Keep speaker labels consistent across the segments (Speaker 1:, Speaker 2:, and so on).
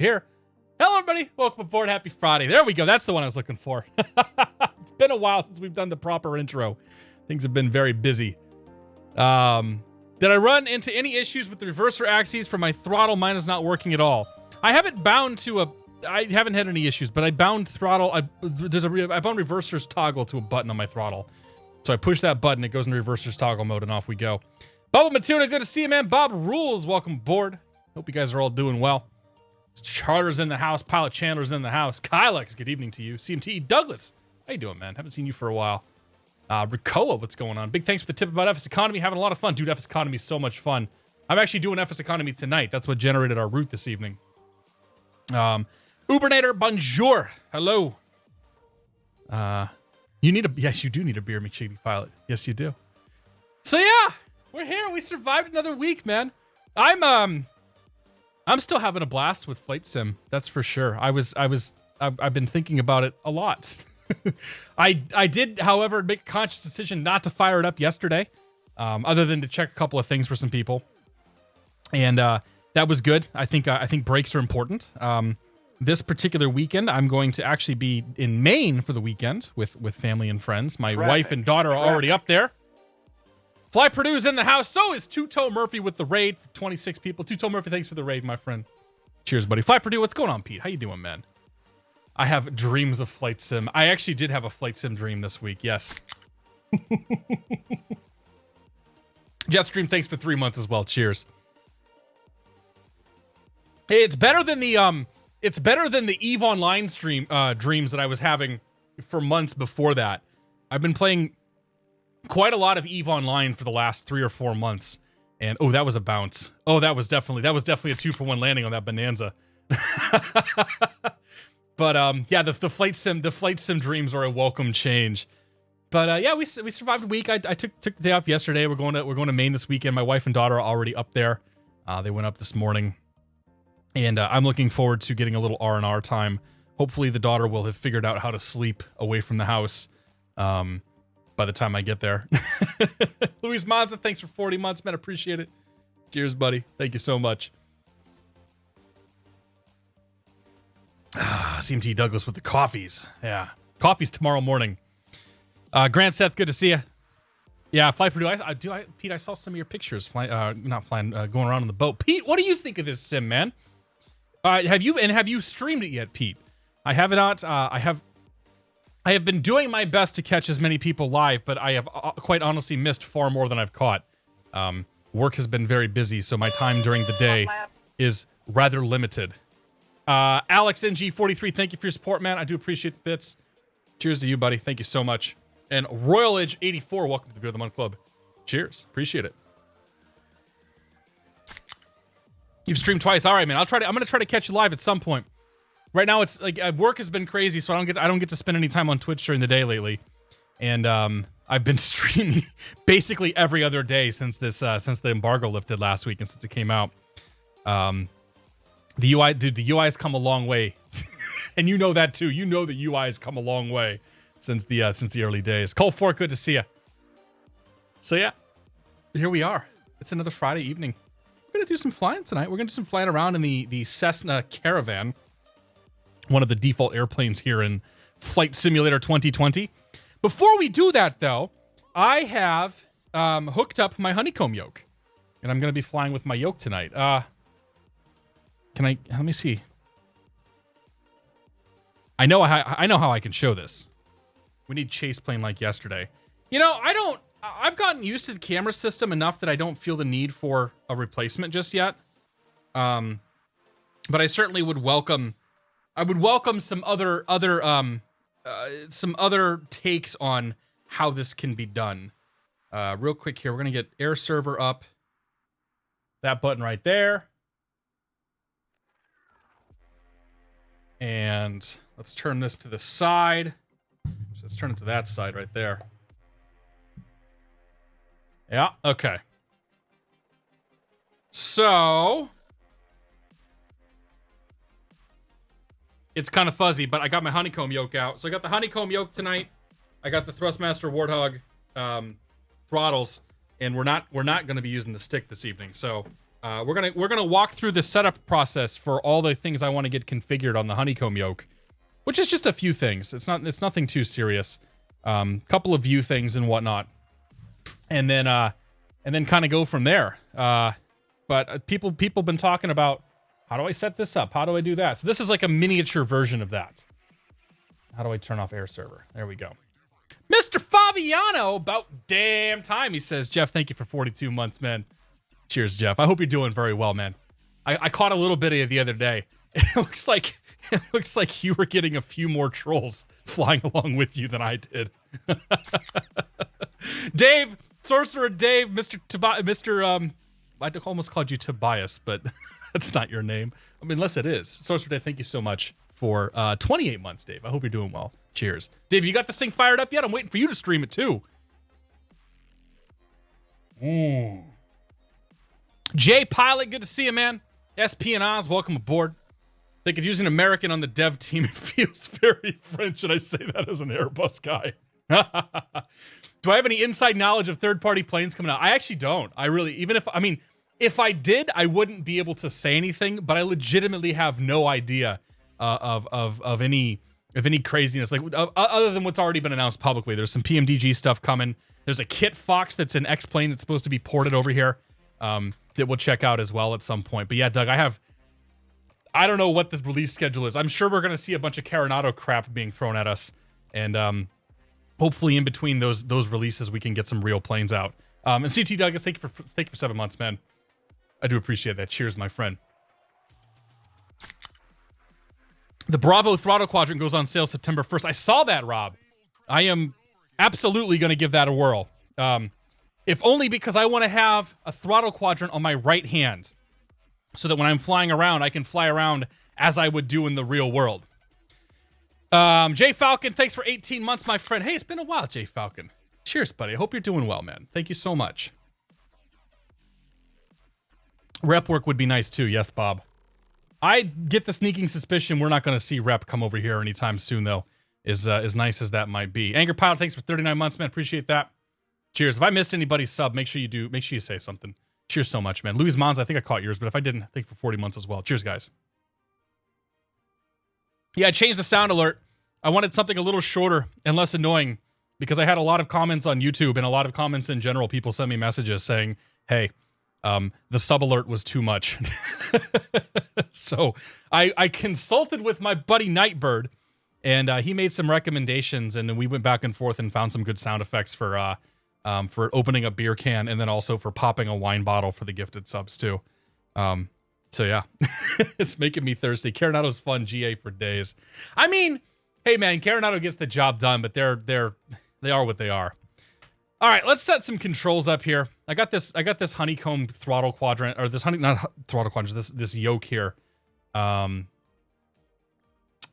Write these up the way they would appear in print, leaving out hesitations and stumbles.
Speaker 1: Here. Hello, everybody. Welcome aboard. Happy Friday. There we go. That's the one I was looking for. It's been a while since we've done the proper intro. Things have been very busy. Did I run into any issues with the reverser axes for my throttle? Mine is not working at all. I haven't bound to a... I haven't had any issues, but I bound throttle... I bound reverser's toggle to a button on my throttle. So I push that button, it goes into reverser's toggle mode, and off we go. Bubba Matuna, good to see you, man. Bob Rules, welcome aboard. Hope you guys are all doing well. Charter's in the house. Pilot Chandler's in the house. Kylex, good evening to you. CMT Douglas, how you doing, man? Haven't seen you for a while. Ricoa, what's going on? Big thanks for the tip about FSEconomy. Having a lot of fun. Dude, FSEconomy is so much fun. I'm actually doing FSEconomy tonight. That's what generated our route this evening. Ubernator, bonjour. Hello. You need a... Yes, you do need a beer, McChiggity Pilot. Yes, you do. So, yeah. We're here. We survived another week, man. I'm still having a blast with Flight Sim. That's for sure. I've been thinking about it a lot. I did, however, make a conscious decision not to fire it up yesterday, other than to check a couple of things for some people, and that was good. I think breaks are important. This particular weekend, I'm going to actually be in Maine for the weekend with family and friends. My wife and daughter are already up there. Fly Purdue's in the house. So is Two-Toe Murphy with the raid for 26 people. Two-Toe Murphy, thanks for the raid, my friend. Cheers, buddy. Fly Purdue, what's going on, Pete? How you doing, man? I have dreams of Flight Sim. I actually did have a Flight Sim dream this week, yes. Jetstream, thanks for 3 months as well. Cheers. Hey, it's better than the EVE Online stream dreams that I was having for months before that. I've been playing quite a lot of EVE Online for the last 3 or 4 months, and oh, that was a bounce. Oh, that was definitely a 2-for-1 landing on that Bonanza. But yeah, the flight sim dreams are a welcome change. But yeah, we survived a week. I took the day off yesterday. We're going to Maine this weekend. My wife and daughter are already up there. They went up this morning, and I'm looking forward to getting a little R&R time. Hopefully, the daughter will have figured out how to sleep away from the house by the time I get there. Luis Monza, thanks for 40 months, man. Appreciate it. Cheers, buddy. Thank you so much. CMT Douglas with the coffees. Yeah. Coffees tomorrow morning. Grant Seth, good to see you. Yeah, Fly Purdue. Pete, I saw some of your pictures going around on the boat. Pete, what do you think of this sim, man? Have you streamed it yet, Pete? I have not. I have been doing my best to catch as many people live, but I have quite honestly missed far more than I've caught. Work has been very busy, so my time during the day is rather limited. Alex NG43, thank you for your support, man. I do appreciate the bits. Cheers to you, buddy. Thank you so much. And Royal Edge 84, welcome to the Beer of the Month Club. Cheers. Appreciate it. You've streamed twice. All right, man. I'm gonna try to catch you live at some point. Right now, it's like work has been crazy, so I don't get to spend any time on Twitch during the day lately. And I've been streaming basically every other day since the embargo lifted last week and since it came out. The UI, dude, the UI has come a long way, and you know that too. You know the UI has come a long way since the early days. Cole Fork, good to see you. So yeah, here we are. It's another Friday evening. We're gonna do some flying tonight. We're gonna do some flying around in the Cessna Caravan, one of the default airplanes here in Flight Simulator 2020. Before we do that, though, I have hooked up my Honeycomb yoke, and I'm gonna be flying with my yoke tonight. Let me see. I know how I can show this. We need chase plane like yesterday. You know, I've gotten used to the camera system enough that I don't feel the need for a replacement just yet. But I certainly would welcome some other takes on how this can be done. Real quick here, we're gonna get air server up. That button right there. And let's turn this to the side. So let's turn it to that side right there. Yeah, okay. So it's kind of fuzzy, but I got my Honeycomb yoke out. So I got the Honeycomb yoke tonight. I got the Thrustmaster Warthog throttles, and we're not going to be using the stick this evening. So We're gonna walk through the setup process for all the things I want to get configured on the Honeycomb yoke, which is just a few things. It's nothing too serious. Couple of view things and whatnot, and then kind of go from there. But people been talking about, how do I set this up? How do I do that? So this is like a miniature version of that. How do I turn off air server? There we go. Mr. Fabiano, about damn time, he says. Jeff, thank you for 42 months, man. Cheers, Jeff. I hope you're doing very well, man. I caught a little bit of you the other day. It looks like you were getting a few more trolls flying along with you than I did. Dave, Sorcerer Dave, I almost called you Tobias, but that's not your name. I mean, unless it is. Sorcerer Dave, thank you so much for 28 months, Dave. I hope you're doing well. Cheers. Dave, you got this thing fired up yet? I'm waiting for you to stream it too. Jay Pilot, good to see you, man. SP and Oz, welcome aboard. They could use an American on the dev team. It feels very French, and I say that as an Airbus guy. Do I have any inside knowledge of third-party planes coming out? I actually don't. I really, if I did, I wouldn't be able to say anything, but I legitimately have no idea of any craziness, like other than what's already been announced publicly. There's some PMDG stuff coming. There's a Kit Fox that's an X-plane that's supposed to be ported over here. That we'll check out as well at some point. But yeah, Doug, I don't know what the release schedule is. I'm sure we're going to see a bunch of Caranado crap being thrown at us. And hopefully in between those releases, we can get some real planes out. And CT Douglas, thank you for 7 months, man. I do appreciate that. Cheers, my friend. The Bravo Throttle Quadrant goes on sale September 1st. I saw that, Rob. I am absolutely going to give that a whirl. If only because I want to have a throttle quadrant on my right hand so that when I'm flying around, I can fly around as I would do in the real world. Jay Falcon, thanks for 18 months, my friend. Hey, it's been a while, Jay Falcon. Cheers, buddy. I hope you're doing well, man. Thank you so much. Rep work would be nice too. Yes, Bob. I get the sneaking suspicion we're not going to see Rep come over here anytime soon, though, as nice as that might be. Anger Pilot, thanks for 39 months, man. Appreciate that. Cheers. If I missed anybody's sub, make sure you say something. Cheers so much, man. Luis Mons, I think I caught yours, but if I didn't, thank you for 40 months as well. Cheers, guys. Yeah, I changed the sound alert. I wanted something a little shorter and less annoying because I had a lot of comments on YouTube and a lot of comments in general. People sent me messages saying, hey, the sub alert was too much. So I consulted with my buddy Nightbird, and he made some recommendations, and then we went back and forth and found some good sound effects for opening a beer can and then also for popping a wine bottle for the gifted subs too. So yeah, it's making me thirsty. Carenado's fun GA for days. I mean, hey man, Carenado gets the job done, but they are what they are. All right, let's set some controls up here. I got this Honeycomb throttle quadrant, or not throttle quadrant, this yoke here.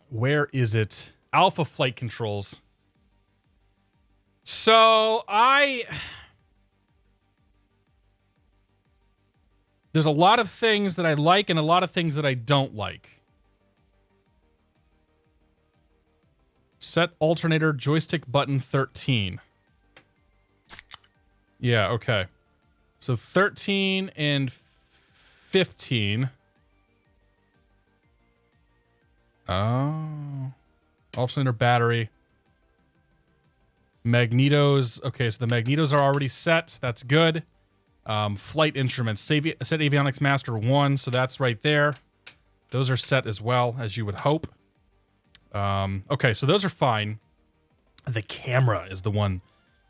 Speaker 1: Where is it? Alpha flight controls. So there's a lot of things that I like and a lot of things that I don't like. Set alternator joystick button 13. Yeah, okay. So 13 and 15. Oh. Alternator battery. Magnetos. Okay, so the magnetos are already set. That's good. Flight instruments. Set avionics master 1, so that's right there. Those are set as well, as you would hope. Okay, so those are fine. The camera is the one.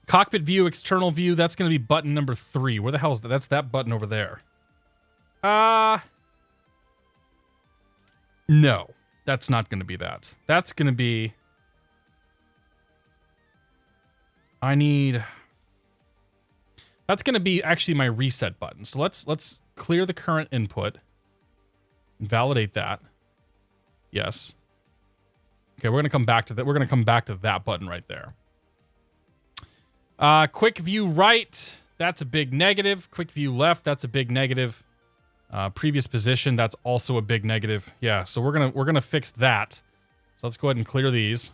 Speaker 1: Cockpit view, external view, that's going to be button number 3. Where the hell is that? That's that button over there. No, that's not going to be that. That's going to be... That's going to be actually my reset button. So let's clear the current input. Validate that. Yes. Okay, we're going to come back to that. We're going to come back to that button right there. Quick view right, that's a big negative. Quick view left, that's a big negative. Previous position, that's also a big negative. Yeah, so we're gonna fix that. So let's go ahead and clear these.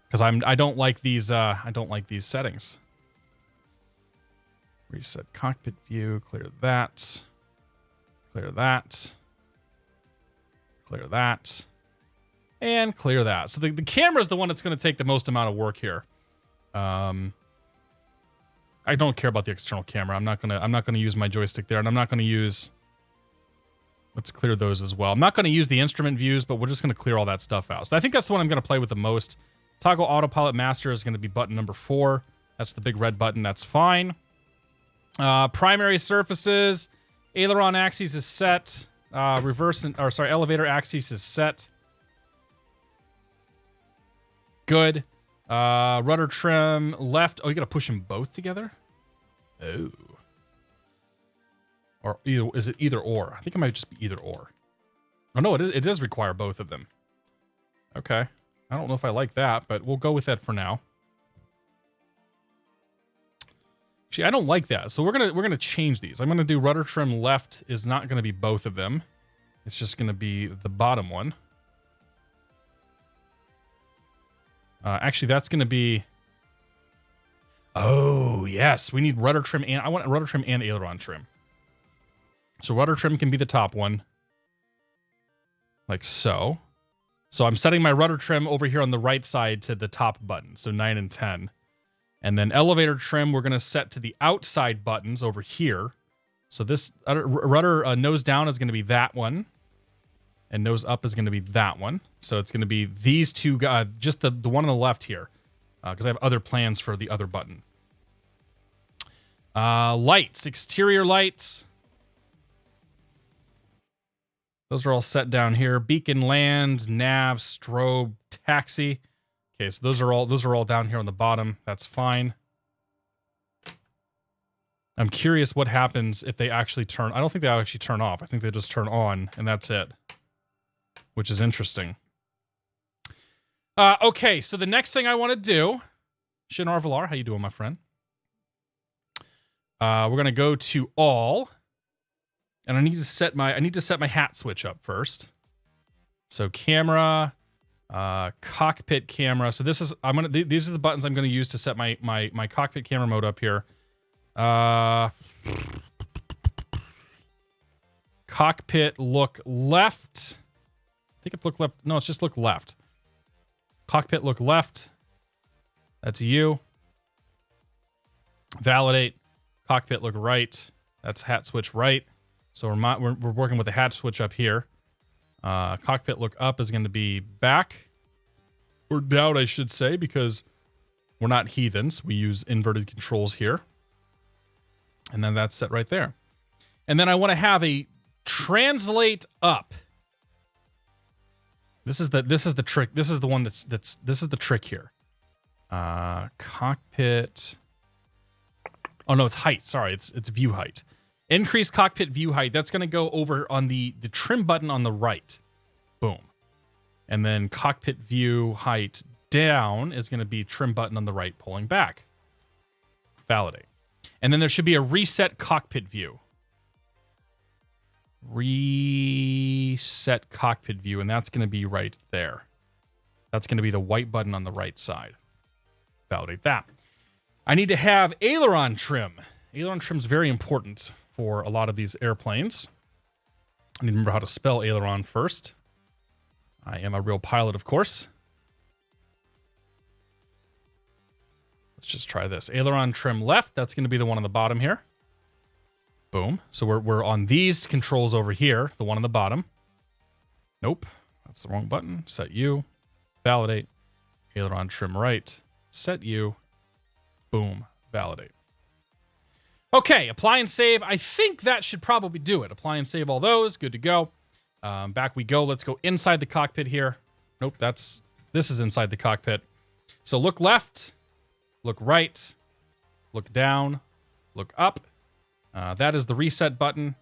Speaker 1: Because I don't like these settings. Reset cockpit view. Clear that. Clear that. Clear that. And clear that. So the camera is the one that's going to take the most amount of work here. I don't care about the external camera. I'm not gonna use my joystick there, and I'm not gonna use. Let's clear those as well. I'm not gonna use the instrument views, but we're just gonna clear all that stuff out. So I think that's the one I'm gonna play with the most. Toggle autopilot master is gonna be button number 4. That's the big red button. That's fine. Primary surfaces, aileron axis is set. Elevator axis is set. Good. Rudder trim left. Oh, you gotta push them both together? Oh. Or is it either or? I think it might just be either or. Oh no, it does require both of them. Okay. I don't know if I like that, but we'll go with that for now. Actually, I don't like that. So we're gonna change these. I'm gonna do rudder trim left is not gonna be both of them. It's just gonna be the bottom one. Actually, that's going to be... Oh, yes. We need rudder trim and... I want rudder trim and aileron trim. So rudder trim can be the top one. Like so. So I'm setting my rudder trim over here on the right side to the top button. So 9 and 10. And then elevator trim we're going to set to the outside buttons over here. So this rudder nose down is going to be that one. And nose up is going to be that one. So it's going to be these two guys, just the one on the left here. Because I have other plans for the other button. Lights, exterior lights. Those are all set down here. Beacon, land, nav, strobe, taxi. Okay, so those are all down here on the bottom. That's fine. I'm curious what happens if they actually turn. I don't think they actually turn off. I think they just turn on, and that's it. Which is interesting. Okay, so the next thing I want to do, Shinar Valar, how you doing, my friend? We're gonna go to all, and I need to set my hat switch up first. So camera, cockpit camera. So this is these are the buttons I'm gonna use to set my cockpit camera mode up here. Cockpit look left. I think it's look left. No, it's just look left. Cockpit look left. That's you. Validate. Cockpit look right. That's hat switch right. So we're working with the hat switch up here. Cockpit look up is going to be back. Or down, I should say, because we're not heathens. We use inverted controls here. And then that's set right there. And then I want to have a translate up. This is the trick. This is the one this is the trick here. Cockpit. Oh no, it's height. Sorry, it's view height. Increase cockpit view height. That's going to go over on the trim button on the right. Boom. And then cockpit view height down is going to be trim button on the right, pulling back. Validate. And then there should be a reset cockpit view. Reset cockpit view, and that's going to be right there. That's going to be the white button on the right side. Validate that. I need to have aileron trim. Aileron trim is very important for a lot of these airplanes. I need to remember how to spell aileron first. I am a real pilot, of course. Let's just try this. Aileron trim left. That's going to be the one on the bottom here. Boom. So we're on these controls over here. The one on the bottom. Nope. That's the wrong button. Set U. Validate. Aileron trim right. Set U. Boom. Validate. Okay. Apply and save. I think that should probably do it. Apply and save all those. Good to go. Back we go. Let's go inside the cockpit here. Nope. This is inside the cockpit. So look left. Look right. Look down. Look up. That is the reset button.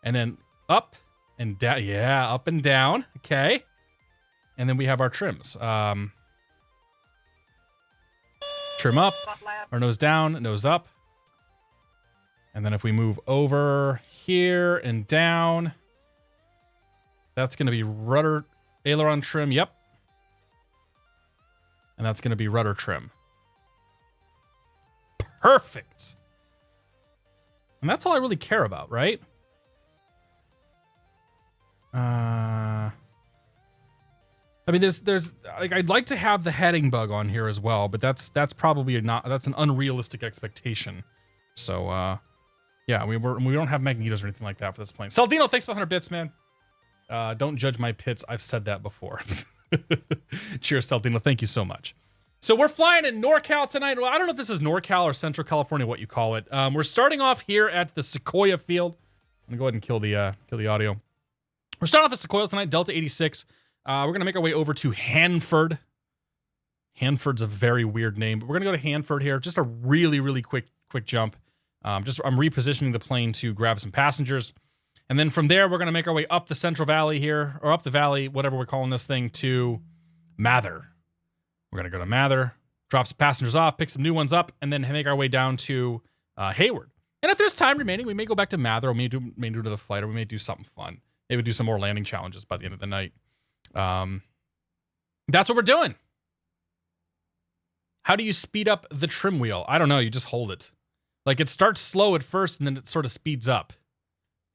Speaker 1: And then up and down. Yeah, up and down. Okay. And then we have our trims. Trim up, or nose down, nose up. And then if we move over here and down, that's going to be rudder, aileron trim. Yep. And that's going to be rudder trim. Perfect. And that's all I really care about, right? I mean, there's like, I'd like to have the heading bug on here as well, but that's probably that's an unrealistic expectation. So, yeah, we don't have magnetos or anything like that for this plane. Saldino, thanks for 100 bits, man. Don't judge my pits. I've said that before. Cheers, Saldino. Thank you so much. So we're flying in NorCal tonight. Well, I don't know if this is NorCal or Central California, what you call it. We're starting off here at the Sequoia field. I'm gonna go ahead and kill the audio. We're starting off at Sequoia tonight, Delta 86. We're gonna make our way over to Hanford. Hanford's a very weird name, but we're gonna go to Hanford here. Just a really quick jump. I'm repositioning the plane to grab some passengers. And then from there, we're going to make our way up the Central Valley here, or up the valley, whatever we're calling this thing, to Mather. We're going to go to Mather, drop some passengers off, pick some new ones up, and then make our way down to Hayward. And if there's time remaining, we may go back to Mather, or may do another flight, or we may do something fun. Maybe do some more landing challenges by the end of the night. That's what we're doing. How do you speed up the trim wheel? I don't know. You just hold it. Like, it starts slow at first, and then it sort of speeds up.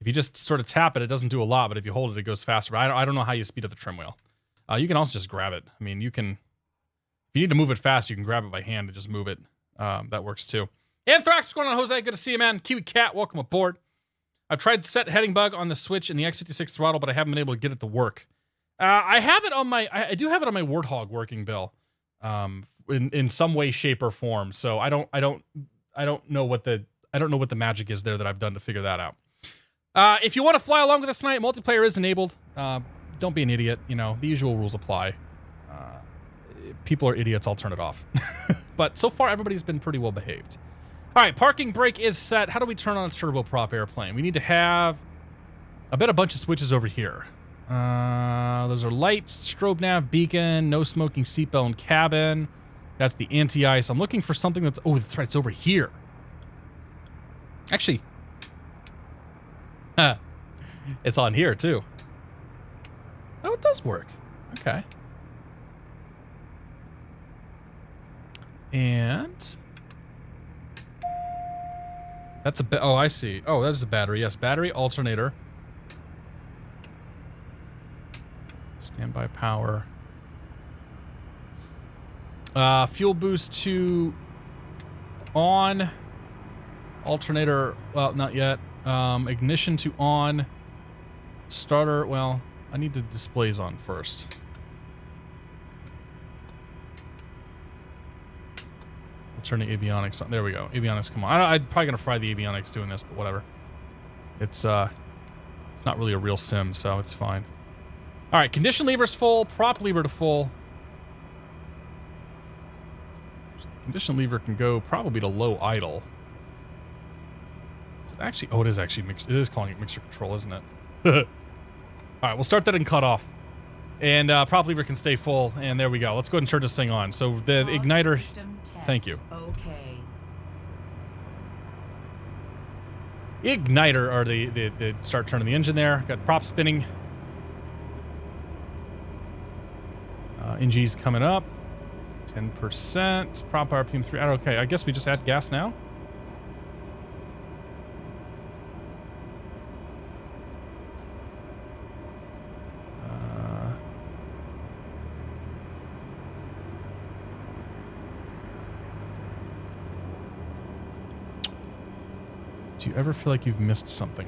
Speaker 1: If you just sort of tap it, it doesn't do a lot, but if you hold it, it goes faster. But I don't know how you speed up the trim wheel. You can also just grab it. I mean, you can... If you need to move it fast, you can grab it by hand and just move it. That works too. Anthrax, what's going on, Jose? Good to see you, man. Kiwi Cat, welcome aboard. I've tried to set heading bug on the switch in the X56 throttle, but I haven't been able to get it to work. I have it on my... I do have it on my Warthog working, Bill. In some way, shape, or form. So I don't know what the magic is there that I've done to figure that out. If you want to fly along with us tonight, multiplayer is enabled. Don't be an idiot. You know, the usual rules apply. People are idiots. I'll turn it off. But so far, everybody's been pretty well behaved. All right, parking brake is set. How do we turn on a turboprop airplane? We need to have, I bet, a bunch of switches over here. Those are lights, strobe nav, beacon, no smoking seatbelt in cabin. That's the anti-ice. I'm looking for something that's... Oh, that's right. It's over here. Actually... it's on here, too. Oh, it does work. Okay. And... That's a... Oh, I see. Oh, that is a battery. Yes, battery, alternator. Standby power. Fuel boost to on. Alternator, well, not yet. Ignition to on. Starter, well, I need the displays on first. I'll turn the avionics on. There we go. Avionics, come on. I'm probably going to fry the avionics doing this, but whatever. It's not really a real sim, so it's fine. All right, condition lever's full. Prop lever to full. Condition lever can go probably to low idle. Is it actually? Oh, it is actually mixed. It is calling it mixer control, isn't it? All right, we'll start that in cutoff. And prop lever can stay full. And there we go. Let's go ahead and turn this thing on. So the igniter. Thank you.
Speaker 2: Okay.
Speaker 1: Igniter, or the start turning the engine there. Got prop spinning. NG's coming up. 10%. Prop RPM 3. Okay, I guess we just add gas now. Do you ever feel like you've missed something?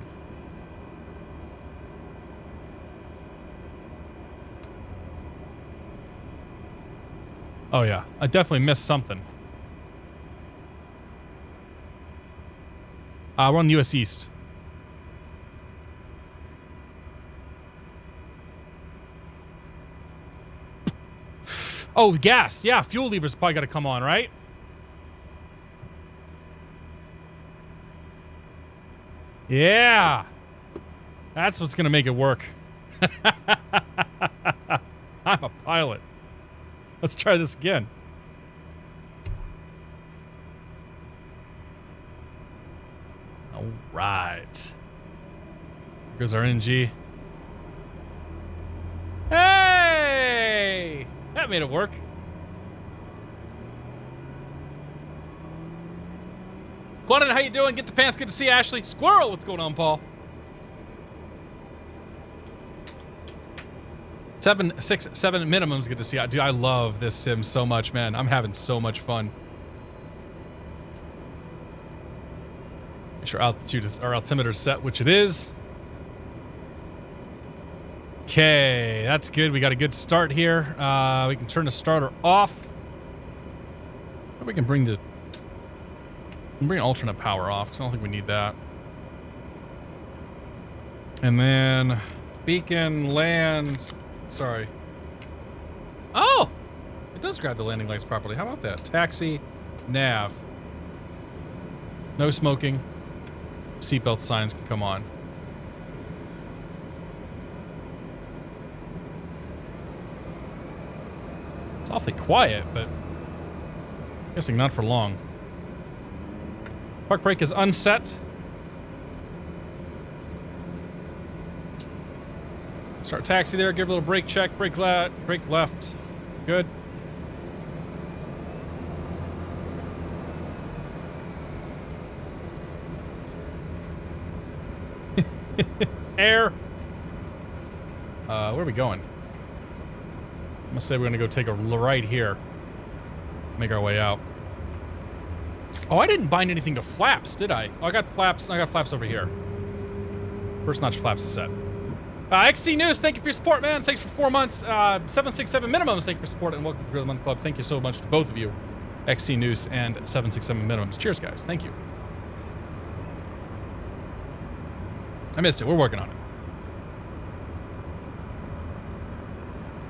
Speaker 1: Oh yeah, I definitely missed something. We're on US East. Oh, gas. Yeah, fuel lever's probably got to come on, right? Yeah. That's what's going to make it work. I'm a pilot. Let's try this again. All right. Here goes our NG. Hey! That made it work. Quantin, how you doing? Get the pants. Good to see you, Ashley. Squirrel, what's going on, Paul? 767 minimums. Good to see you. Dude, I love this sim so much, man. I'm having so much fun. Make sure altitude is, our altimeter is set, which it is. Okay, that's good. We got a good start here. We can turn the starter off. We can bring the alternate power off because I don't think we need that. And then beacon, land. Sorry. Oh! It does grab the landing lights properly. How about that? Taxi, nav. No smoking. Seatbelt signs can come on. It's awfully quiet, but guessing not for long. Park brake is unset. Start taxi there, give a little brake check, brake left. Good. Air. Where are we going? I'm gonna say we're gonna go take a right here. Make our way out. Oh, I didn't bind anything to flaps, did I? Oh, I got flaps over here. First notch flaps is set. XC News, thank you for your support, man. Thanks for 4 months. 767 minimums, thank you for support, and welcome to the Grill of the Month Club. Thank you so much to both of you. XC News and 767 minimums. Cheers, guys. Thank you. I missed it. We're working on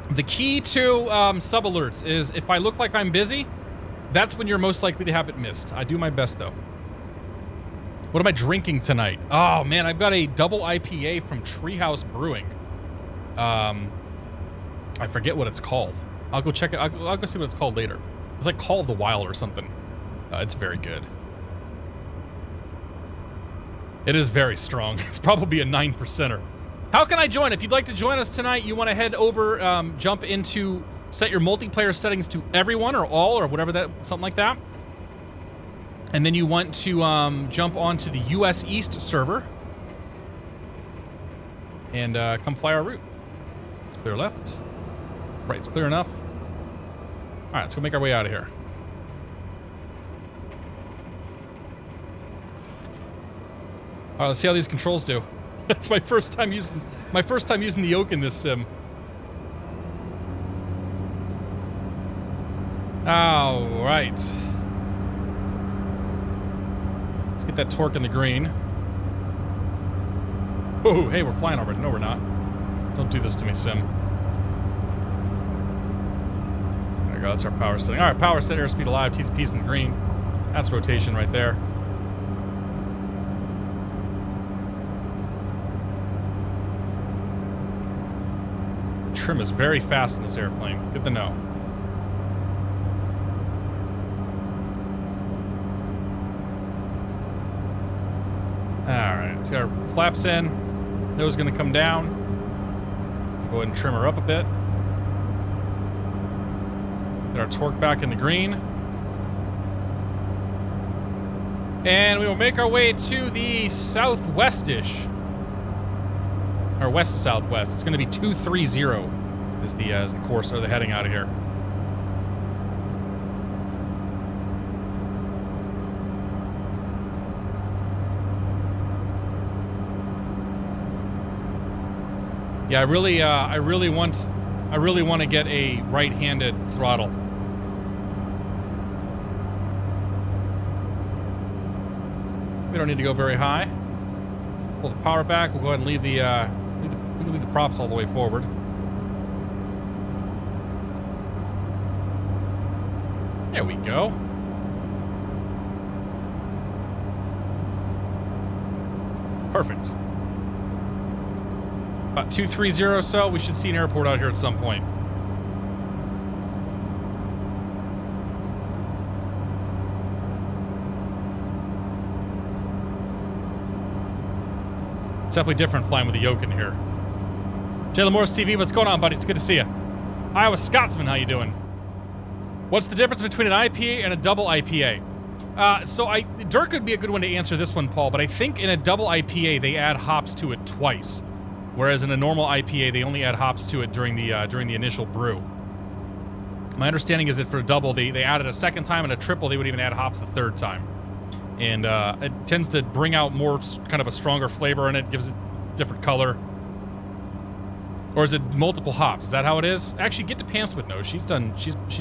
Speaker 1: it. The key to sub alerts is if I look like I'm busy, that's when you're most likely to have it missed. I do my best, though. What am I drinking tonight? Oh, man, I've got a double IPA from Treehouse Brewing. I forget what it's called. I'll go check it. I'll go see what it's called later. It's like Call of the Wild or something. It's very good. It is very strong. It's probably a 9%er. How can I join? If you'd like to join us tonight, you want to head over, jump into, set your multiplayer settings to everyone or all or whatever that, something like that. And then you want to jump onto the US East server and come fly our route. Clear left. Right's clear enough. All right, let's go make our way out of here. All right, let's see how these controls do. That's my first time using the Yoke in this sim. All right. Let's get that torque in the green. Oh, hey, we're flying already. No, we're not. Don't do this to me, sim. There we go. That's our power setting. All right, power set, airspeed alive, T's and P's in the green. That's rotation right there. Trim is very fast in this airplane. Good to know. Alright, let's get our flaps in. Nose is going to come down. Go ahead and trim her up a bit. Get our torque back in the green. And we will make our way to the southwest-ish. Or west-southwest. It's going to be 230 is the course or the heading out of here. Yeah, I really want to get a right-handed throttle. We don't need to go very high. Pull the power back. We'll go ahead and leave the we can leave the props all the way forward. There we go. Perfect. About 230 or so. We should see an airport out here at some point. It's definitely different flying with the Yoke in here. Jayla Morris TV, what's going on, buddy? It's good to see you. Iowa Scotsman, how you doing? What's the difference between an IPA and a double IPA? Dirk would be a good one to answer this one, Paul, but I think in a double IPA, they add hops to it twice. Whereas in a normal IPA, they only add hops to it during the initial brew. My understanding is that for a double, they added a second time, and a triple, they would even add hops a third time. And it tends to bring out more kind of a stronger flavor in it, gives it different color. Or is it multiple hops? Is that how it is? Actually, get to Pantswood knows. She's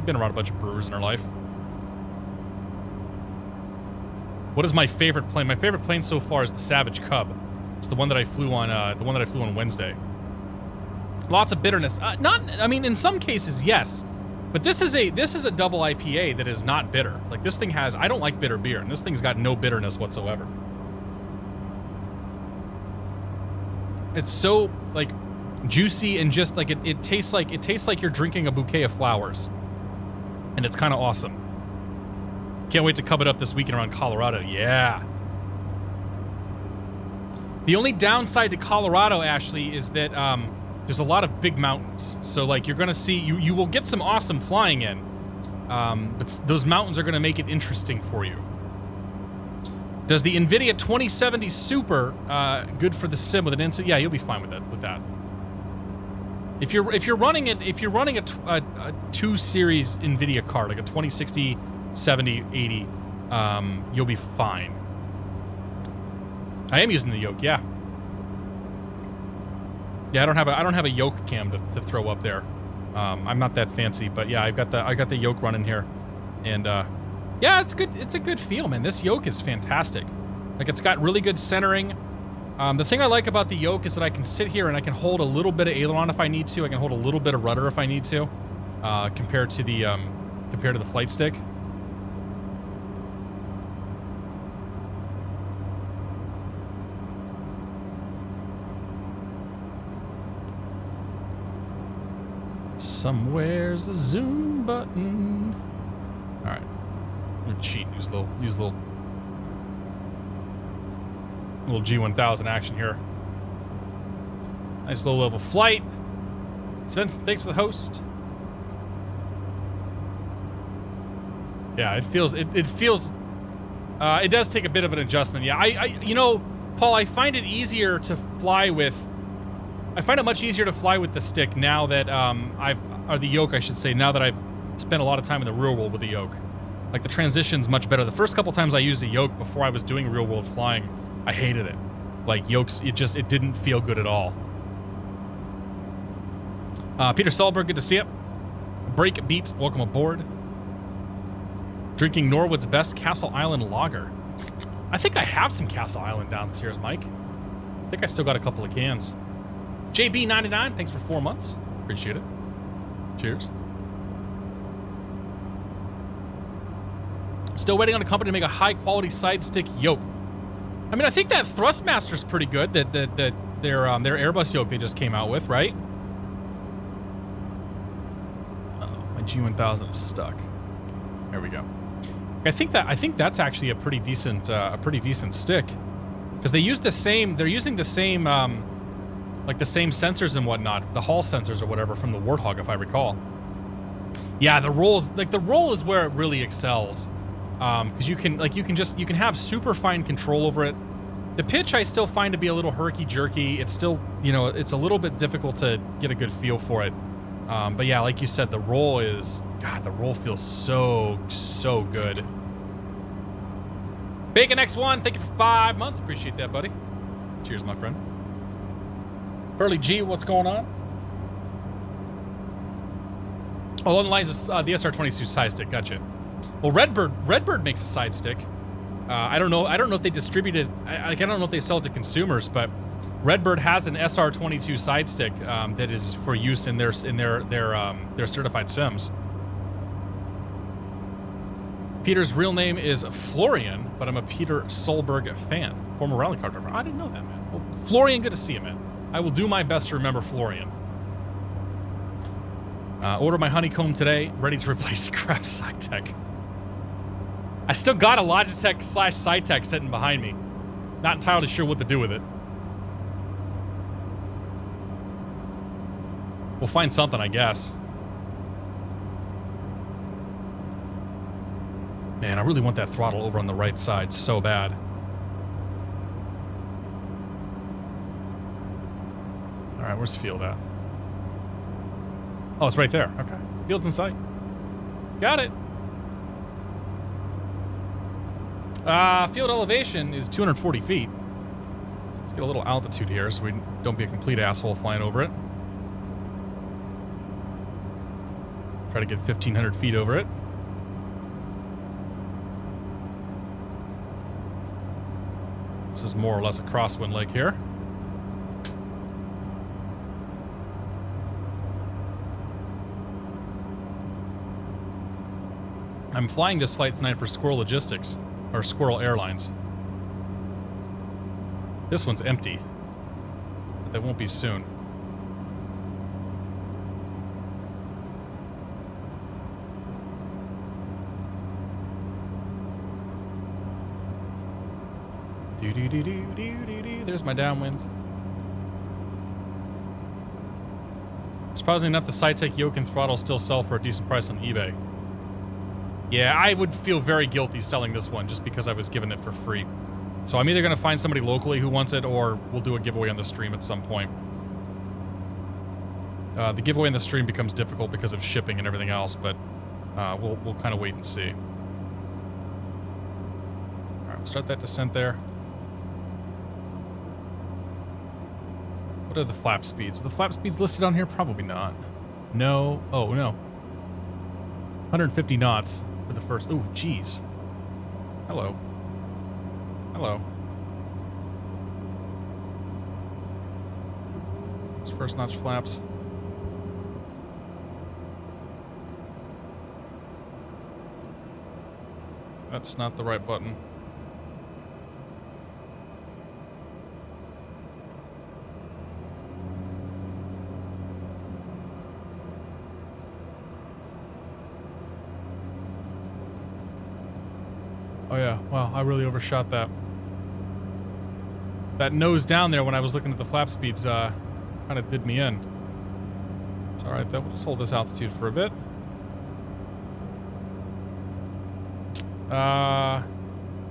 Speaker 1: been around a bunch of brewers in her life. What is my favorite plane? My favorite plane so far is the Savage Cub. It's the one that I flew on Wednesday. Lots of bitterness. In some cases, yes. But this is a double IPA that is not bitter. Like, this thing has, I don't like bitter beer, and this thing's got no bitterness whatsoever. It's so, like, juicy and just, like, it tastes like you're drinking a bouquet of flowers. And it's kind of awesome. Can't wait to cub it up this weekend around Colorado. Yeah. The only downside to Colorado, Ashley, is that there's a lot of big mountains. So, like, you're going to see... You will get some awesome flying in. But those mountains are going to make it interesting for you. Does the NVIDIA 2070 Super good for the sim with an instant... Yeah, you'll be fine with that. If you're running a 2 series NVIDIA card, like a 2060... 70, 80, you'll be fine. I am using the Yoke, yeah. Yeah, I don't have a Yoke cam to throw up there. I'm not that fancy, but yeah, I got the Yoke running here, and yeah, it's good. It's a good feel, man. This Yoke is fantastic. Like, it's got really good centering. The thing I like about the Yoke is that I can sit here and I can hold a little bit of aileron if I need to. I can hold a little bit of rudder if I need to, compared to the flight stick. Somewhere's the zoom button. All right, I'm gonna cheat. Use a little G1000 action here. Nice low level flight. Svensson, thanks for the host. Yeah, it does take a bit of an adjustment. Yeah, Paul, I find it easier to fly with. I find it much easier to fly with the stick now that or the Yoke, I should say, now that I've spent a lot of time in the real world with the Yoke. Like, the transition's much better. The first couple times I used a Yoke before I was doing real world flying, I hated it. Like, Yokes, it didn't feel good at all. Peter Solberg, good to see you. Break Beats, welcome aboard. Drinking Norwood's best Castle Island lager. I think I have some Castle Island downstairs, Mike. I think I still got a couple of cans. JB99, thanks for 4 months. Appreciate it. Cheers. Still waiting on a company to make a high-quality side stick Yoke. I mean, I think that Thrustmaster's pretty good. That their Airbus Yoke they just came out with, right? Uh-oh, my G1000 is stuck. There we go. I think that's actually a pretty decent stick, because they use the same. They're using the same. Like the same sensors and whatnot, the Hall sensors or whatever from the Warthog, if I recall. Yeah, the roll is where it really excels, because you can have super fine control over it. The pitch I still find to be a little herky-jerky. It's still, it's a little bit difficult to get a good feel for it. But yeah, like you said, the roll feels so good. Bacon X1, thank you for 5 months. Appreciate that, buddy. Cheers, my friend. Burley G, what's going on? Along the lines of the SR-22 side stick, gotcha. Well, Redbird makes a side stick. I don't know if they distribute it. I don't know if they sell it to consumers, but Redbird has an SR-22 side stick that is for use in their certified sims. Peter's real name is Florian, but I'm a Peter Solberg fan, former rally car driver. I didn't know that, man. Well, Florian, good to see you, man. I will do my best to remember Florian. Order my Honeycomb today, ready to replace the crap SciTech. I still got a Logitech / SciTech sitting behind me. Not entirely sure what to do with it. We'll find something, I guess. Man, I really want that throttle over on the right side so bad. Alright, where's field at? Oh, it's right there. Okay. Field's in sight. Got it. Field elevation is 240 feet. So let's get a little altitude here so we don't be a complete asshole flying over it. Try to get 1,500 feet over it. This is more or less a crosswind lake here. I'm flying this flight tonight for Squirrel Logistics, or Squirrel Airlines. This one's empty, but that won't be soon. There's my downwind. Surprisingly enough, the Cytec Yoke and throttle still sell for a decent price on eBay. Yeah, I would feel very guilty selling this one just because I was given it for free. So I'm either going to find somebody locally who wants it, or we'll do a giveaway on the stream at some point. The giveaway on the stream becomes difficult because of shipping and everything else, but we'll kind of wait and see. All right, we'll start that descent there. What are the flap speeds? Are the flap speeds listed on here? Probably not. No. Oh, no. 150 knots for the first... Ooh, jeez. Hello. Hello. It's first notch flaps. That's not the right button. Oh yeah, wow, I really overshot that. That nose down there when I was looking at the flap speeds kind of did me in. It's alright though, we'll just hold this altitude for a bit.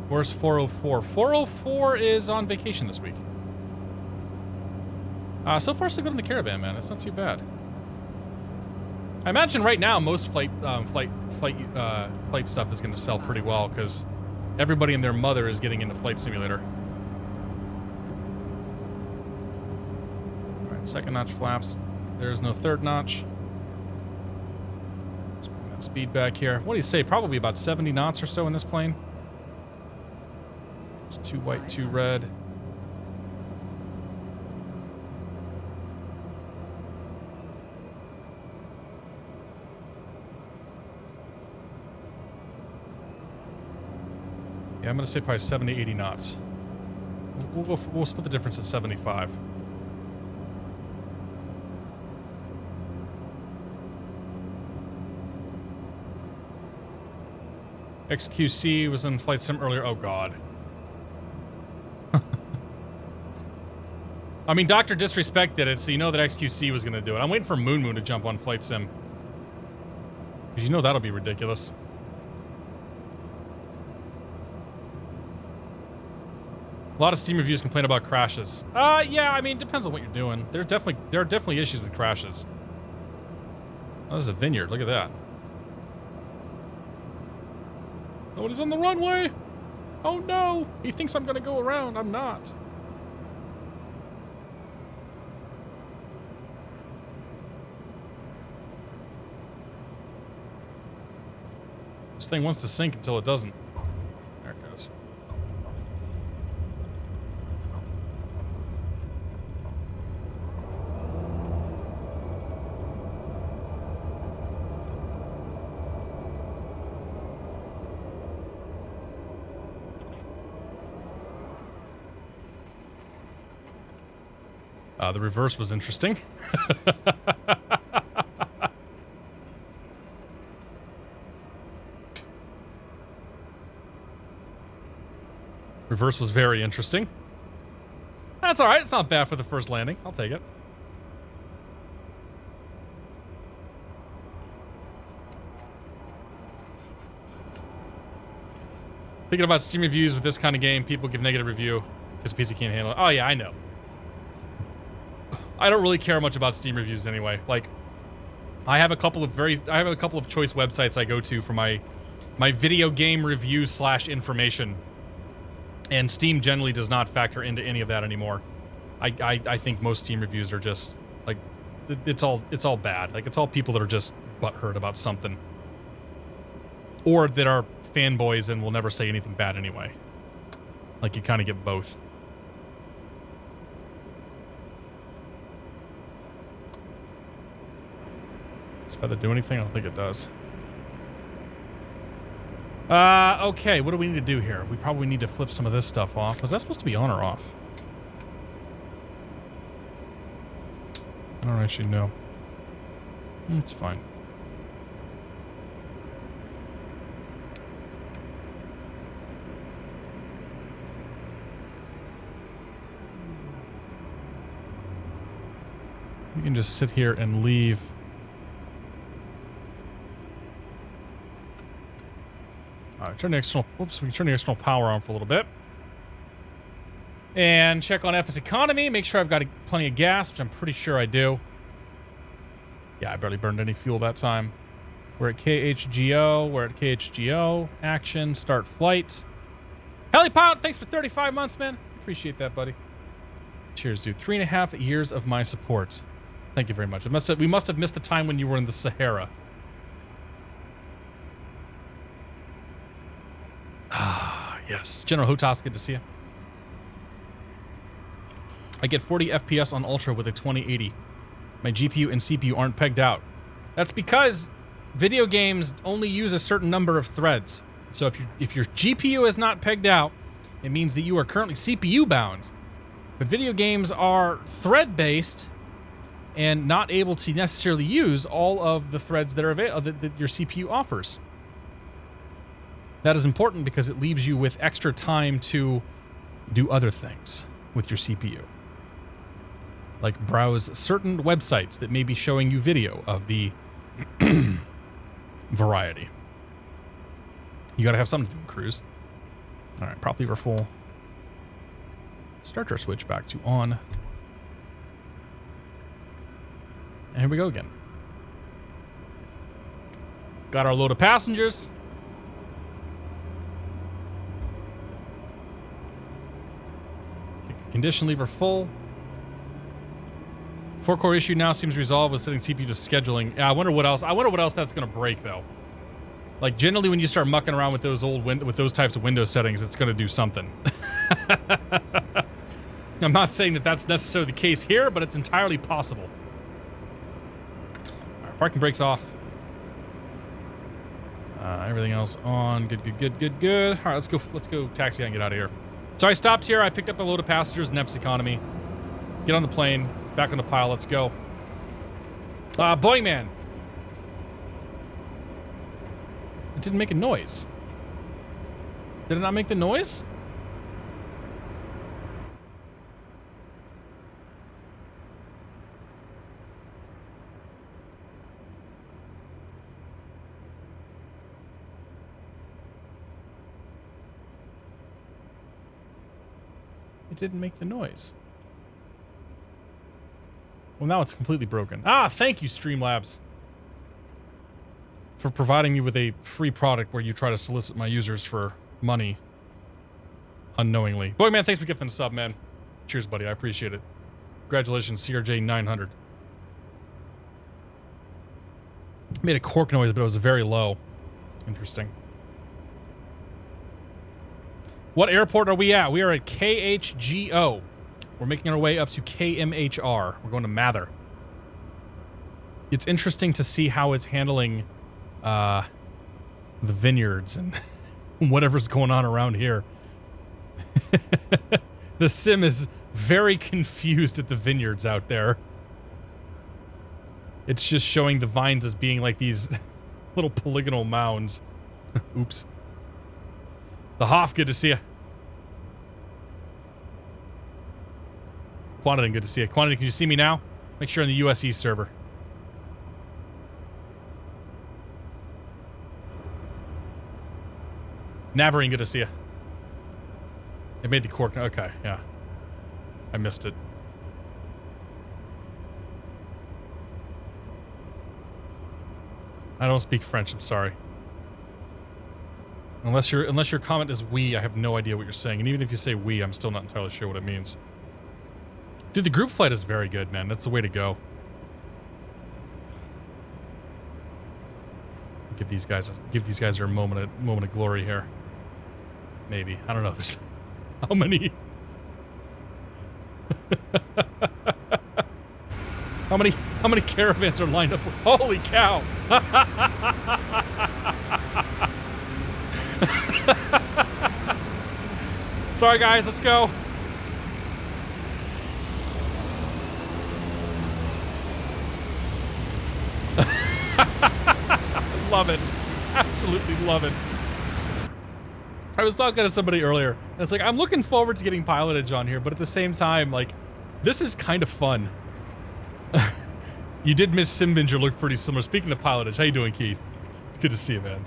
Speaker 1: Where's 404? 404 is on vacation this week. So far so good in the Caravan, man. It's not too bad. I imagine right now most flight stuff is going to sell pretty well because everybody and their mother is getting into Flight Simulator. All right, second notch flaps. There's no third notch. Let's bring that speed back here. What do you say? Probably about 70 knots or so in this plane. There's 2 white, 2 red. Yeah, I'm gonna say probably 70, 80 knots. We'll split the difference at 75. XQC was in Flight Sim earlier. Oh god. I mean, Dr. Disrespect did it, so you know that XQC was gonna do it. I'm waiting for Moon Moon to jump on Flight Sim. Because you know that'll be ridiculous. A lot of Steam reviews complain about crashes. Yeah, I mean, it depends on what you're doing. There are definitely issues with crashes. Oh, this is a vineyard. Look at that. Nobody's on the runway. Oh no, he thinks I'm gonna go around. I'm not. This thing wants to sink until it doesn't. There it goes. The reverse was interesting. Reverse was very interesting. That's alright, it's not bad for the first landing. I'll take it. Thinking about Steam reviews with this kind of game, people give negative review because PC can't handle it. Oh yeah, I know. I don't really care much about Steam reviews anyway. Like, I have a couple of choice websites I go to for my video game reviews / information, and Steam generally does not factor into any of that anymore. I think most Steam reviews are just like, it's all bad. Like, it's all people that are just butthurt about something, or that are fanboys and will never say anything bad anyway. Like, you kind of get both. Does feather do anything? I don't think it does. Okay, what do we need to do here? We probably need to flip some of this stuff off. Was that supposed to be on or off? I don't actually know. It's fine. We can just sit here and leave. Alright, turn the external. Whoops, we can turn the external power on for a little bit. And check on FSEconomy. Make sure I've got plenty of gas, which I'm pretty sure I do. Yeah, I barely burned any fuel that time. We're at KHGO. We're at KHGO. Action. Start flight. Helipilot, thanks for 35 months, man. Appreciate that, buddy. Cheers, dude. 3.5 years of my support. Thank you very much. We must have missed the time when you were in the Sahara. Ah, yes. General Hutas, good to see you. I get 40 FPS on Ultra with a 2080. My GPU and CPU aren't pegged out. That's because video games only use a certain number of threads. So if your GPU is not pegged out, it means that you are currently CPU bound. But video games are thread-based and not able to necessarily use all of the threads that are that your CPU offers. That is important because it leaves you with extra time to do other things with your CPU. Like browse certain websites that may be showing you video of the variety. You gotta have something to do in cruise. Alright, prop lever full. Start our switch back to on. And here we go again. Got our load of passengers. Condition lever full. 4-core issue now seems resolved with setting CPU to scheduling. Yeah, I wonder what else. I wonder what else that's gonna break though. Like generally, when you start mucking around with those with those types of Windows settings, it's gonna do something. I'm not saying that that's necessarily the case here, but it's entirely possible. All right, parking brakes off. Everything else on. Good, good, good, good, good. All right, let's go taxi and get out of here. So I stopped here. I picked up a load of passengers in FSEconomy. Get on the plane. Back on the pile. Let's go. Boing Man. It didn't make a noise. Did it not make the noise? It didn't make the noise. Well, now it's completely broken. Ah, thank you, Streamlabs, for providing me with a free product where you try to solicit my users for money unknowingly. Boy, man, thanks for gifting the sub, man. Cheers, buddy. I appreciate it. Congratulations, CRJ 900. Made a cork noise, but it was very low. Interesting. What airport are we at? We are at KHGO. We're making our way up to KMHR. We're going to Mather. It's interesting to see how it's handling the vineyards and whatever's going on around here. The sim is very confused at the vineyards out there. It's just showing the vines as being like these little polygonal mounds. Oops. The Hoff, good to see you. Quantity, good to see you. Quantity, can you see me now? Make sure on the US East server. Navarine, good to see you. It made the cork. Okay, yeah. I missed it. I don't speak French, I'm sorry. Unless your comment is we, I have no idea what you're saying. And even if you say we, I'm still not entirely sure what it means. Dude, the group flight is very good, man. That's the way to go. Give these guys their moment of glory here. Maybe. I don't know. There's how many how many caravans are lined up? Holy cow. Sorry guys, let's go. Love it. Absolutely love it. I was talking to somebody earlier, and it's like, I'm looking forward to getting pilotage on here, but at the same time, like, this is kind of fun. You did miss Simvinger look pretty similar. Speaking of pilotage, how you doing, Keith? It's good to see you, man.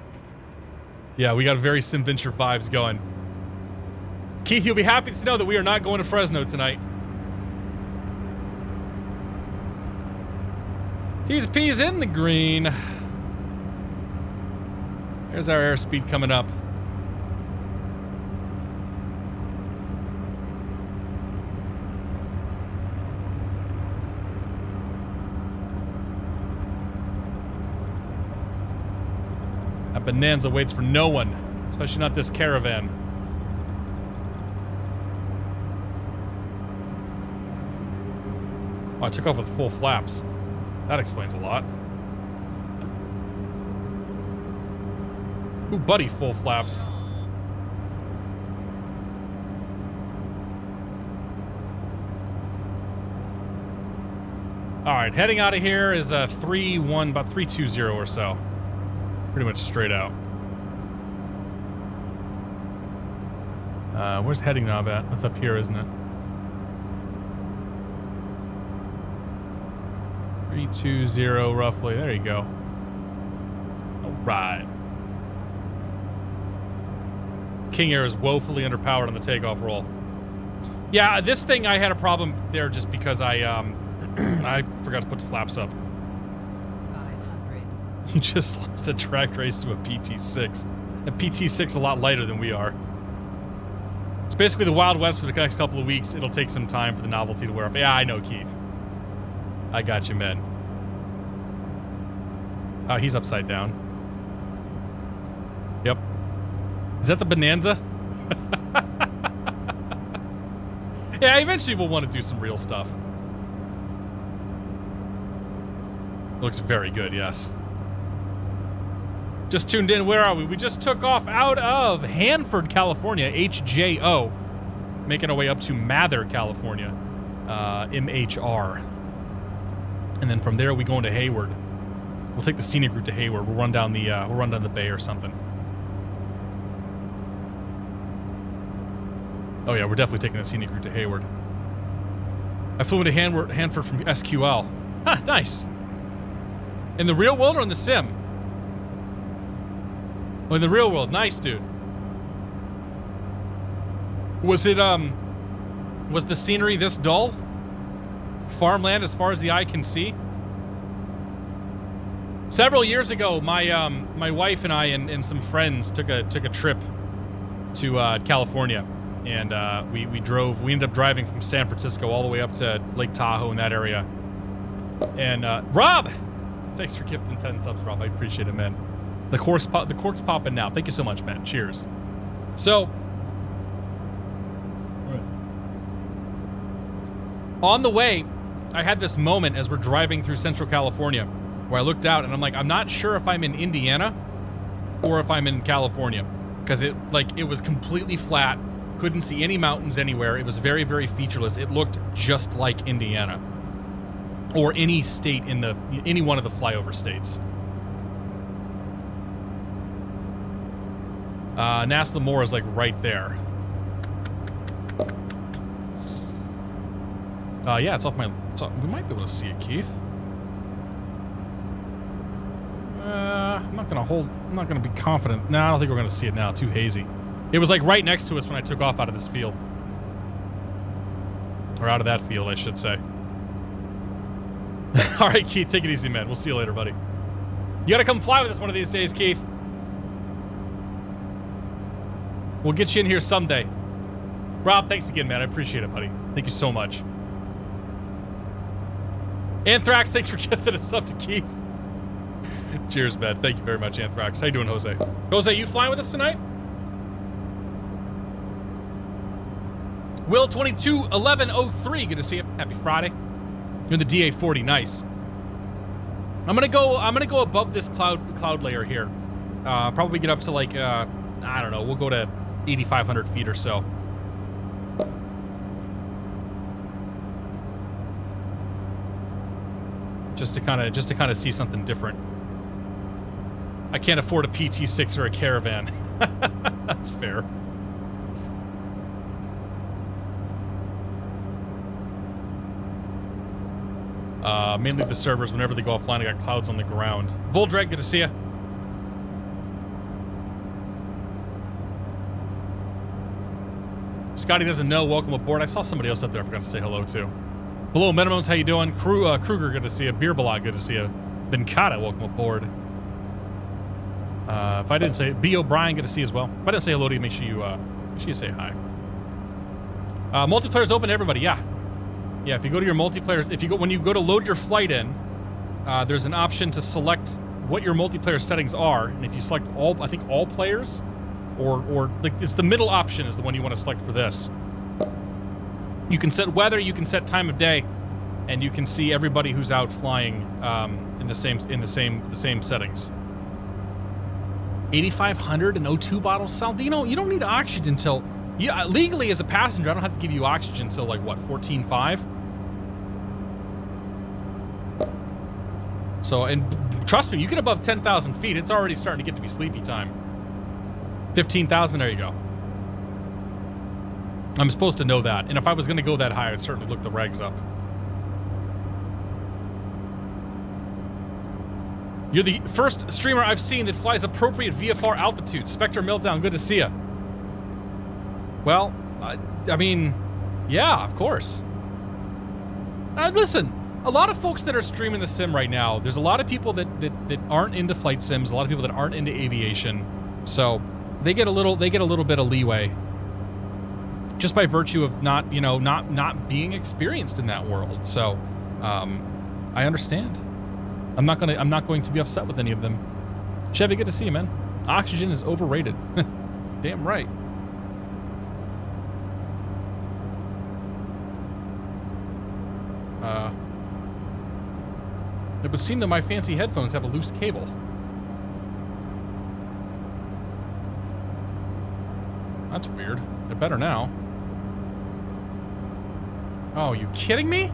Speaker 1: Yeah, we got very Simvinger vibes going. Keith, you'll be happy to know that we are not going to Fresno tonight. TSP's in the green. There's our airspeed coming up. That Bonanza waits for no one, especially not this caravan. Oh, I took off with full flaps. That explains a lot. Ooh, buddy, full flaps. All right, heading out of here is a 3-1, about 320 or so. Pretty much straight out. Where's heading knob at? That's up here, isn't it? 320 roughly. There you go. All right. King Air is woefully underpowered on the takeoff roll. Yeah, this thing I had a problem there just because I I forgot to put the flaps up.
Speaker 2: 500.
Speaker 1: He just lost a track race to a PT6. A PT6 a lot lighter than we are. It's basically the Wild West for the next couple of weeks. It'll take some time for the novelty to wear off. Yeah, I know, Keith. I got you, man. Oh, he's upside down. Yep. Is that the Bonanza? Yeah, eventually we'll want to do some real stuff. Looks very good, yes. Just tuned in, where are we? We just took off out of Hanford, California, HJO. Making our way up to Mather, California, MHR. And then from there we go into Hayward. We'll take the scenic route to Hayward. We'll run down the bay or something. Oh yeah, we're definitely taking the scenic route to Hayward. I flew into Hanford from SQL. Huh, nice. In the real world or in the sim? Oh, in the real world. Nice, dude. Was it, was the scenery this dull? Farmland as far as the eye can see? Several years ago, my wife and I and some friends took a trip to California. And we ended up driving from San Francisco all the way up to Lake Tahoe in that area. And Rob! Thanks for gifting 10 subs, Rob. I appreciate it, man. The cork's popping now. Thank you so much, man. Cheers. So, on the way, I had this moment as we're driving through Central California where I looked out and I'm like, I'm not sure if I'm in Indiana or if I'm in California. Because it was completely flat. Couldn't see any mountains anywhere. It was very, very featureless. It looked just like Indiana. Or any state in any one of the flyover states. Nasla Moore is like right there. Yeah, it's off my... we might be able to see it, Keith. I'm not gonna be confident. No, I don't think we're gonna see it now. Too hazy. It was like right next to us when I took off out of this field. Or out of that field, I should say. All right, Keith, take it easy, man. We'll see you later, buddy. You gotta come fly with us one of these days, Keith. We'll get you in here someday. Rob, thanks again, man. I appreciate it, buddy. Thank you so much. Anthrax, thanks for gifting us up to Keith. Cheers, man. Thank you very much, Anthrax. How you doing, Jose? Jose, you flying with us tonight? Will221103, good to see you. Happy Friday. You're in the DA40, nice. I'm gonna go above this cloud layer here. Probably get up to like I don't know, we'll go to 8,500 feet or so. Just to kind of see something different. I can't afford a PT6 or a Caravan. That's fair. Mainly the servers, whenever they go offline, I got clouds on the ground. Voldrag, good to see you. Scotty doesn't know, welcome aboard. I saw somebody else up there I forgot to say hello to. Hello, Minimums, how you doing? Kruger, good to see you. Beerbalot, good to see you. Benkata, welcome aboard. If I didn't say B. O'Brien, good to see you as well. If I didn't say hello to you, make sure you say hi. Multiplayer's open to everybody, yeah. Yeah, if you go to your multiplayer, when you go to load your flight in, there's an option to select what your multiplayer settings are, and if you select all, I think all players, or like it's the middle option is the one you want to select for this. You can set weather, you can set time of day, and you can see everybody who's out flying in the same settings. 8,500 and O2 bottles. Sal, you don't need oxygen until legally as a passenger. I don't have to give you oxygen until like what 14.5. So, and trust me, you get above 10,000 feet, it's already starting to get to be sleepy time. 15,000, there you go. I'm supposed to know that, and if I was going to go that high, I'd certainly look the regs up. You're the first streamer I've seen that flies appropriate VFR altitude. Spectre Meltdown, good to see you. Well, I mean, yeah, of course. Listen, a lot of folks that are streaming the sim right now, there's a lot of people that aren't into flight sims, a lot of people that aren't into aviation, so they get a little bit of leeway just by virtue of not being experienced in that world. So I understand. I'm not going to be upset with any of them. Chevy, good to see you, man. Oxygen is overrated. Damn right. It would seem that my fancy headphones have a loose cable. That's weird. They're better now. Oh, you kidding me?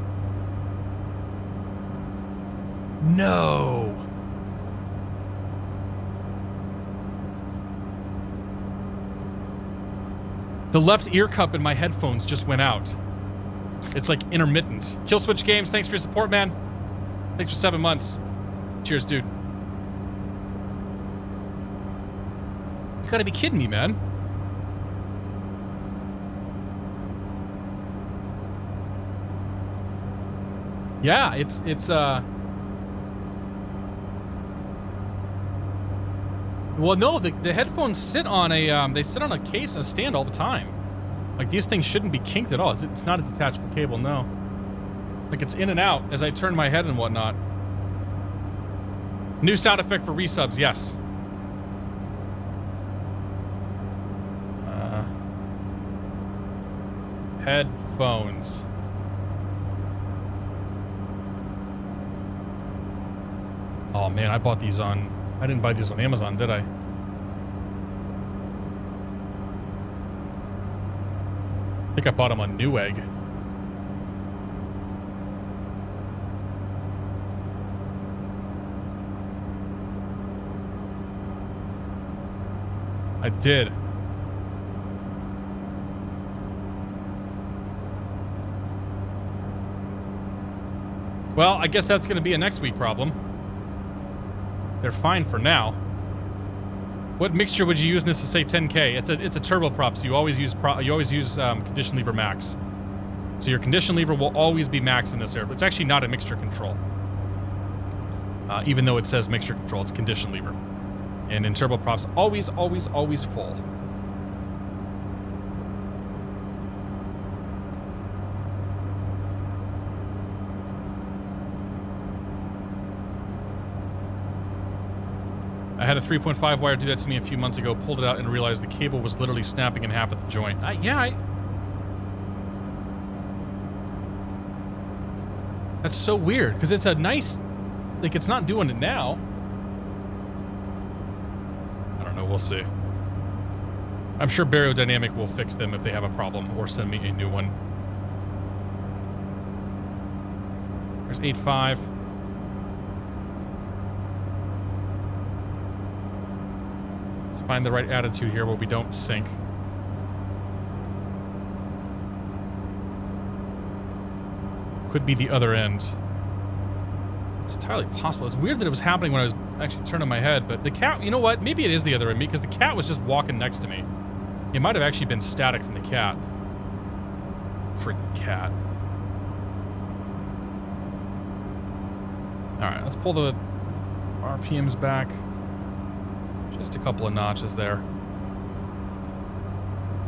Speaker 1: No. The left ear cup in my headphones just went out. It's like intermittent. Killswitch Games, thanks for your support, man. Thanks for 7 months. Cheers, dude. You gotta be kidding me, man. Yeah, it's well, no, the headphones sit on a they sit on a case and a stand all the time. Like, these things shouldn't be kinked at all. It's not a detachable cable, no. Like, it's in and out as I turn my head and whatnot. New sound effect for resubs, yes. Headphones. Oh man, I didn't buy these on Amazon, did I? I think I bought them on Newegg. I did. Well, I guess that's going to be a next week problem. They're fine for now. What mixture would you use in this to say 10K? It's a turboprop, so you always use condition lever max. So your condition lever will always be max in this airplane. It's actually not a mixture control. Even though it says mixture control, it's condition lever. And in turboprops, always, always, always full. I had a 3.5 wire do that to me a few months ago, pulled it out and realized the cable was literally snapping in half at the joint. That's so weird, because it's a nice... Like, it's not doing it now. I don't know, we'll see. I'm sure Barodynamic will fix them if they have a problem, or send me a new one. There's 8.5. Find the right attitude here where we don't sink. Could be the other end. It's entirely possible. It's weird that it was happening when I was actually turning my head, but the cat, you know what? Maybe it is the other end because the cat was just walking next to me. It might have actually been static from the cat. Freaking cat. Alright, let's pull the RPMs back. Just a couple of notches there.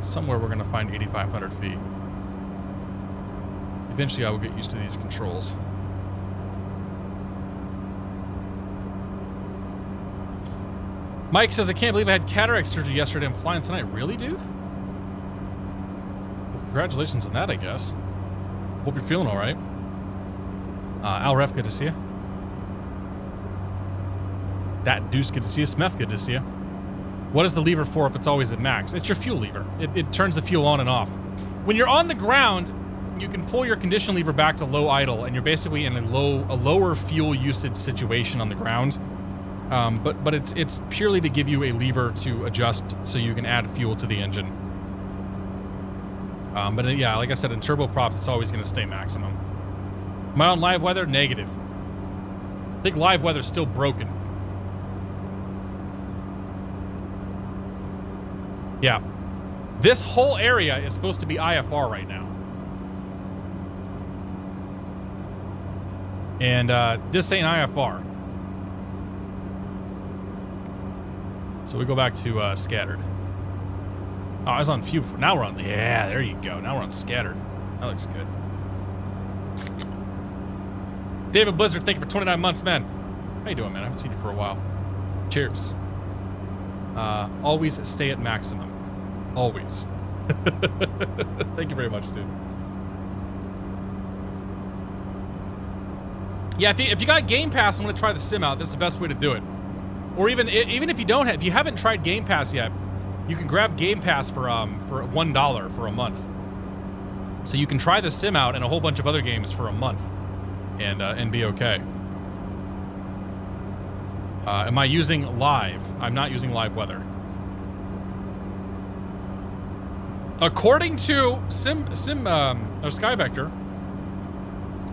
Speaker 1: Somewhere we're going to find 8,500 feet. Eventually I will get used to these controls. Mike says, I can't believe I had cataract surgery yesterday. I'm flying tonight. Really, dude? Well, congratulations on that, I guess. Hope you're feeling all right. Al Ref, good to see you. That Deuce, good to see you. Smef, good to see you. What is the lever for if it's always at max? It's your fuel lever. It turns the fuel on and off. When you're on the ground, you can pull your condition lever back to low idle, and you're basically in a lower fuel usage situation on the ground. But it's purely to give you a lever to adjust so you can add fuel to the engine. But yeah, like I said, in turboprops, it's always going to stay maximum. Am I on live weather? Negative. I think live weather's still broken. Yeah. This whole area is supposed to be IFR right now. And this ain't IFR. So we go back to scattered. Oh, I was on few before. Now we're on... Yeah, there you go. Now we're on scattered. That looks good. David Blizzard, thank you for 29 months, man. How you doing, man? I haven't seen you for a while. Cheers. Always stay at maximum. Always. Thank you very much, dude. Yeah, if you got Game Pass and want to try the sim out, that's the best way to do it. Or even if you don't have, if you haven't tried Game Pass yet, you can grab Game Pass for $1 for a month. So you can try the sim out and a whole bunch of other games for a month, and be okay. Am I using live? I'm not using live weather. According to SkyVector,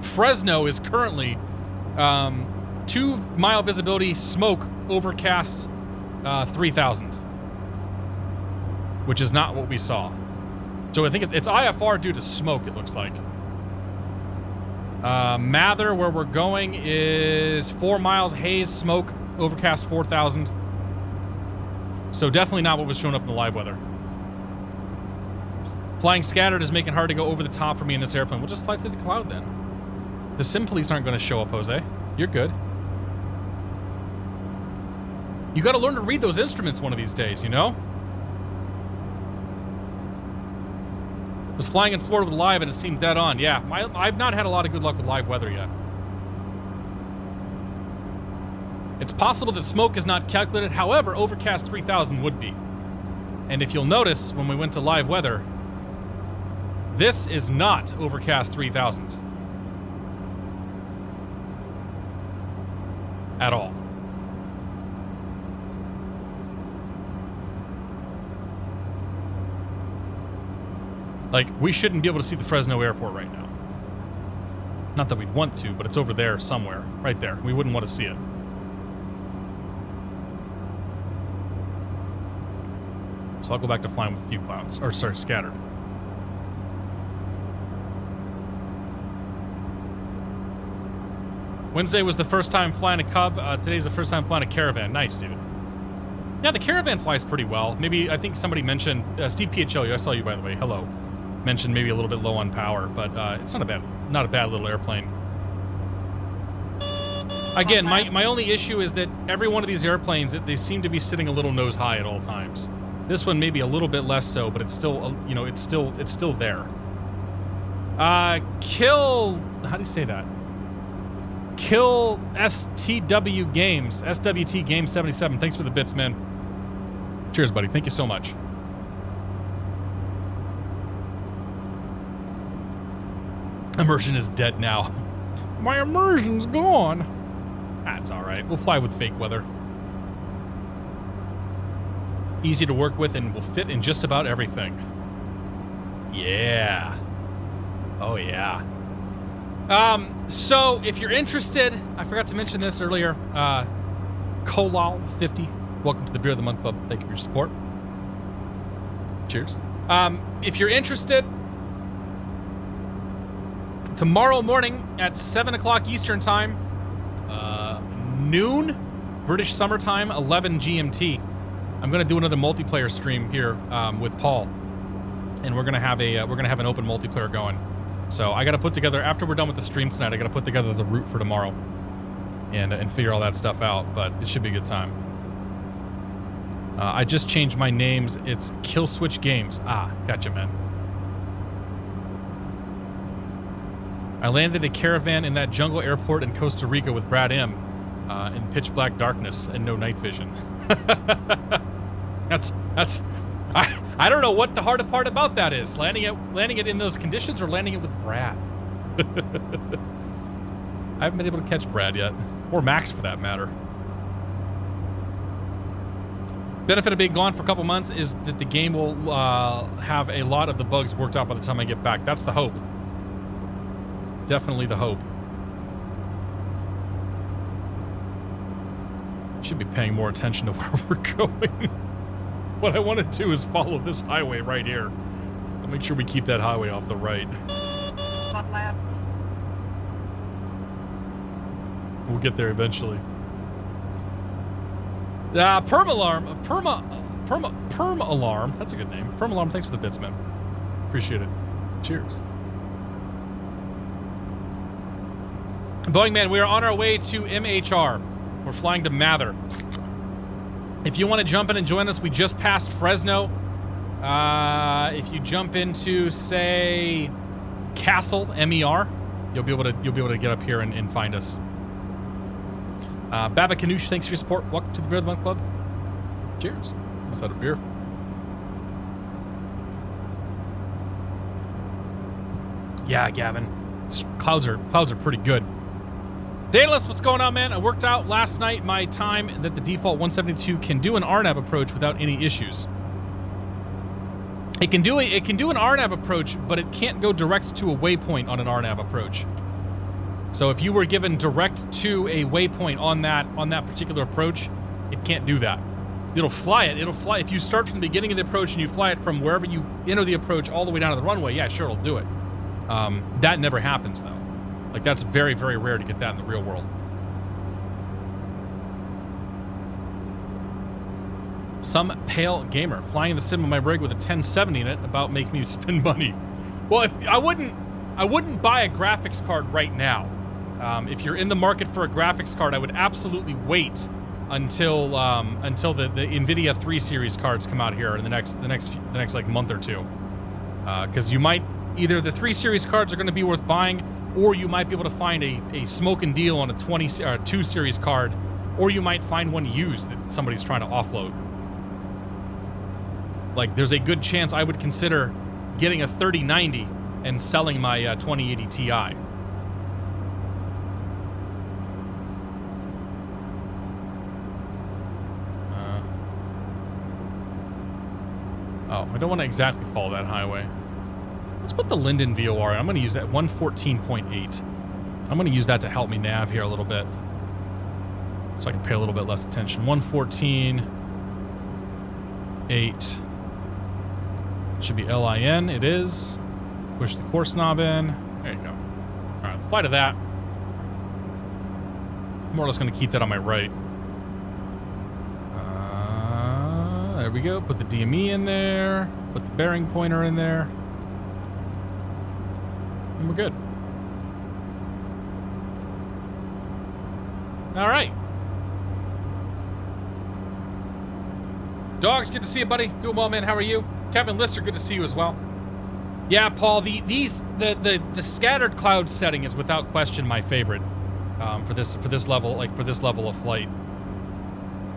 Speaker 1: Fresno is currently 2-mile visibility, smoke, overcast, 3,000, which is not what we saw. So I think it's IFR due to smoke, it looks like. Mather, where we're going, is 4 miles, haze, smoke, overcast, 4,000. So definitely not what was showing up in the live weather. Flying scattered is making it hard to go over the top for me in this airplane. We'll just fly through the cloud then. The sim police aren't going to show up, Jose. You're good. You got to learn to read those instruments one of these days, you know? Was flying in Florida with live and it seemed dead on. Yeah, I've not had a lot of good luck with live weather yet. It's possible that smoke is not calculated. However, overcast 3,000 would be. And if you'll notice, when we went to live weather, this is not overcast 3,000. At all. Like, we shouldn't be able to see the Fresno airport right now. Not that we'd want to, but it's over there somewhere. Right there. We wouldn't want to see it. So I'll go back to flying with few clouds. Or, sorry, scattered. Wednesday was the first time flying a Cub. Today's the first time flying a Caravan. Nice, dude. Yeah, the Caravan flies pretty well. Maybe, I think somebody mentioned, Steve PHL, I saw you, by the way. Hello. Mentioned maybe a little bit low on power, but it's not a bad little airplane. Again, my only issue is that every one of these airplanes, they seem to be sitting a little nose high at all times. This one maybe a little bit less so, but it's still, you know, it's still there. Kill, how do you say that? Kill STW Games, SWT Games 77. Thanks for the bits, man. Cheers, buddy. Thank you so much. Immersion is dead now. My immersion's gone. That's all right. We'll fly with fake weather. Easy to work with and will fit in just about everything. Yeah. Oh, yeah. So if you're interested, I forgot to mention this earlier, Kolal50, welcome to the Beer of the Month Club. Thank you for your support. Cheers. If you're interested, tomorrow morning at 7 o'clock Eastern Time, noon British Summer Time, 11 GMT, I'm going to do another multiplayer stream here with Paul, and we're going to have an open multiplayer going. So I got to put together, after we're done with the stream tonight, I got to put together the route for tomorrow and figure all that stuff out, but it should be a good time. I just changed my names. It's Kill Switch Games. Ah, gotcha, man. I landed a Caravan in that jungle airport in Costa Rica with Brad M. In pitch black darkness and no night vision. I don't know what the hard part about that is. Landing it in those conditions or landing it with Brad. I haven't been able to catch Brad yet. Or Max for that matter. Benefit of being gone for a couple months is that the game will have a lot of the bugs worked out by the time I get back. That's the hope. Definitely the hope. Should be paying more attention to where we're going. What I want to do is follow this highway right here. I'll make sure we keep that highway off the right. We'll get there eventually. Perm-alarm. Perm-alarm. That's a good name. Perm-alarm, thanks for the bits, man. Appreciate it. Cheers. Boeing Man, we are on our way to MHR. We're flying to Mather. If you want to jump in and join us, we just passed Fresno. If you jump into, say, Castle, MER, you'll be able to get up here and find us. Baba Kanoosh, thanks for your support. Welcome to the Beer of the Month Club. Cheers. Almost had a beer. Yeah, Gavin. Clouds are pretty good. Daedalus, what's going on, man? I worked out last night my time that the default 172 can do an RNAV approach without any issues. It can do an RNAV approach, but it can't go direct to a waypoint on an RNAV approach. So if you were given direct to a waypoint on that particular approach, it can't do that. It'll fly it. It'll fly. If you start from the beginning of the approach and you fly it from wherever you enter the approach all the way down to the runway, yeah, sure, it'll do it. That never happens, though. Like, that's very, very rare to get that in the real world. Some pale gamer flying the sim on my rig with a 1070 in it about making me spend money. Well, if I wouldn't buy a graphics card right now. If you're in the market for a graphics card, I would absolutely wait until the NVIDIA 3 Series cards come out here in the next like month or two, because you might either the 3 Series cards are going to be worth buying, or you might be able to find a smoking deal on a 2 Series card, or you might find one used that somebody's trying to offload. Like, there's a good chance I would consider getting a 3090 and selling my 2080 Ti. Oh, I don't want to exactly follow that highway. Let's put the Linden VOR in. I'm going to use that 114.8. I'm going to use that to help me nav here a little bit, so I can pay a little bit less attention. 114.8. Should be LIN. It is. Push the course knob in. There you go. All right, let's fly to that. more or less going to keep that on my right. There we go. Put the DME in there. Put the bearing pointer in there. And we're good. All right. Dogs, good to see you, buddy. Doing well, man. How are you? Kevin Lister, good to see you as well. Yeah, Paul. The scattered cloud setting is without question my favorite for this level, like for this level of flight.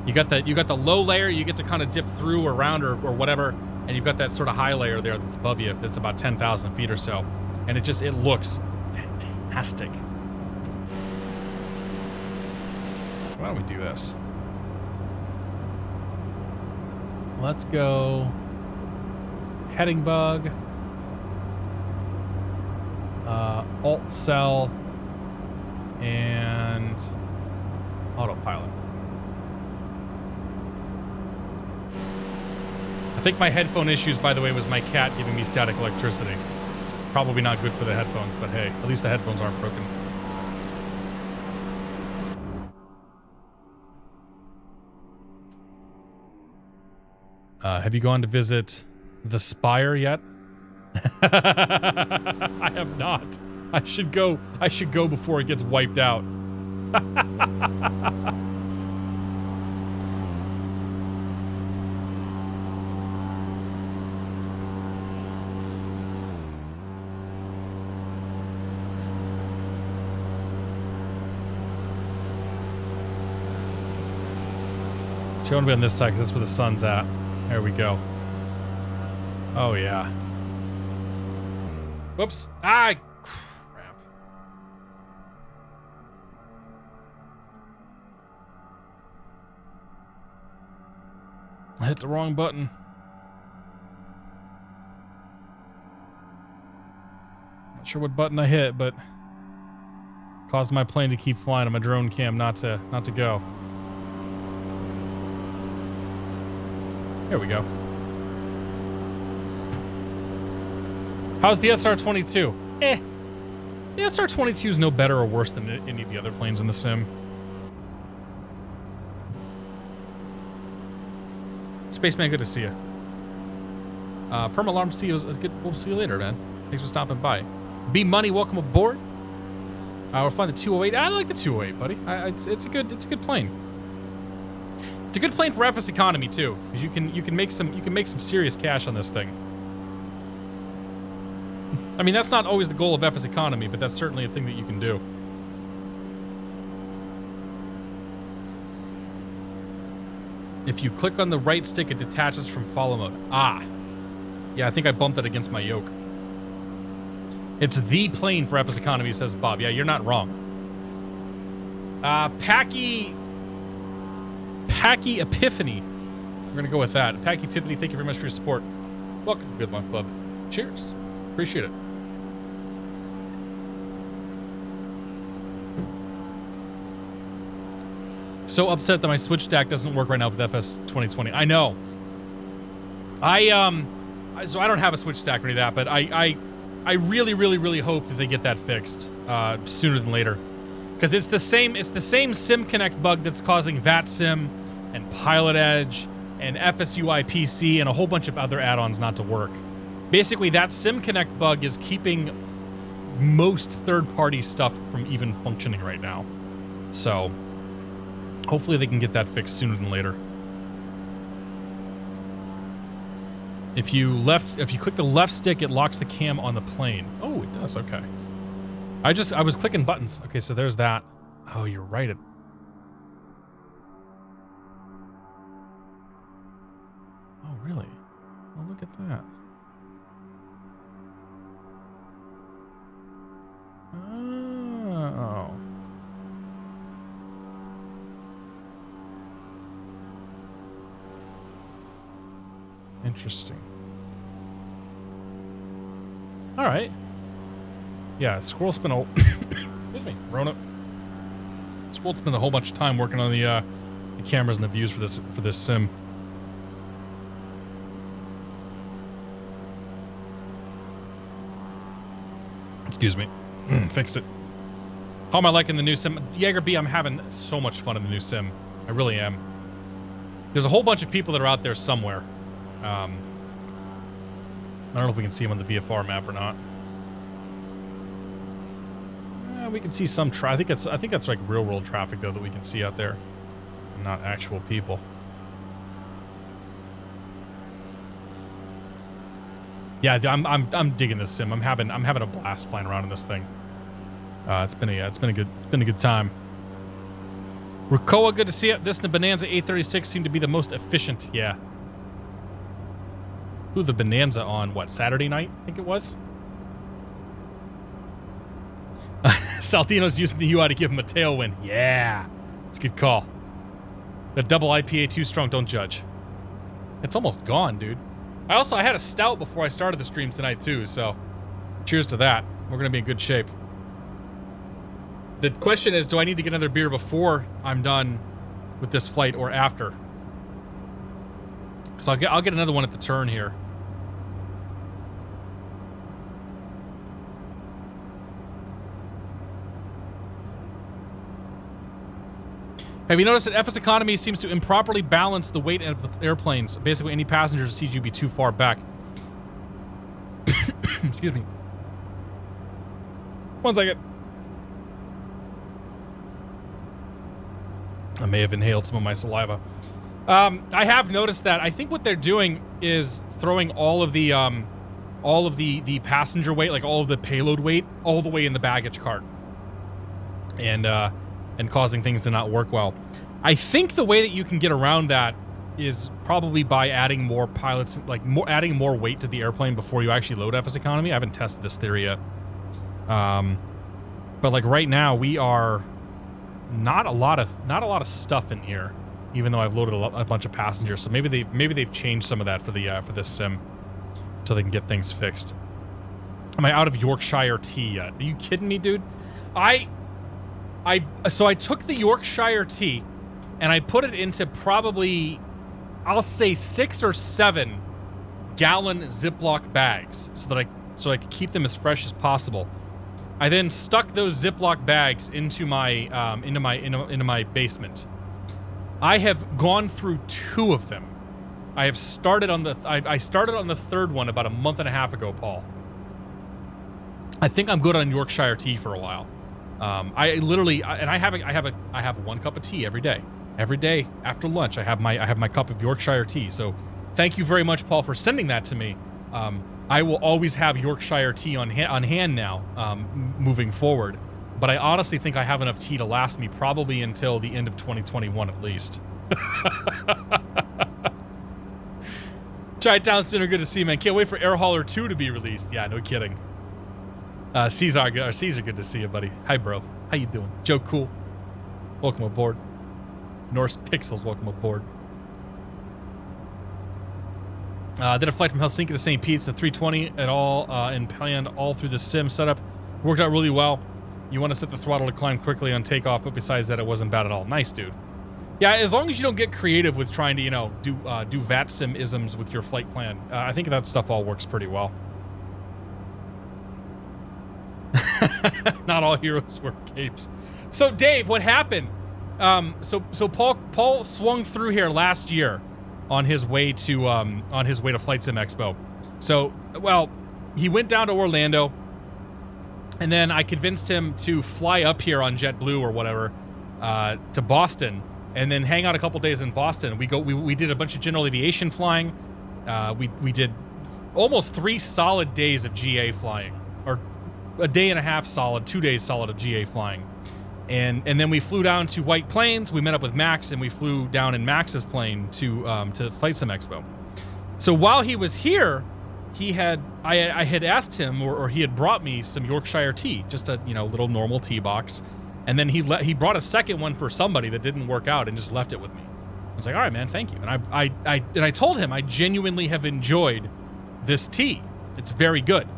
Speaker 1: You got the low layer you get to kind of dip through or around or whatever, and you've got that sort of high layer there that's above you. That's about 10,000 feet or so, and it looks fantastic. Why don't we do this? Let's go heading bug, alt cell, and autopilot. I think my headphone issues, by the way, was my cat giving me static electricity. Probably not good for the headphones, but hey, at least the headphones aren't broken. Have you gone to visit the Spire yet? I have not. I should go before it gets wiped out. I want to be on this side because that's where the sun's at. There we go. Oh, yeah. Whoops. Ah, crap. I hit the wrong button. Not sure what button I hit, but caused my plane to keep flying on my drone cam not to go. There we go. How's the SR-22? The SR-22 is no better or worse than any of the other planes in the sim. Spaceman, good to see you. Perma Alarm, see you. We'll see you later, man. Thanks for stopping by. B Money, welcome aboard. We'll find the 208. I like the 208, buddy. It's a good plane. It's a good plane for FSEconomy too, because you can make some serious cash on this thing. I mean, that's not always the goal of FSEconomy, but that's certainly a thing that you can do. If you click on the right stick, it detaches from follow mode. Ah, yeah, I think I bumped it against my yoke. It's the plane for FSEconomy, says Bob. Yeah, you're not wrong. Packy Epiphany. We're gonna go with that. Packy Epiphany, thank you very much for your support. Welcome to the Good One Club. Cheers. Appreciate it. So upset that my switch stack doesn't work right now with FS 2020. I know. So I don't have a switch stack or any of that, but I really hope that they get that fixed sooner than later. Because it's the same SimConnect bug that's causing VATSIM and Pilot Edge and FSUI PC and a whole bunch of other add-ons not to work. Basically, that SimConnect bug is keeping most third-party stuff from even functioning right now. So hopefully they can get that fixed sooner than later. If you click the left stick, it locks the cam on the plane. Oh, it does. Okay. I was clicking buttons. Okay, so there's that. Oh, you're right. Oh, really? Oh, look at that. Oh. Interesting. All right. Yeah, Squirrel spent a excuse me, Rona. Squirrel spent a whole bunch of time working on the cameras and the views for this sim. Excuse me. Fixed it. How am I liking the new sim? Jaeger B, I'm having so much fun in the new sim. I really am. There's a whole bunch of people that are out there somewhere. I don't know if we can see them on the VFR map or not. We can see some I think that's like real world traffic though that we can see out there, not actual people. Yeah, I'm digging this sim. I'm having a blast flying around in this thing. It's been a good time. Rakoa, good to see it. This and the Bonanza A36 seem to be the most efficient. Yeah. Who the Bonanza on what, Saturday night? I think it was. Saltino's using the UI to give him a tailwind. Yeah, it's a good call. The double IPA too strong. Don't judge. It's almost gone, dude. I had a stout before I started the stream tonight too. So, cheers to that. We're gonna be in good shape. The question is, do I need to get another beer before I'm done with this flight or after? Because I'll get another one at the turn here. Have you noticed that FSEconomy seems to improperly balance the weight of the airplanes? Basically, any passengers sees you be too far back. Excuse me. One second. I may have inhaled some of my saliva. I have noticed that. I think what they're doing is throwing all of the passenger weight, like all of the payload weight, all the way in the baggage cart, and causing things to not work well. I think the way that you can get around that is probably by adding more pilots, like adding more weight to the airplane before you actually load FSEconomy. I haven't tested this theory yet. But like right now, we are not a lot of stuff in here, even though I've loaded a bunch of passengers. So maybe they've changed some of that for this sim, so they can get things fixed. Am I out of Yorkshire tea yet? Are you kidding me, dude? So I took the Yorkshire tea and I put it into probably, I'll say 6 or 7 gallon Ziploc bags so I could keep them as fresh as possible. I then stuck those Ziploc bags into my basement. I have gone through 2 of them. I started on the 3rd one about a month and a half ago, Paul. I think I'm good on Yorkshire tea for a while. I have 1 cup of tea every day. Every day after lunch, I have my cup of Yorkshire tea. So, thank you very much, Paul, for sending that to me. I will always have Yorkshire tea on hand now, moving forward. But I honestly think I have enough tea to last me probably until the end of 2021 at least. Chi-Town Center, good to see you, man. Can't wait for Air Hauler 2 to be released. Yeah, no kidding. Caesar, good to see you, buddy. Hi, bro. How you doing? Joe Cool, welcome aboard. Norse Pixels, welcome aboard. Did a flight from Helsinki to St. Pete's at 320 at all, and planned all through the sim setup. Worked out really well. You want to set the throttle to climb quickly on takeoff, but besides that, it wasn't bad at all. Nice, dude. Yeah, as long as you don't get creative with trying to, do VAT sim isms with your flight plan, I think that stuff all works pretty well. Not all heroes wear capes. So Dave, what happened? So Paul swung through here last year on his way to Flight Sim Expo. So, well, he went down to Orlando, and then I convinced him to fly up here on JetBlue or whatever to Boston, and then hang out a couple days in Boston. We did a bunch of general aviation flying. We did almost 3 solid days of GA flying, or a day and a half solid, 2 days solid of GA flying. And then we flew down to White Plains. We met up with Max, and we flew down in Max's plane to Flight Sim Expo. So while he was here, I had asked him, or he had brought me some Yorkshire tea, just a little normal tea box, and then he brought a second one for somebody that didn't work out and just left it with me. I was like, all right, man, thank you. And I told him I genuinely have enjoyed this tea. It's very good.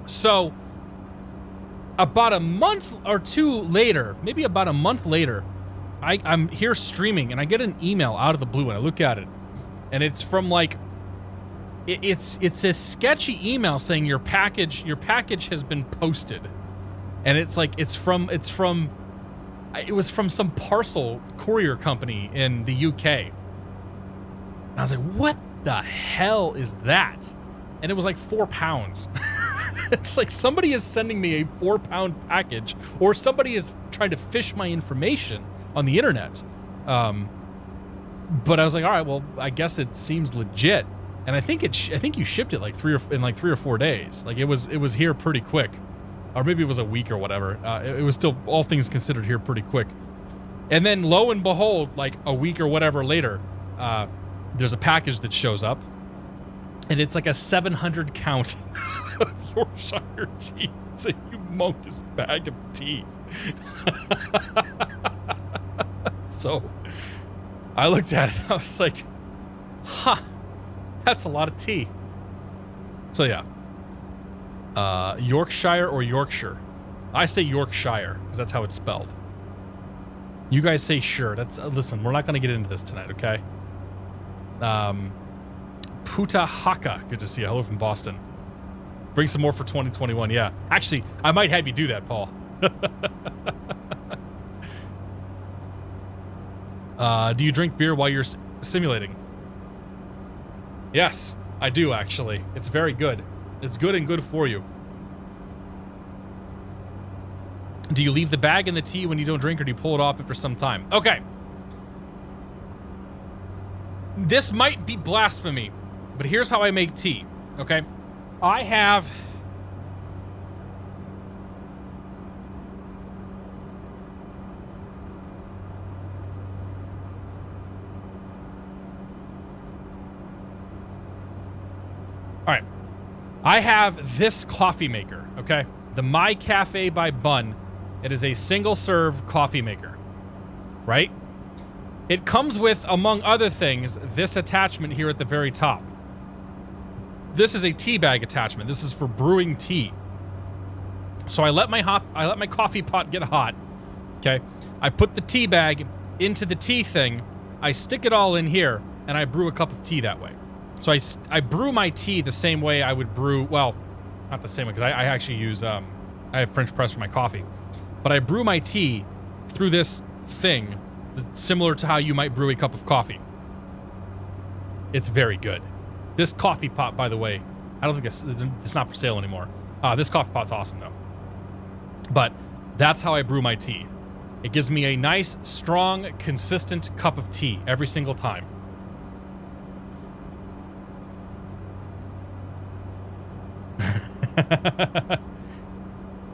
Speaker 1: So about a month or two later, maybe about a month later, I'm here streaming, and I get an email out of the blue, and I look at it, and it's from it's a sketchy email saying your package has been posted. and it's like it was from some parcel courier company in the UK. And I was like, what the hell is that? And it was like 4 pounds. It's like somebody is sending me a 4-pound package, or somebody is trying to fish my information on the internet. But I was like, all right, well, I guess it seems legit. And I think you shipped it like 3 or 4 days. Like it was here pretty quick, or maybe it was a week or whatever. It was still, all things considered, here pretty quick. And then lo and behold, like a week or whatever later, there's a package that shows up, and it's like a 700 count of Yorkshire tea. It's a humongous bag of tea. So I looked at it, I was like, huh, that's a lot of tea. So yeah. Yorkshire or Yorkshire? I say Yorkshire, because that's how it's spelled. You guys say sure. That's listen, we're not going to get into this tonight, okay? Puta Haka, good to see you. Hello from Boston. Bring some more for 2021, yeah. Actually, I might have you do that, Paul. Do you drink beer while you're simulating? Yes, I do, actually. It's very good. It's good and good for you. Do you leave the bag in the tea when you don't drink, or do you pull it off after some time? Okay. This might be blasphemy, but here's how I make tea, okay? I have... All right. I have this coffee maker, okay? The My Cafe by Bun. It is a single-serve coffee maker, right? It comes with, among other things, this attachment here at the very top. This is a tea bag attachment. This is for brewing tea. So I let my coffee pot get hot, okay? I put the tea bag into the tea thing. I stick it all in here, and I brew a cup of tea that way. So I brew my tea the same way I would brew, well, not the same way, because I actually use, I have French press for my coffee. But I brew my tea through this thing, similar to how you might brew a cup of coffee. It's very good. This coffee pot, by the way, I don't think it's not for sale anymore. This coffee pot's awesome, though. But that's how I brew my tea. It gives me a nice, strong, consistent cup of tea every single time.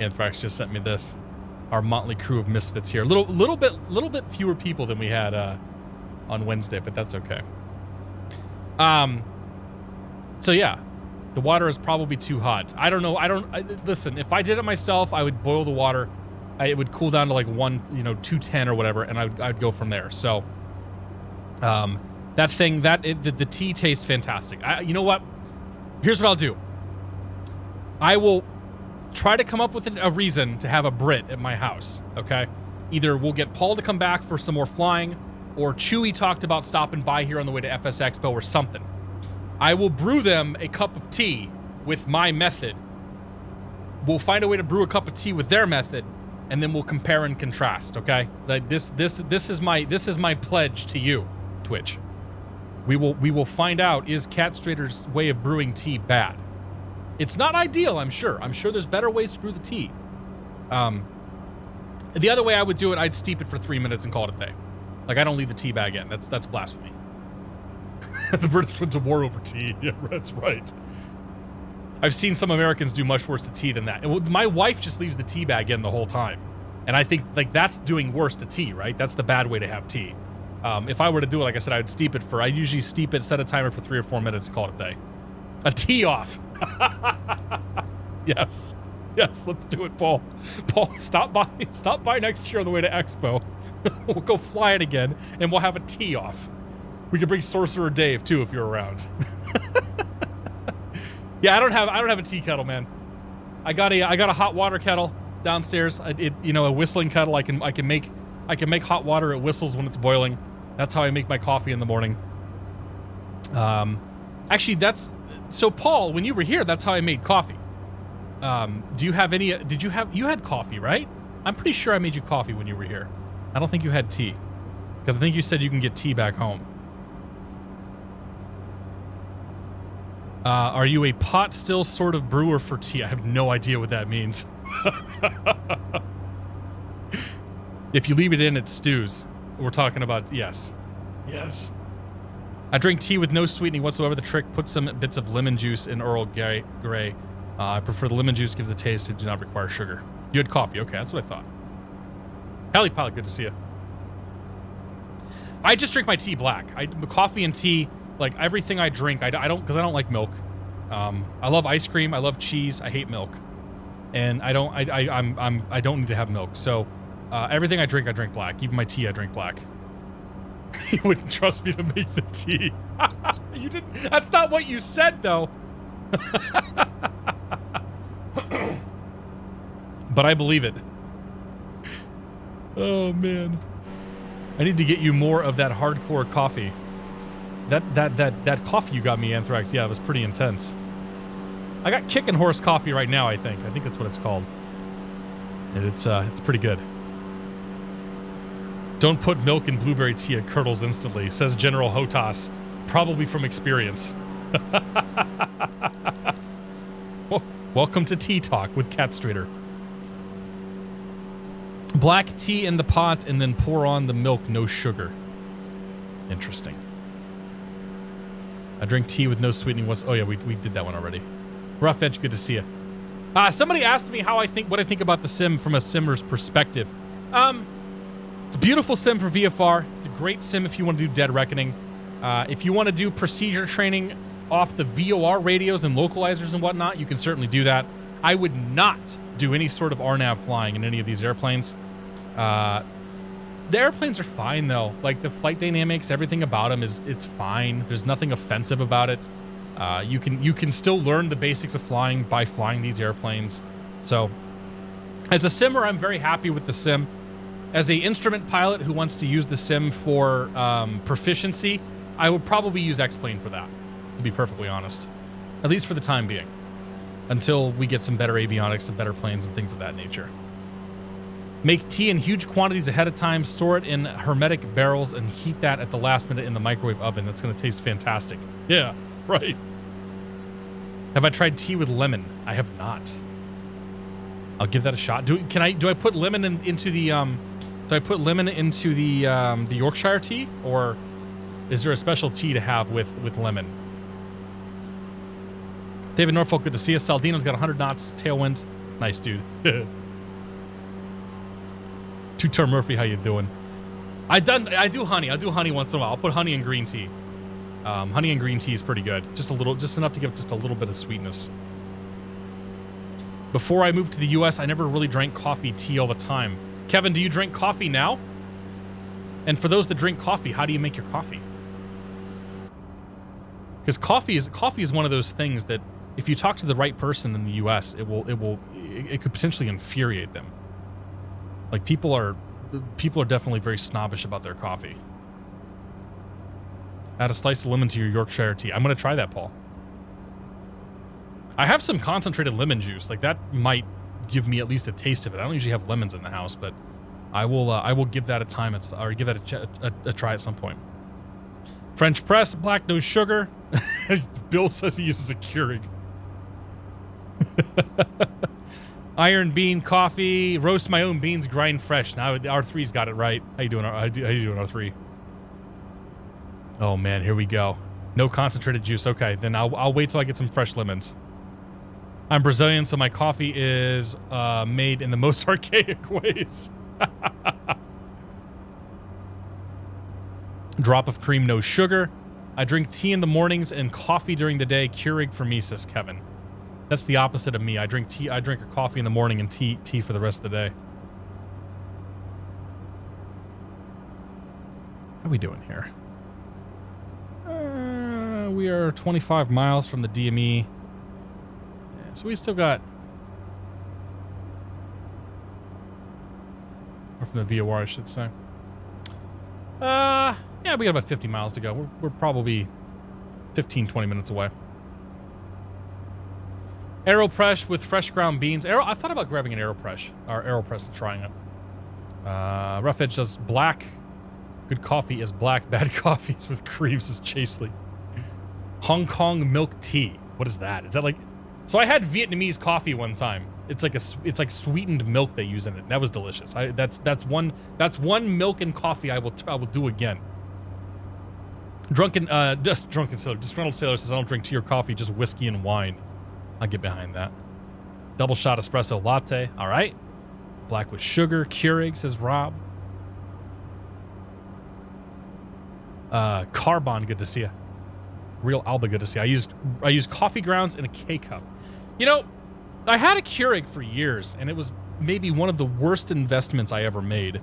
Speaker 1: Anthrax just sent me this. Our motley crew of misfits here. Little bit fewer people than we had on Wednesday, but that's okay. So yeah, the water is probably too hot. I don't know. Listen, if I did it myself, I would boil the water. It would cool down to like 210 or whatever, and I'd go from there. So, the tea tastes fantastic. You know what? Here's what I'll do. I will try to come up with a reason to have a Brit at my house, okay? Either we'll get Paul to come back for some more flying, or Chewy talked about stopping by here on the way to FS Expo or something. I will brew them a cup of tea with my method. We'll find a way to brew a cup of tea with their method, and then we'll compare and contrast, okay? Like this is my pledge to you, Twitch. We will find out, is Cat Strader's way of brewing tea bad? It's not ideal, I'm sure. I'm sure there's better ways to brew the tea. The other way I would do it, I'd steep it for 3 minutes and call it a day. Like, I don't leave the tea bag in. That's blasphemy. The British went to war over tea. Yeah, that's right. I've seen some Americans do much worse to tea than that. My wife just leaves the tea bag in the whole time. And I think, like, that's doing worse to tea, right? That's the bad way to have tea. If I were to do it, like I said, I usually steep it, set a timer for 3 or 4 minutes and call it a day. A tea off. Yes, let's do it, Paul. Paul, stop by next year on the way to Expo. We'll go fly it again, and we'll have a tea off. We could bring Sorcerer Dave too if you're around. Yeah, I don't have a tea kettle, man. I got a hot water kettle downstairs. A whistling kettle. I can make hot water. It whistles when it's boiling. That's how I make my coffee in the morning. Actually, so Paul, when you were here, that's how I made coffee. Do you have any? You had coffee, right? I'm pretty sure I made you coffee when you were here. I don't think you had tea, because I think you said you can get tea back home. Are you a pot still sort of brewer for tea? I have no idea what that means. If you leave it in, it stews. We're talking about, yes. Yes. I drink tea with no sweetening whatsoever. The trick, put some bits of lemon juice in Earl Grey. I prefer the lemon juice, gives a taste. It does not require sugar. You had coffee. Okay, that's what I thought. Hallie Pilot, good to see you. I just drink my tea black. Coffee and tea, like everything I drink, I don't, because I don't like milk. I love ice cream. I love cheese. I hate milk. And I don't need to have milk. So everything I drink black. Even my tea, I drink black. You wouldn't trust me to make the tea. You didn't. That's not what you said, though. But I believe it. Oh man, I need to get you more of that hardcore coffee. That coffee you got me, Anthrax. Yeah, it was pretty intense. I got Kickin' Horse coffee right now. I think that's what it's called, and it's pretty good. Don't put milk in blueberry tea; it curdles instantly, says General Hotas, probably from experience. Well, welcome to Tea Talk with Cat Streeter. Black tea in the pot and then pour on the milk, no sugar. Interesting. I drink tea with no sweetening. Oh yeah, we did that one already. Rough Edge, good to see you. Somebody asked me what I think about the sim from a simmer's perspective. It's a beautiful sim for VFR. It's a great sim if you want to do Dead Reckoning. If you want to do procedure training off the VOR radios and localizers and whatnot, you can certainly do that. I would not do any sort of RNAV flying in any of these airplanes. The airplanes are fine though. Like the flight dynamics, everything about them it's fine. There's nothing offensive about it. You can still learn the basics of flying by flying these airplanes. So, as a simmer, I'm very happy with the sim. As a instrument pilot who wants to use the sim for proficiency, I would probably use X-Plane for that, to be perfectly honest. At least for the time being. Until we get some better avionics and better planes and things of that nature. Make tea in huge quantities ahead of time, store it in hermetic barrels, and heat that at the last minute in the microwave oven. That's going to taste fantastic. Yeah, right. Have I tried tea with lemon? I have not. I'll give that a shot. Do I put lemon into the the Yorkshire tea, or is there a special tea to have with lemon? David Norfolk, good to see us. Saldino's got 100 knots, tailwind. Nice, dude. Two-Term Murphy, how you doing? I do honey. I do honey once in a while. I'll put honey in green tea. Honey and green tea is pretty good. Just enough to give just a little bit of sweetness. Before I moved to the U.S., I never really drank coffee, tea all the time. Kevin, do you drink coffee now? And for those that drink coffee, how do you make your coffee? Because coffee is one of those things that if you talk to the right person in the U.S., it could potentially infuriate them. Like people are definitely very snobbish about their coffee. Add a slice of lemon to your Yorkshire tea. I'm gonna try that, Paul. I have some concentrated lemon juice. Like that might give me at least a taste of it. I don't usually have lemons in the house, but I will give that a time or give that a try at some point. French press, black, no sugar. Bill says he uses a Keurig. Iron bean coffee, roast my own beans, grind fresh. Now R3's got it right. How you doing? How you doing, R3? Oh man, here we go. No concentrated juice. Okay, then I'll wait till I get some fresh lemons. I'm Brazilian, so my coffee is made in the most archaic ways. Drop of cream, no sugar. I drink tea in the mornings and coffee during the day. Keurig for me, says Kevin. That's the opposite of me. I drink tea. I drink a coffee in the morning and tea for the rest of the day. How are we doing here? We are 25 miles from the DME. Yeah, so we still got... Or from the VOR, I should say. Yeah, we got about 50 miles to go. We're probably 15, 20 minutes away. AeroPress with fresh ground beans. I thought about grabbing an AeroPress and trying it. Rough Edge does black. Good coffee is black. Bad coffee is with creams is chasely. Hong Kong milk tea. What is that? Is that like... So I had Vietnamese coffee one time. It's like sweetened milk they use in it. That was delicious. That's one milk and coffee I will do again. Disgruntled Sailor says I don't drink tea or coffee, just whiskey and wine. I'll get behind that. Double shot espresso latte. All right. Black with sugar. Keurig, says Rob. Carbon, good to see you. Real Alba, good to see you. I used coffee grounds in a K-cup. You know, I had a Keurig for years, and it was maybe one of the worst investments I ever made.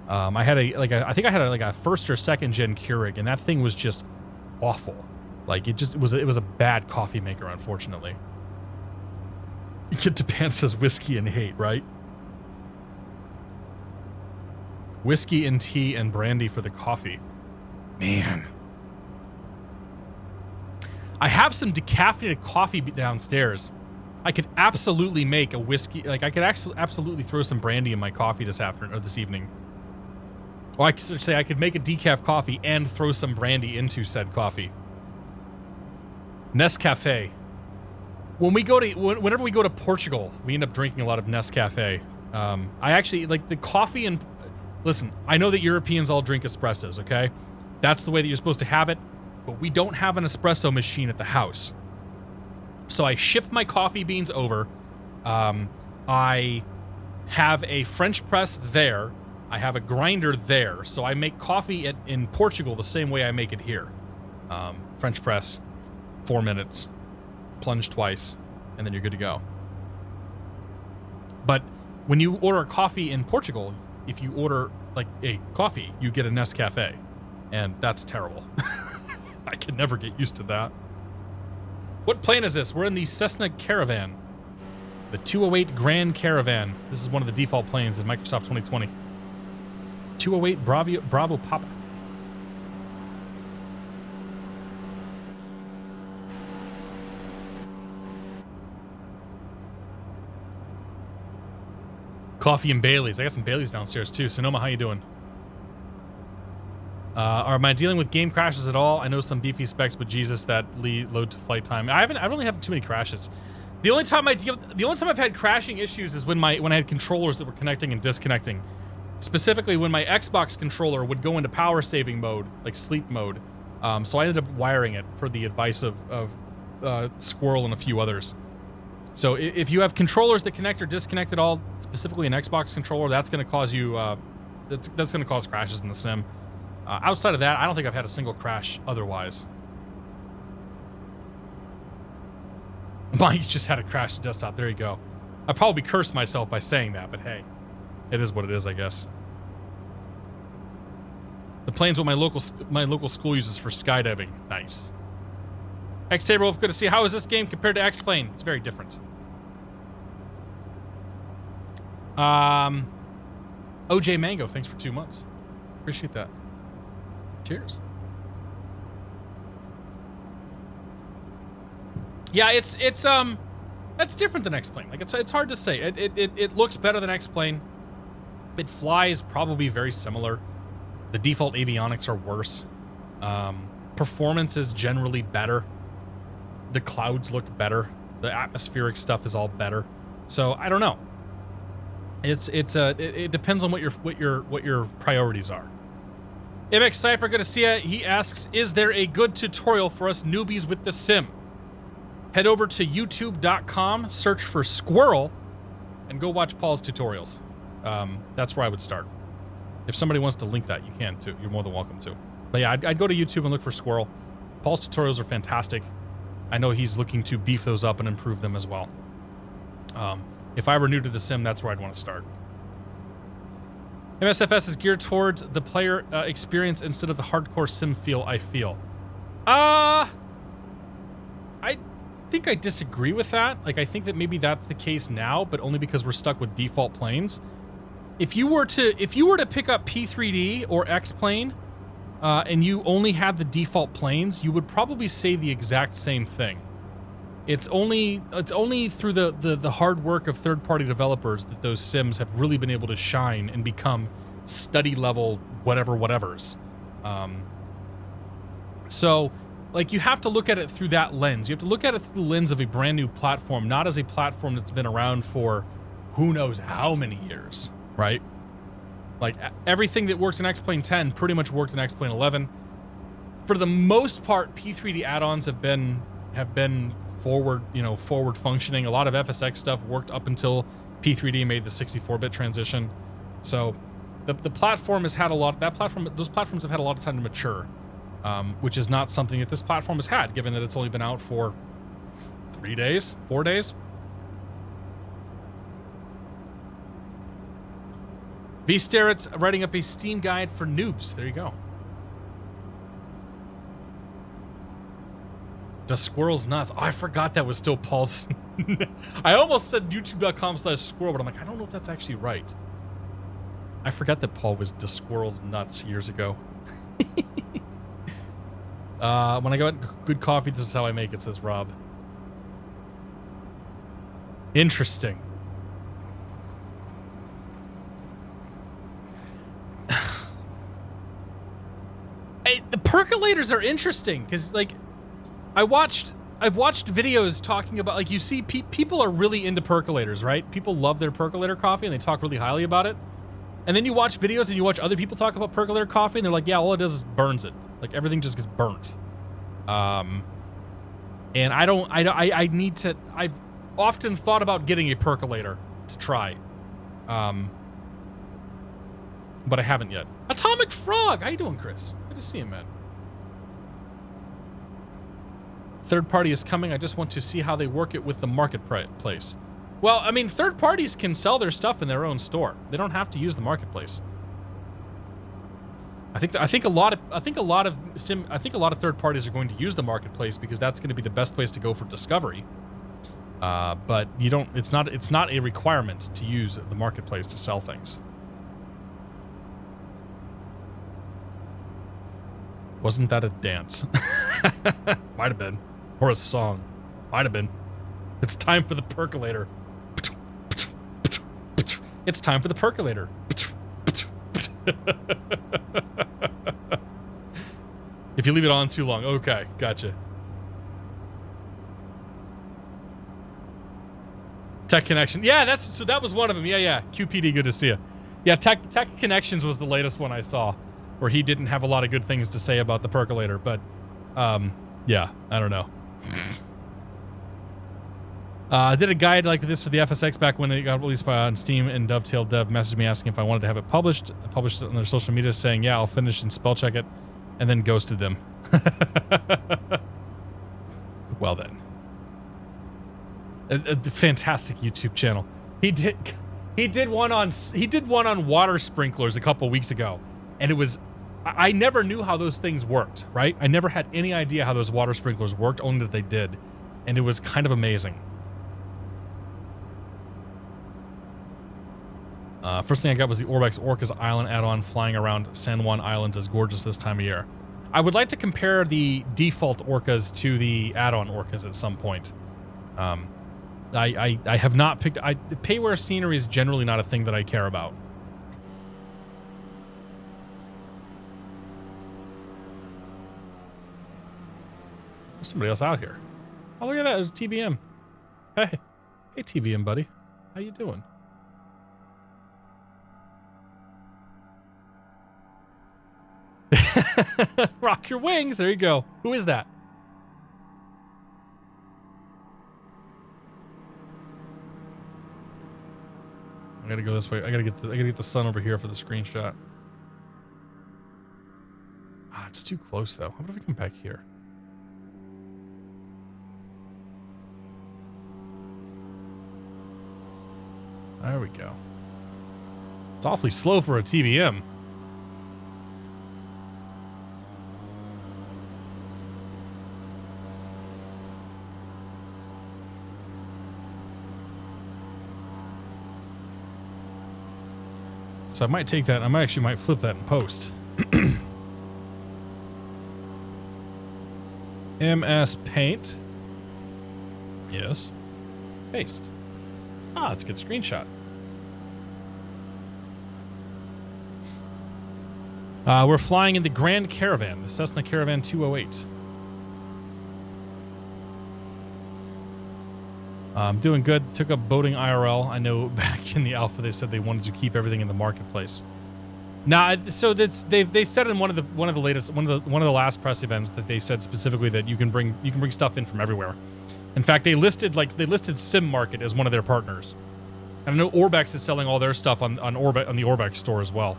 Speaker 1: I think I had a first or second gen Keurig, and that thing was just awful. Like it was a bad coffee maker, unfortunately. Get to Pan says whiskey and hate, right? Whiskey and tea and brandy for the coffee. Man. I have some decaffeinated coffee downstairs. I could absolutely make a whiskey, like I could absolutely throw some brandy in my coffee this afternoon or this evening. Or I could say I could make a decaf coffee and throw some brandy into said coffee. Nescafe. Whenever we go to Portugal, we end up drinking a lot of Nescafe. I actually like the coffee and listen, I know that Europeans all drink espressos, okay? That's the way that you're supposed to have it, but we don't have an espresso machine at the house. So I ship my coffee beans over. I have a French press there. I have a grinder there. So I make coffee in Portugal the same way I make it here. French press, 4 minutes, plunge twice, and then you're good to go. But when you order coffee in Portugal, if you order like a coffee, you get a Nescafe, and that's terrible. I can never get used to that. What plane is this? We're in the Cessna Caravan. The 208 Grand Caravan. This is one of the default planes in Microsoft 2020. 208 Bravo Papa. Coffee and Baileys. I got some Baileys downstairs too. Sonoma, how you doing? Am I dealing with game crashes at all? I know some beefy specs, but Jesus, that load to flight time. I really haven't too many crashes. The only time I've had crashing issues is when I had controllers that were connecting and disconnecting. Specifically, when my Xbox controller would go into power saving mode, like sleep mode. So I ended up wiring it per the advice of Squirrel and a few others. So if you have controllers that connect or disconnect at all, specifically an Xbox controller, that's going to cause you that's going to cause crashes in the sim. Outside of that, I don't think I've had a single crash otherwise. Mine just had a crash desktop. There you go. I probably cursed myself by saying that, but hey, it is what it is, I guess. The plane's what my local school uses for skydiving. Nice. X-Saber Wolf, good to see. How is this game compared to X-Plane? It's very different. OJ Mango, thanks for 2 months. Appreciate that. Cheers. Yeah, it's that's different than X-Plane. Like it's hard to say. It looks better than X-Plane. It flies probably very similar. The default avionics are worse. Performance is generally better. The clouds look better. The atmospheric stuff is all better. So I don't know. It depends on what your priorities are. MX Cypher, good to see ya. He asks, is there a good tutorial for us newbies with the sim? Head over to youtube.com, search for Squirrel, and go watch Paul's tutorials. That's where I would start. If somebody wants to link that, you can too. You're more than welcome to. But yeah, I'd go to YouTube and look for Squirrel. Paul's tutorials are fantastic. I know he's looking to beef those up and improve them as well. If I were new to the sim, that's where I'd want to start. MSFS is geared towards the player experience instead of the hardcore sim feel I feel. I think I disagree with that. Like, I think that maybe that's the case now, but only because we're stuck with default planes. If you were to pick up P3D or X-Plane, and you only had the default planes, you would probably say the exact same thing. It's only through the hard work of third-party developers that those sims have really been able to shine and become study level whatevers. So, like, you have to look at it through that lens. You have to look at it through the lens of a brand new platform, not as a platform that's been around for who knows how many years, right? Like, everything that works in X-Plane 10 pretty much worked in X-Plane 11. For the most part, P3D add-ons have been forward functioning. A lot of FSX stuff worked up until P3D made the 64-bit transition. So the platform has had those platforms have had a lot of time to mature, which is not something that this platform has had, given that it's only been out for 4 days. V-Starrett's writing up a Steam guide for noobs. There you go. The squirrel's nuts. Oh, I forgot that was still Paul's. I almost said youtube.com/squirrel, but I'm like, I don't know if that's actually right. I forgot that Paul was the squirrel's nuts years ago. When I got good coffee, this is how I make it, says Rob. Interesting. The percolators are interesting because, like, I've watched videos talking about, like, you see people are really into percolators, right? People love their percolator coffee and they talk really highly about it. And then you watch videos and you watch other people talk about percolator coffee and they're like, yeah, all it does is burns it. Like, everything just gets burnt. And I've often thought about getting a percolator to try. But I haven't yet. Atomic Frog! How you doing, Chris? Good to see you, man. Third party is coming. I just want to see how they work it with the marketplace. Well, I mean, third parties can sell their stuff in their own store. They don't have to use the marketplace. I think a lot of third parties are going to use the marketplace because that's going to be the best place to go for discovery. But you don't. It's not a requirement to use the marketplace to sell things. Wasn't that a dance? Might have been. Or a song. Might have been. It's time for the percolator. It's time for the percolator. If you leave it on too long. Okay, gotcha. Tech Connection. Yeah, that was one of them. Yeah. QPD, good to see you. Yeah, Tech Connections was the latest one I saw, where he didn't have a lot of good things to say about the percolator, but yeah, I don't know. I did a guide like this for the FSX back when it got released on Steam, and Dovetail Dev messaged me asking if I wanted to have it published. I published it on their social media saying, yeah, I'll finish and spell check it, and then ghosted them. Well then. A fantastic YouTube channel. He did one on water sprinklers a couple weeks ago, and it was, I never knew how those things worked, right? I never had any idea how those water sprinklers worked, only that they did, and it was kind of amazing. First thing I got was the Orbex Orcas Island add-on. Flying around San Juan Island is gorgeous this time of year. I would like to compare the default Orcas to the add-on Orcas at some point. I have not picked... payware scenery is generally not a thing that I care about. There's somebody else out here. Oh, look at that. There's TBM. Hey. Hey, TBM, buddy. How you doing? Rock your wings. There you go. Who is that? I gotta go this way. I gotta get the sun over here for the screenshot. Ah, it's too close though. How about if we come back here? There we go. It's awfully slow for a TBM. So I might take that. I might flip that in post. MS Paint. Yes. Paste. Ah, that's a good screenshot. We're flying in the Grand Caravan, the Cessna Caravan 208. Doing good. Took up boating IRL. I know back in the alpha they said they wanted to keep everything in the marketplace. Nah, so they said in one of the last press events that they said specifically that you can bring stuff in from everywhere. In fact, they listed Sim Market as one of their partners. And I know Orbex is selling all their stuff on the Orbex store as well.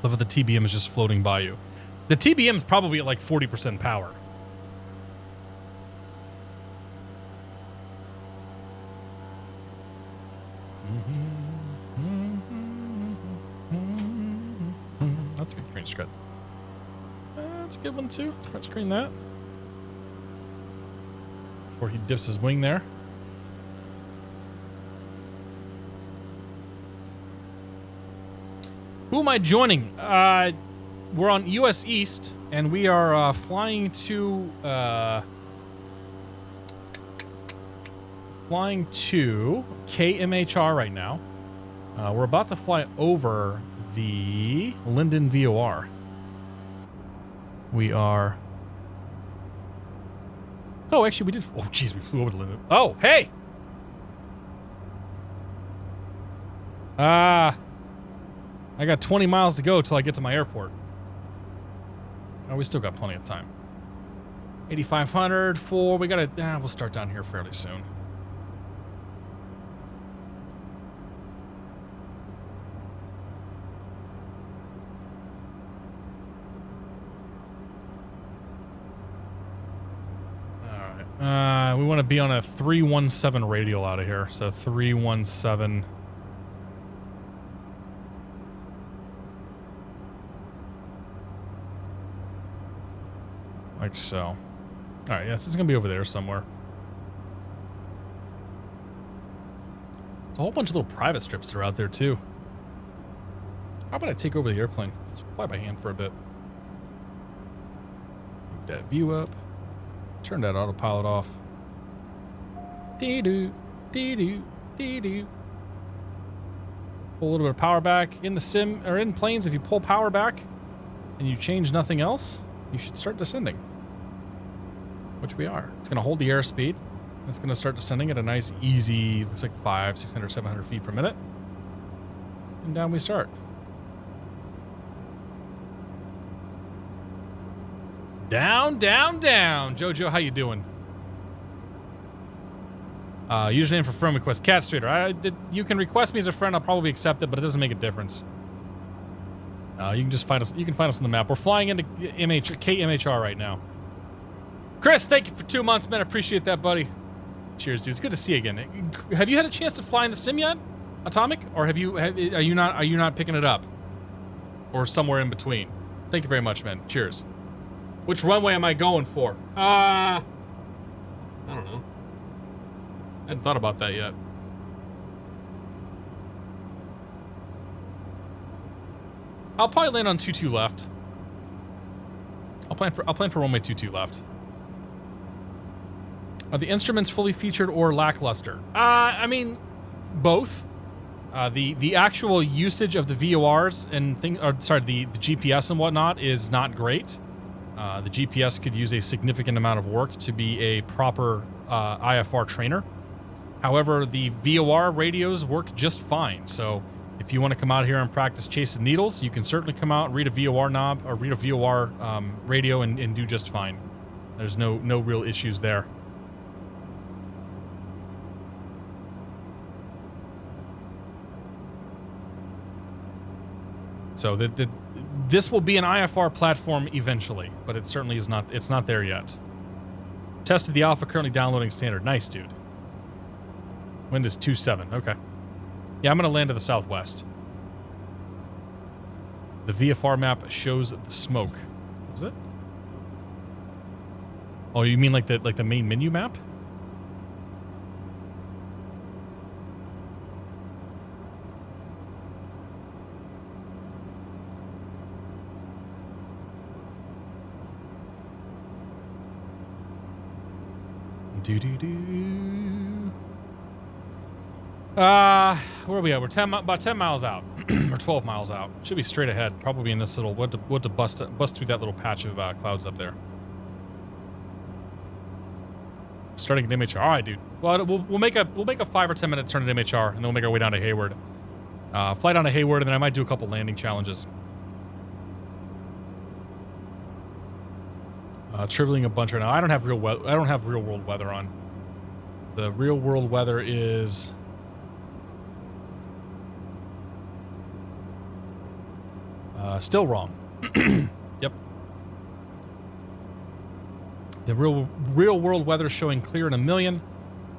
Speaker 1: Love how the TBM is just floating by you. The TBM is probably at like 40% power. That's a good green screen. That's a good one too. Let's print screen that. Before he dips his wing there. Who am I joining? We're on US East, and we are flying to KMHR right now. We're about to fly over the Linden VOR. We are... Oh, actually, we did... Oh, geez, we flew over the Linden. Oh, hey! I got 20 miles to go till I get to my airport. Oh, we still got plenty of time. 8,500, 4. We gotta... we'll start down here fairly soon. Alright. We want to be on a 317 radial out of here. So 317... Like so. All right, yes, it's gonna be over there somewhere. There's a whole bunch of little private strips that are out there too. How about I take over the airplane? Let's fly by hand for a bit. Move that view up. Turn that autopilot off. Dee-doo, dee-doo, dee-doo. Pull a little bit of power back. In the sim, or in planes, if you pull power back and you change nothing else, you should start descending. Which we are. It's going to hold the airspeed. It's going to start descending at a nice, easy, looks like 500, 600, 700 feet per minute. And down we start. Down, down, down. Jojo, how you doing? Username for friend request. Cat Streeter. You can request me as a friend. I'll probably accept it, but it doesn't make a difference. You can just find us. You can find us on the map. We're flying into KMHR right now. Chris, thank you for 2 months, man. I appreciate that, buddy. Cheers, dude. It's good to see you again. Have you had a chance to fly in the sim yet, Atomic, or are you not picking it up, or somewhere in between? Thank you very much, man. Cheers. Which runway am I going for? I don't know. I hadn't thought about that yet. I'll probably land on 22 left. I'll plan for runway 22 left. Are the instruments fully featured or lackluster? I mean, both. The actual usage of the VORs and the GPS and whatnot is not great. The GPS could use a significant amount of work to be a proper IFR trainer. However, the VOR radios work just fine. So if you want to come out here and practice chasing needles, you can certainly come out, read a VOR knob or read a VOR radio and do just fine. There's no real issues there. So this will be an IFR platform eventually, but it certainly is not. It's not there yet. Tested the alpha, currently downloading standard. Nice, dude. Wind is 2.7. Okay. Yeah, I'm gonna land to the southwest. The VFR map shows the smoke. Is it? Oh, you mean like the main menu map? Do-do-do. Where are we at? We're about 10 miles out. Or 12 miles out. Should be straight ahead. Probably in this little... What to bust through that little patch of clouds up there. Starting at MHR. All right, dude. Well, we'll make a 5 or 10 minute turn at MHR, and then we'll make our way down to Hayward. Fly down to Hayward, and then I might do a couple landing challenges. Tribling a bunch right now. I don't have real world weather on. The real world weather is... still wrong. Yep. The real world weather showing clear in a million,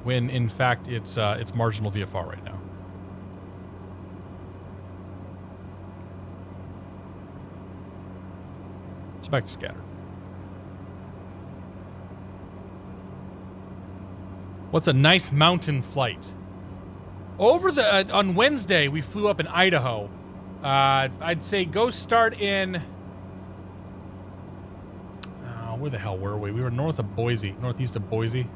Speaker 1: when in fact it's marginal VFR right now. It's back to scatter. What's a nice mountain flight? On Wednesday we flew up in Idaho. I'd say go start in... where the hell were we? We were northeast of Boise.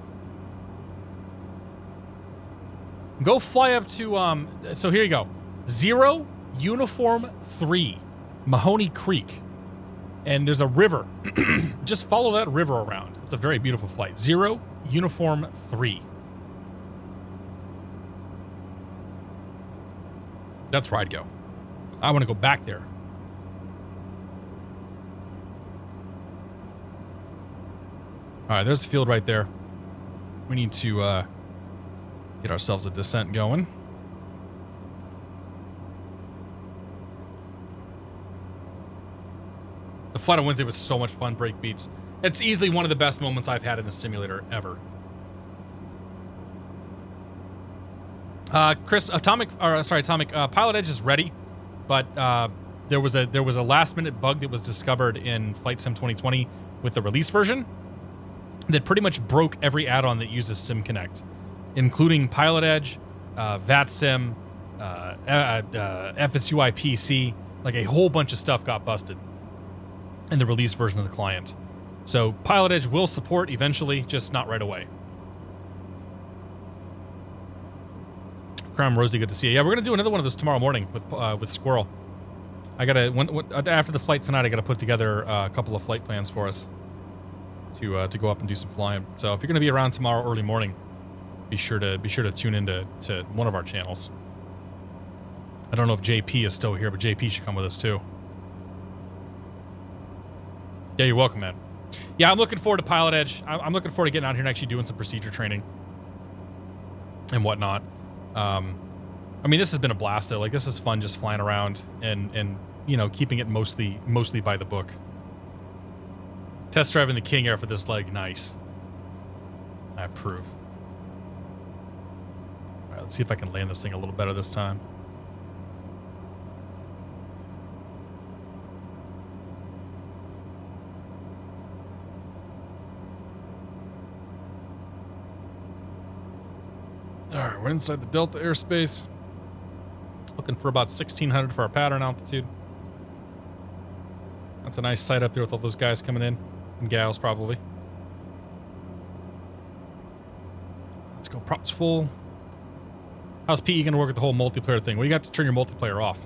Speaker 1: Go fly up to, so here you go. 0, Uniform 3, Mahoney Creek. And there's a river. Just follow that river around. It's a very beautiful flight. 0, Uniform 3. That's where I'd go. I want to go back there. All right, there's the field right there. We need to get ourselves a descent going. The flight on Wednesday was so much fun, break beats. It's easily one of the best moments I've had in the simulator ever. Chris, Atomic Pilot Edge is ready, but there was a last minute bug that was discovered in Flight Sim 2020 with the release version that pretty much broke every add-on that uses SimConnect, including Pilot Edge, VATSIM, FSUI PC. Like a whole bunch of stuff got busted in the release version of the client. So Pilot Edge will support eventually, just not right away. Crown Rosie, good to see you. Yeah, we're gonna do another one of those tomorrow morning with Squirrel. I gotta after the flight tonight. I gotta put together a couple of flight plans for us to go up and do some flying. So if you're gonna be around tomorrow early morning, be sure to tune into one of our channels. I don't know if JP is still here, but JP should come with us too. Yeah, you're welcome, man. Yeah, I'm looking forward to Pilot Edge. I'm looking forward to getting out here and actually doing some procedure training and whatnot. I mean, this has been a blast though. Like, this is fun just flying around and you know, keeping it mostly by the book. Test driving the King Air for this leg, nice. I approve. All right, let's see if I can land this thing a little better this time. All right, we're inside the Delta airspace. Looking for about 1600 for our pattern altitude. That's a nice sight up there with all those guys coming in. And gals, probably. Let's go props full. How's PE going to work with the whole multiplayer thing? Well, you got to turn your multiplayer off.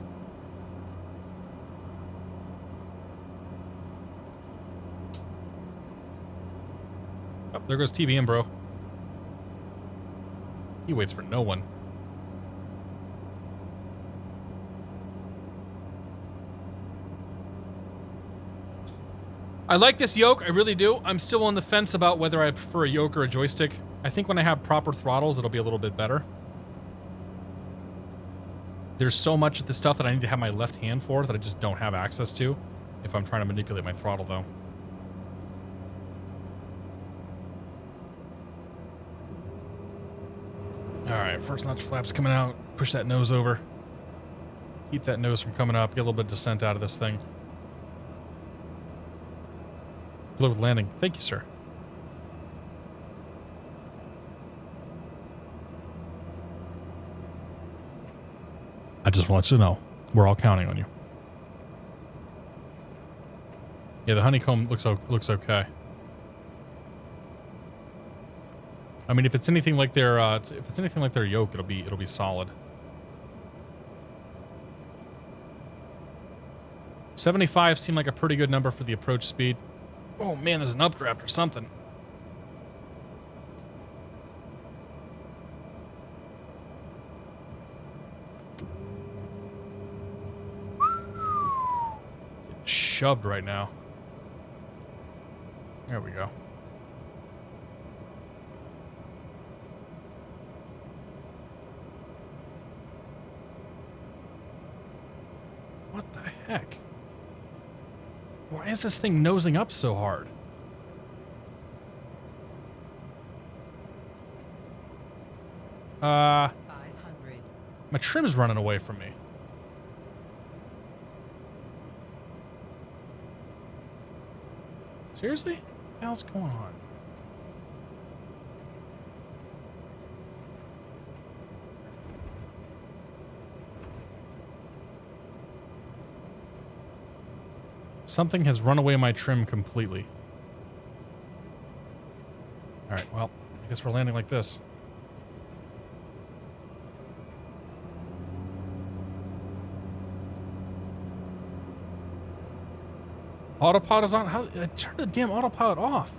Speaker 1: Oh, there goes TBM, bro. He waits for no one. I like this yoke, I really do. I'm still on the fence about whether I prefer a yoke or a joystick. I think when I have proper throttles, it'll be a little bit better. There's so much of the stuff that I need to have my left hand for that I just don't have access to if I'm trying to manipulate my throttle, though. Alright, first notch flaps coming out. Push that nose over. Keep that nose from coming up. Get a little bit of descent out of this thing. Good with landing. Thank you, sir. I just want you to know, we're all counting on you. Yeah, the Honeycomb looks okay. I mean, if it's anything like their Yoke, it'll be solid. 75 seemed like a pretty good number for the approach speed. Oh man, there's an updraft or something. Getting shoved right now. There we go. What the heck? Why is this thing nosing up so hard? Uh,
Speaker 2: 500.
Speaker 1: my trim's running away from me. Seriously? What the hell's going on? Something has run away my trim completely. Alright, well, I guess we're landing like this. Autopilot is on? How? I turned the damn autopilot off.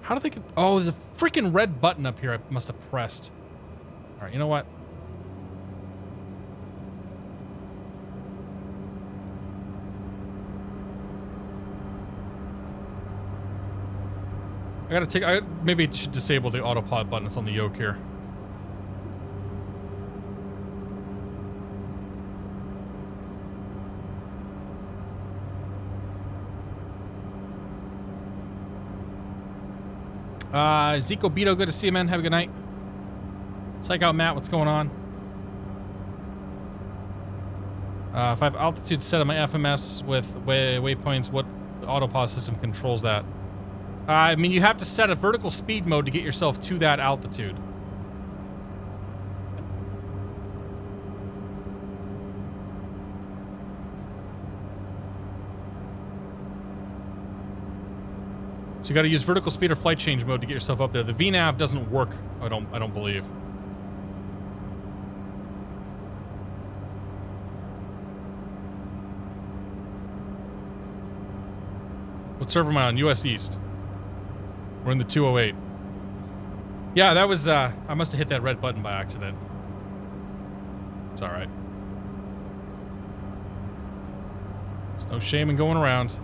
Speaker 1: How did they get... Oh, there's a freaking red button up here I must have pressed. Alright, you know what? I maybe should disable the autopilot button that's on the Yoke here. Zico Beto, good to see you, man. Have a good night. Psych out, Matt. What's going on? If I have altitude set on my FMS with waypoints, what autopilot system controls that? I mean, you have to set a vertical speed mode to get yourself to that altitude. So you got to use vertical speed or flight change mode to get yourself up there. The VNAV doesn't work. I don't believe. What server am I on? US East. We're in the 208. Yeah, that was, I must have hit that red button by accident. It's alright. There's no shame in going around.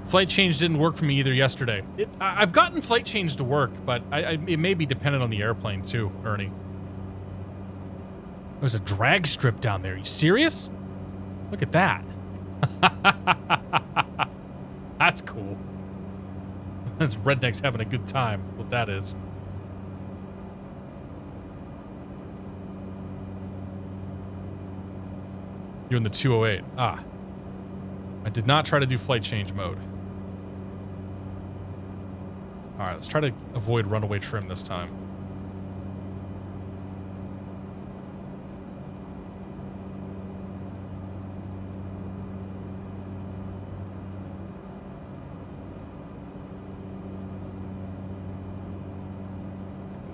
Speaker 1: Flight change didn't work for me either yesterday. I've gotten flight change to work, but it may be dependent on the airplane too, Ernie. There's a drag strip down there. Are you serious? Look at that. That's cool. That's rednecks having a good time. What that is. You're in the 208. Ah. I did not try to do flight change mode. Alright, let's try to avoid runaway trim this time.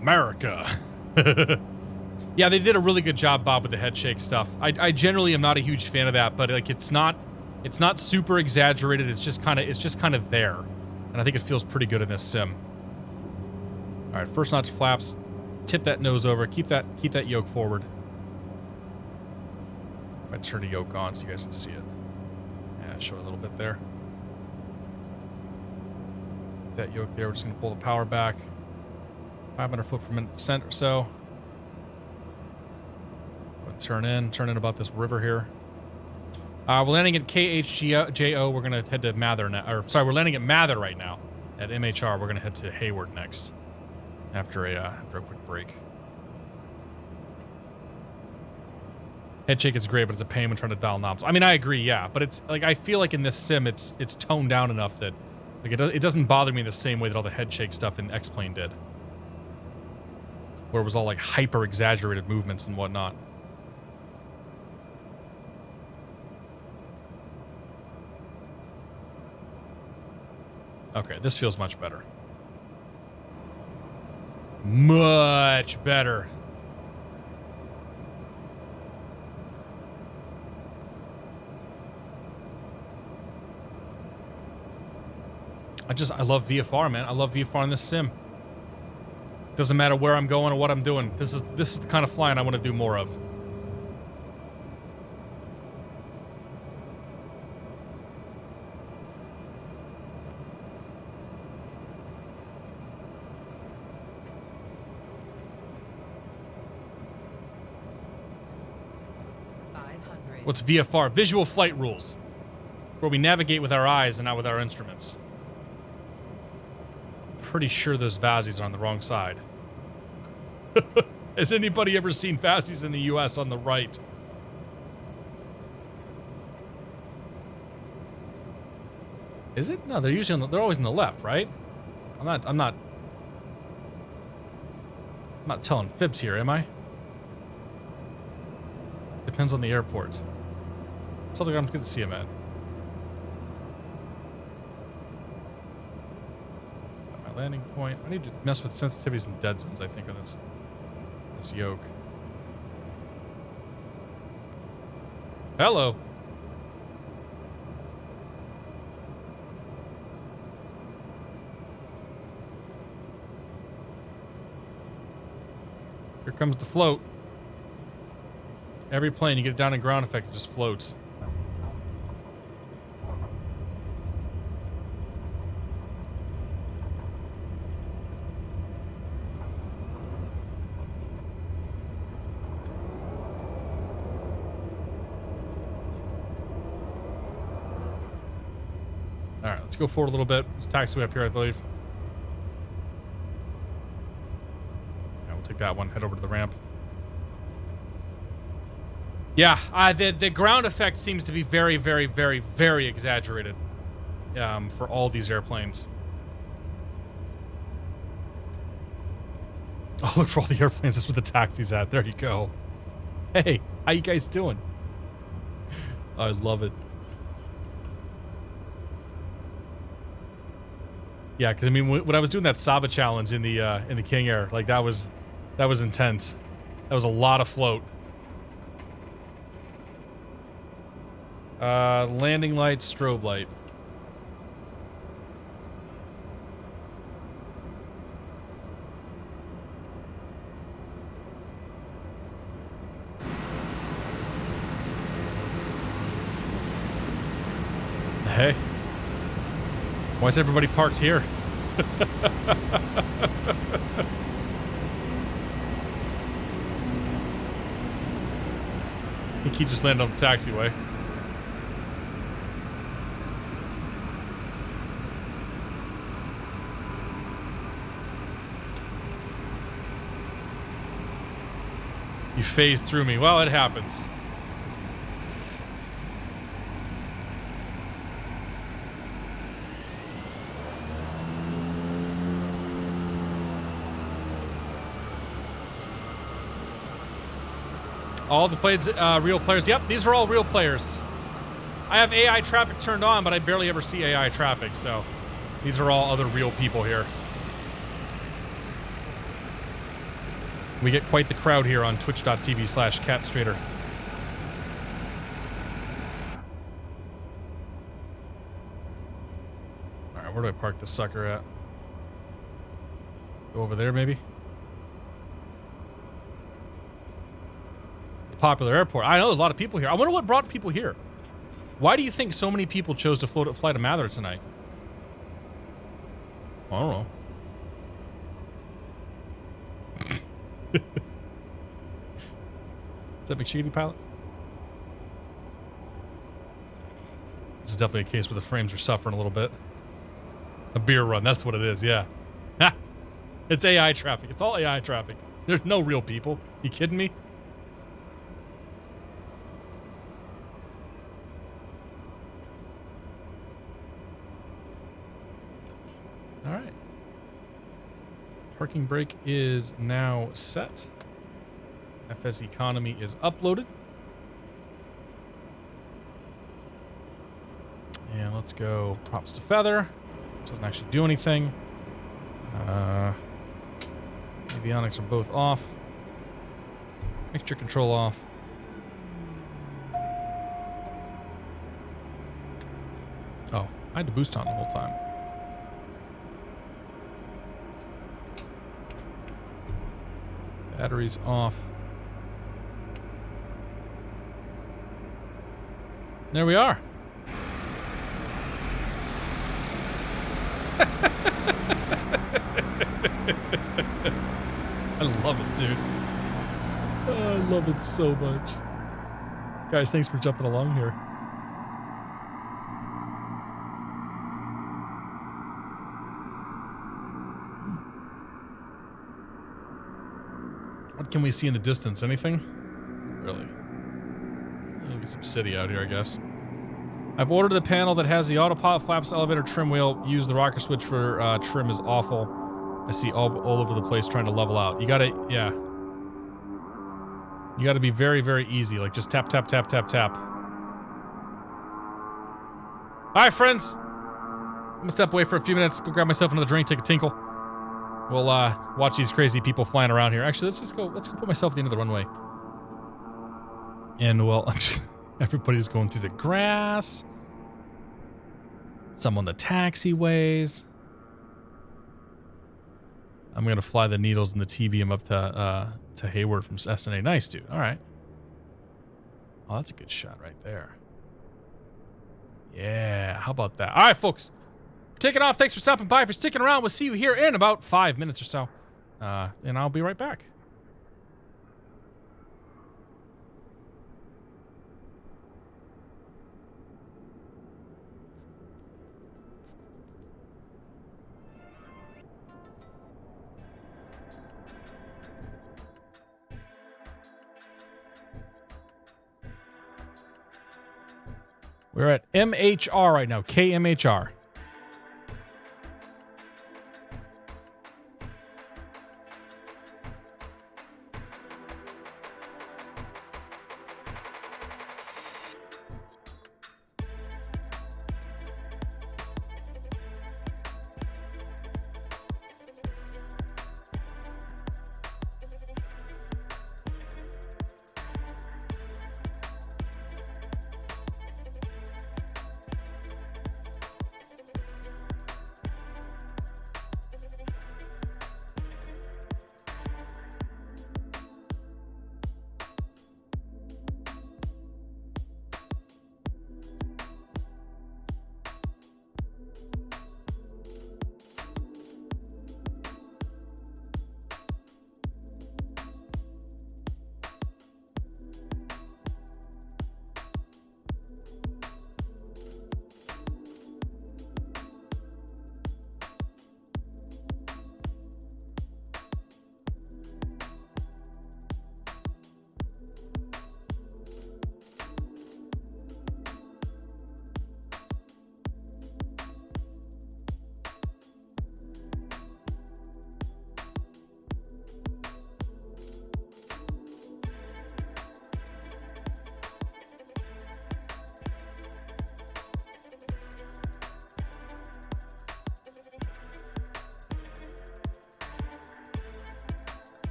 Speaker 1: America. Yeah, they did a really good job, Bob, with the head shake stuff. I generally am not a huge fan of that, but like it's not super exaggerated. It's just kind of there. And I think it feels pretty good in this sim. All right, first notch flaps. Tip that nose over. Keep that yoke forward. If I turn the yoke on so you guys can see it. Yeah, show a little bit there. That yoke there. We're just gonna pull the power back. 500 foot per minute descent or so. Turn in about this river here. We're landing at KHJO. We're going to head to Mather now. Or, sorry, we're landing at Mather right now. At MHR, we're going to head to Hayward next. After a quick break. Head shake is great, but it's a pain when trying to dial knobs. I mean, I agree, yeah. But it's like, I feel like in this sim, it's toned down enough that Like, it doesn't bother me the same way that all the head shake stuff in X-Plane did. Where it was all, like, hyper-exaggerated movements and whatnot. Okay, this feels much better. Much better. I love VFR, man. I love VFR in this sim. Doesn't matter where I'm going or what I'm doing. This is the kind of flying I want to do more of. What's VFR? Visual flight rules. Where we navigate with our eyes and not with our instruments. Pretty sure those VASIs are on the wrong side. Has anybody ever seen VASIs in the US on the right? Is it? No, they're usually they're always on the left, right? I'm not telling fibs here, am I? Depends on the airport. So I'm good to see him at. My landing point. I need to mess with sensitivities and dead zones, I think, on this yoke. Hello. Here comes the float. Every plane, you get it down in ground effect, it just floats. Alright, let's go forward a little bit. There's a taxiway up here, I believe. Yeah, we'll take that one, head over to the ramp. Yeah, the ground effect seems to be very, very, very, very exaggerated for all these airplanes. Oh, look for all the airplanes. That's where the taxi's at. There you go. Hey, how you guys doing? I love it. Yeah, because I mean, when I was doing that Saba challenge in the King Air, like that was intense. That was a lot of float. Landing light, strobe light. Hey. Why is everybody parked here? I think he just landed on the taxiway. You phased through me. Well, it happens. All the planes, real players. Yep, these are all real players. I have AI traffic turned on, but I barely ever see AI traffic, so these are all other real people here. We get quite the crowd here on twitch.tv/catstrader. Alright, where do I park this sucker at? Go over there, maybe? The popular airport. I know a lot of people here. I wonder what brought people here. Why do you think so many people chose to fly to Mather tonight? I don't know. Is that McSheedy pilot? This is definitely a case where the frames are suffering a little bit. A beer run, that's what it is, yeah. Ha! It's AI traffic. It's all AI traffic. There's no real people. You kidding me? All right. Parking brake is now set. FSEconomy is uploaded. And let's go props to feather. Doesn't actually do anything. Avionics are both off. Mixture control off. Oh, I had the boost on the whole time. Batteries off. There we are. I love it, dude. Oh, I love it so much. Guys, thanks for jumping along here. What can we see in the distance? Anything? Really? Look at some city out here, I guess. I've ordered the panel that has the autopilot flaps, elevator, trim wheel. Use the rocker switch for trim is awful. I see all over the place trying to level out. You gotta, yeah. You gotta be very, very easy. Like just tap, tap, tap, tap, tap. All right, friends. I'm gonna step away for a few minutes. Go grab myself another drink, take a tinkle. We'll watch these crazy people flying around here. Actually, let's go put myself at the end of the runway. And well, everybody's going through the grass. Some on the taxiways. I'm gonna fly the Needles and the TBM up to Hayward from Cessna. Nice, dude. All right. Oh, that's a good shot right there. Yeah, how about that? All right, folks. We're taking off. Thanks for stopping by, for sticking around. We'll see you here in about 5 minutes or so. And I'll be right back. We're at MHR right now. KMHR.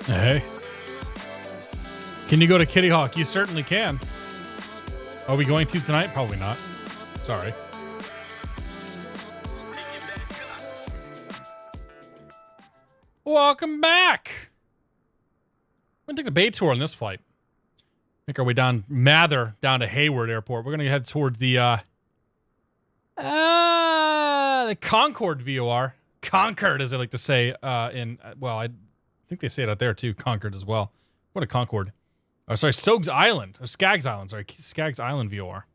Speaker 1: Hey. Can you go to Kitty Hawk? You certainly can. Are we going to tonight? Probably not. Sorry. Welcome back. We're going to take the Bay tour on this flight. Make our way down Mather, down to Hayward Airport. We're going to head towards the Concorde VOR. Concord, as I like to say, I think they say it out there too. Concord as well. What a Concorde. Oh, sorry, Skaggs Island. Sorry, Skaggs Island VOR.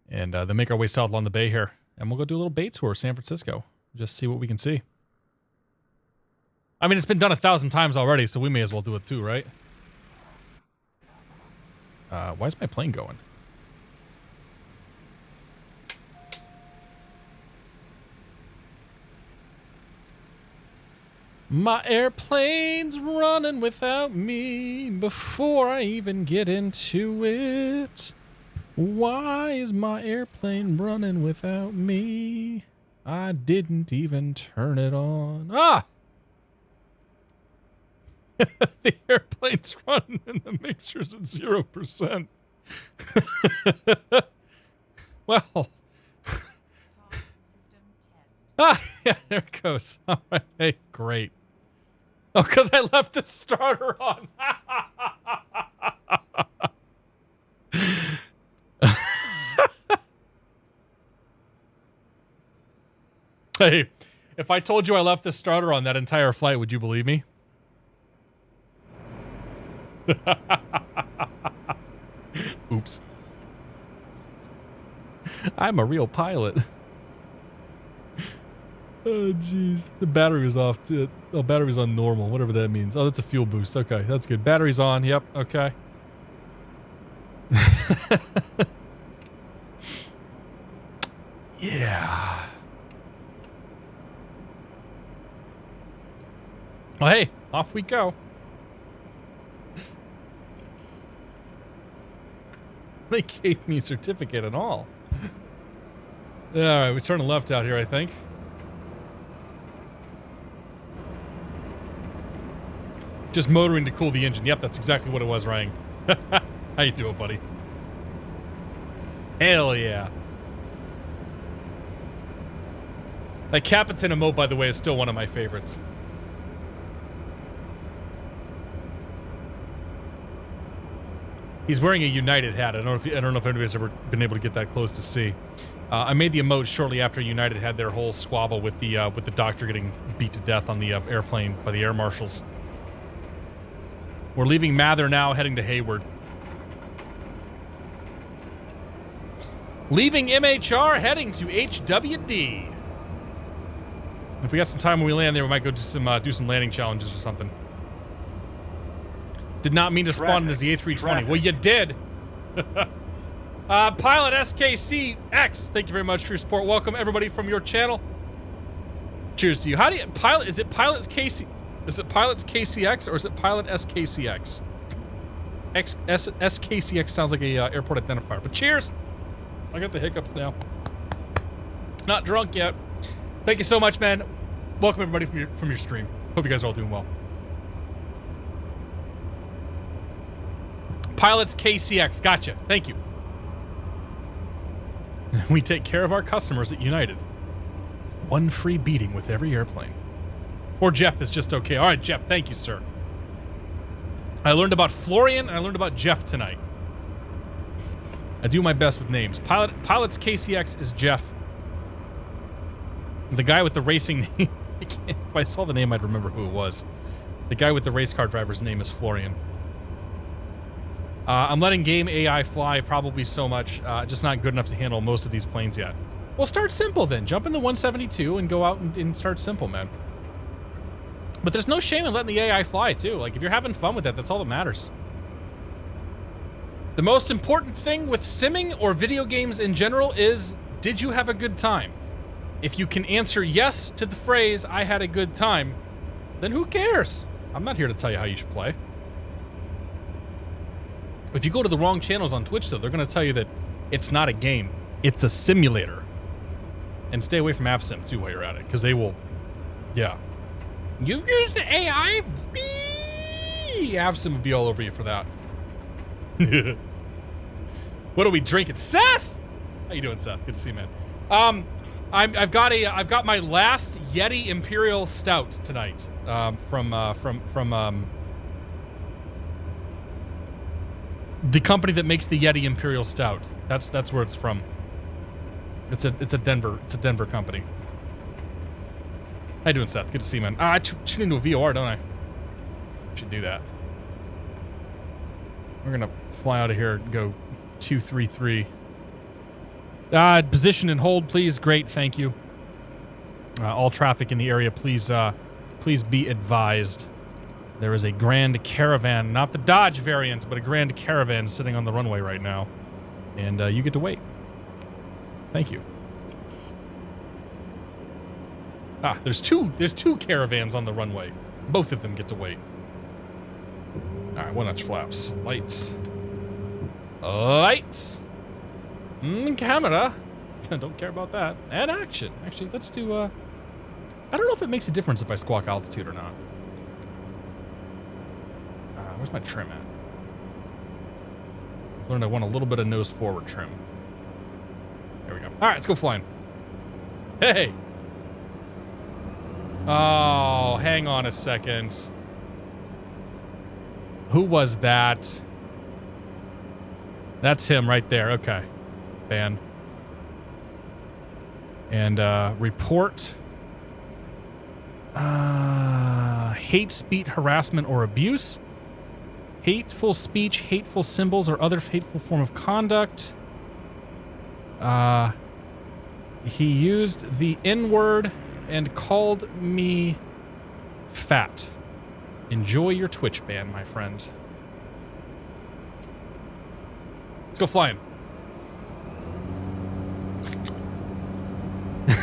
Speaker 1: And then make our way south along the bay here. And we'll go do a little bay tour of San Francisco. Just see what we can see. I mean, it's been done 1,000 times already, so we may as well do it too, right? Why is my plane going? My airplane's running without me before I even get into it. Why is my airplane running without me? I didn't even turn it on. Ah! The airplane's running and the mixture's at 0%. Well. Ah, yeah, there it goes. All right, hey, great. Oh, because I left the starter on. Hey, if I told you I left the starter on that entire flight, would you believe me? Oops. I'm a real pilot. Oh, jeez. The battery was off. Oh, battery's on normal, whatever that means. Oh, that's a fuel boost. Okay, that's good. Battery's on. Yep, okay. Yeah. Well, hey, off we go. They gave me a certificate and all. All right, we turn left out here, I think. Just motoring to cool the engine. Yep, that's exactly what it was, Ryan. How you doing, buddy? Hell yeah. That Capitan emote, by the way, is still one of my favorites. He's wearing a United hat. I don't know if anybody's ever been able to get that close to see. I made the emote shortly after United had their whole squabble with the doctor getting beat to death on the airplane by the air marshals. We're leaving Mather now, heading to Hayward. Leaving MHR, heading to HWD. If we got some time when we land there, we might go do some landing challenges or something. Did not mean to spawn as the A320. Well, you did. Pilot SKCX, thank you very much for your support. Welcome everybody from your channel. Cheers to you. How do you pilot? Is it Pilot's KC? Is it Pilot's KCX or is it Pilot SKCX? SKCX sounds like a airport identifier. But cheers. I got the hiccups now. Not drunk yet. Thank you so much, man. Welcome everybody from your stream. Hope you guys are all doing well. Pilot's KCX. Gotcha. Thank you. We take care of our customers at United. One free beating with every airplane. Or Jeff is just okay. All right, Jeff. Thank you, sir. I learned about Florian and I learned about Jeff tonight. I do my best with names. Pilot's KCX is Jeff. The guy with the racing name. If I saw the name, I'd remember who it was. The guy with the race car driver's name is Florian. I'm letting game AI fly probably so much, just not good enough to handle most of these planes yet. Well, start simple then. Jump in the 172 and go out and start simple, man. But there's no shame in letting the AI fly, too. Like, if you're having fun with it, that's all that matters. The most important thing with simming or video games in general is, did you have a good time? If you can answer yes to the phrase, I had a good time, then who cares? I'm not here to tell you how you should play. If you go to the wrong channels on Twitch, though, they're going to tell you that it's not a game. It's a simulator. And stay away from AppSim, too, while you're at it, because they will... Yeah. You use the AI? Beep. Whee! Avsim would be all over you for that. What are we drinking? Seth! How you doing, Seth? Good to see you, man. I've got my last Yeti Imperial Stout tonight. From the company that makes the Yeti Imperial Stout. That's where it's from. It's a Denver company. How you doing, Seth? Good to see you, man. I tune into a VOR, don't I? Should do that. We're gonna fly out of here and go 233. Position and hold, please. Great, thank you. All traffic in the area, please be advised. There is a Grand Caravan, not the Dodge variant, but a Grand Caravan sitting on the runway right now, and you get to wait. Thank you. There's two Caravans on the runway. Both of them get to wait. All right, 1 notch flaps, lights, camera. Don't care about that. And action. Actually, let's do. I don't know if it makes a difference if I squawk altitude or not. Where's my trim at? Learned I want a little bit of nose forward trim. There we go. All right, let's go flying. Hey. Oh, hang on a second. Who was that? That's him right there. Okay. Ban. And report. Hate speech, harassment, or abuse. Hateful speech, hateful symbols, or other hateful form of conduct. He used the N-word and called me fat. Enjoy your Twitch ban, my friend. Let's go flying.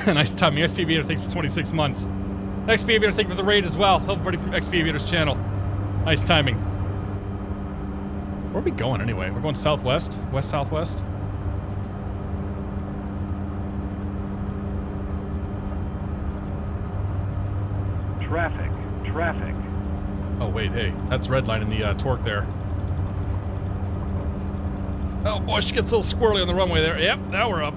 Speaker 1: Nice timing. XP Aviator, thanks for 26 months. XP Aviator, thank you for the raid as well. Hello, everybody from XP Aviator's channel. Nice timing. Where are we going anyway? We're going southwest? West-southwest?
Speaker 3: Traffic.
Speaker 1: Oh, wait, hey. That's redlining the torque there. Oh, boy, she gets a little squirrely on the runway there. Yep, now we're up.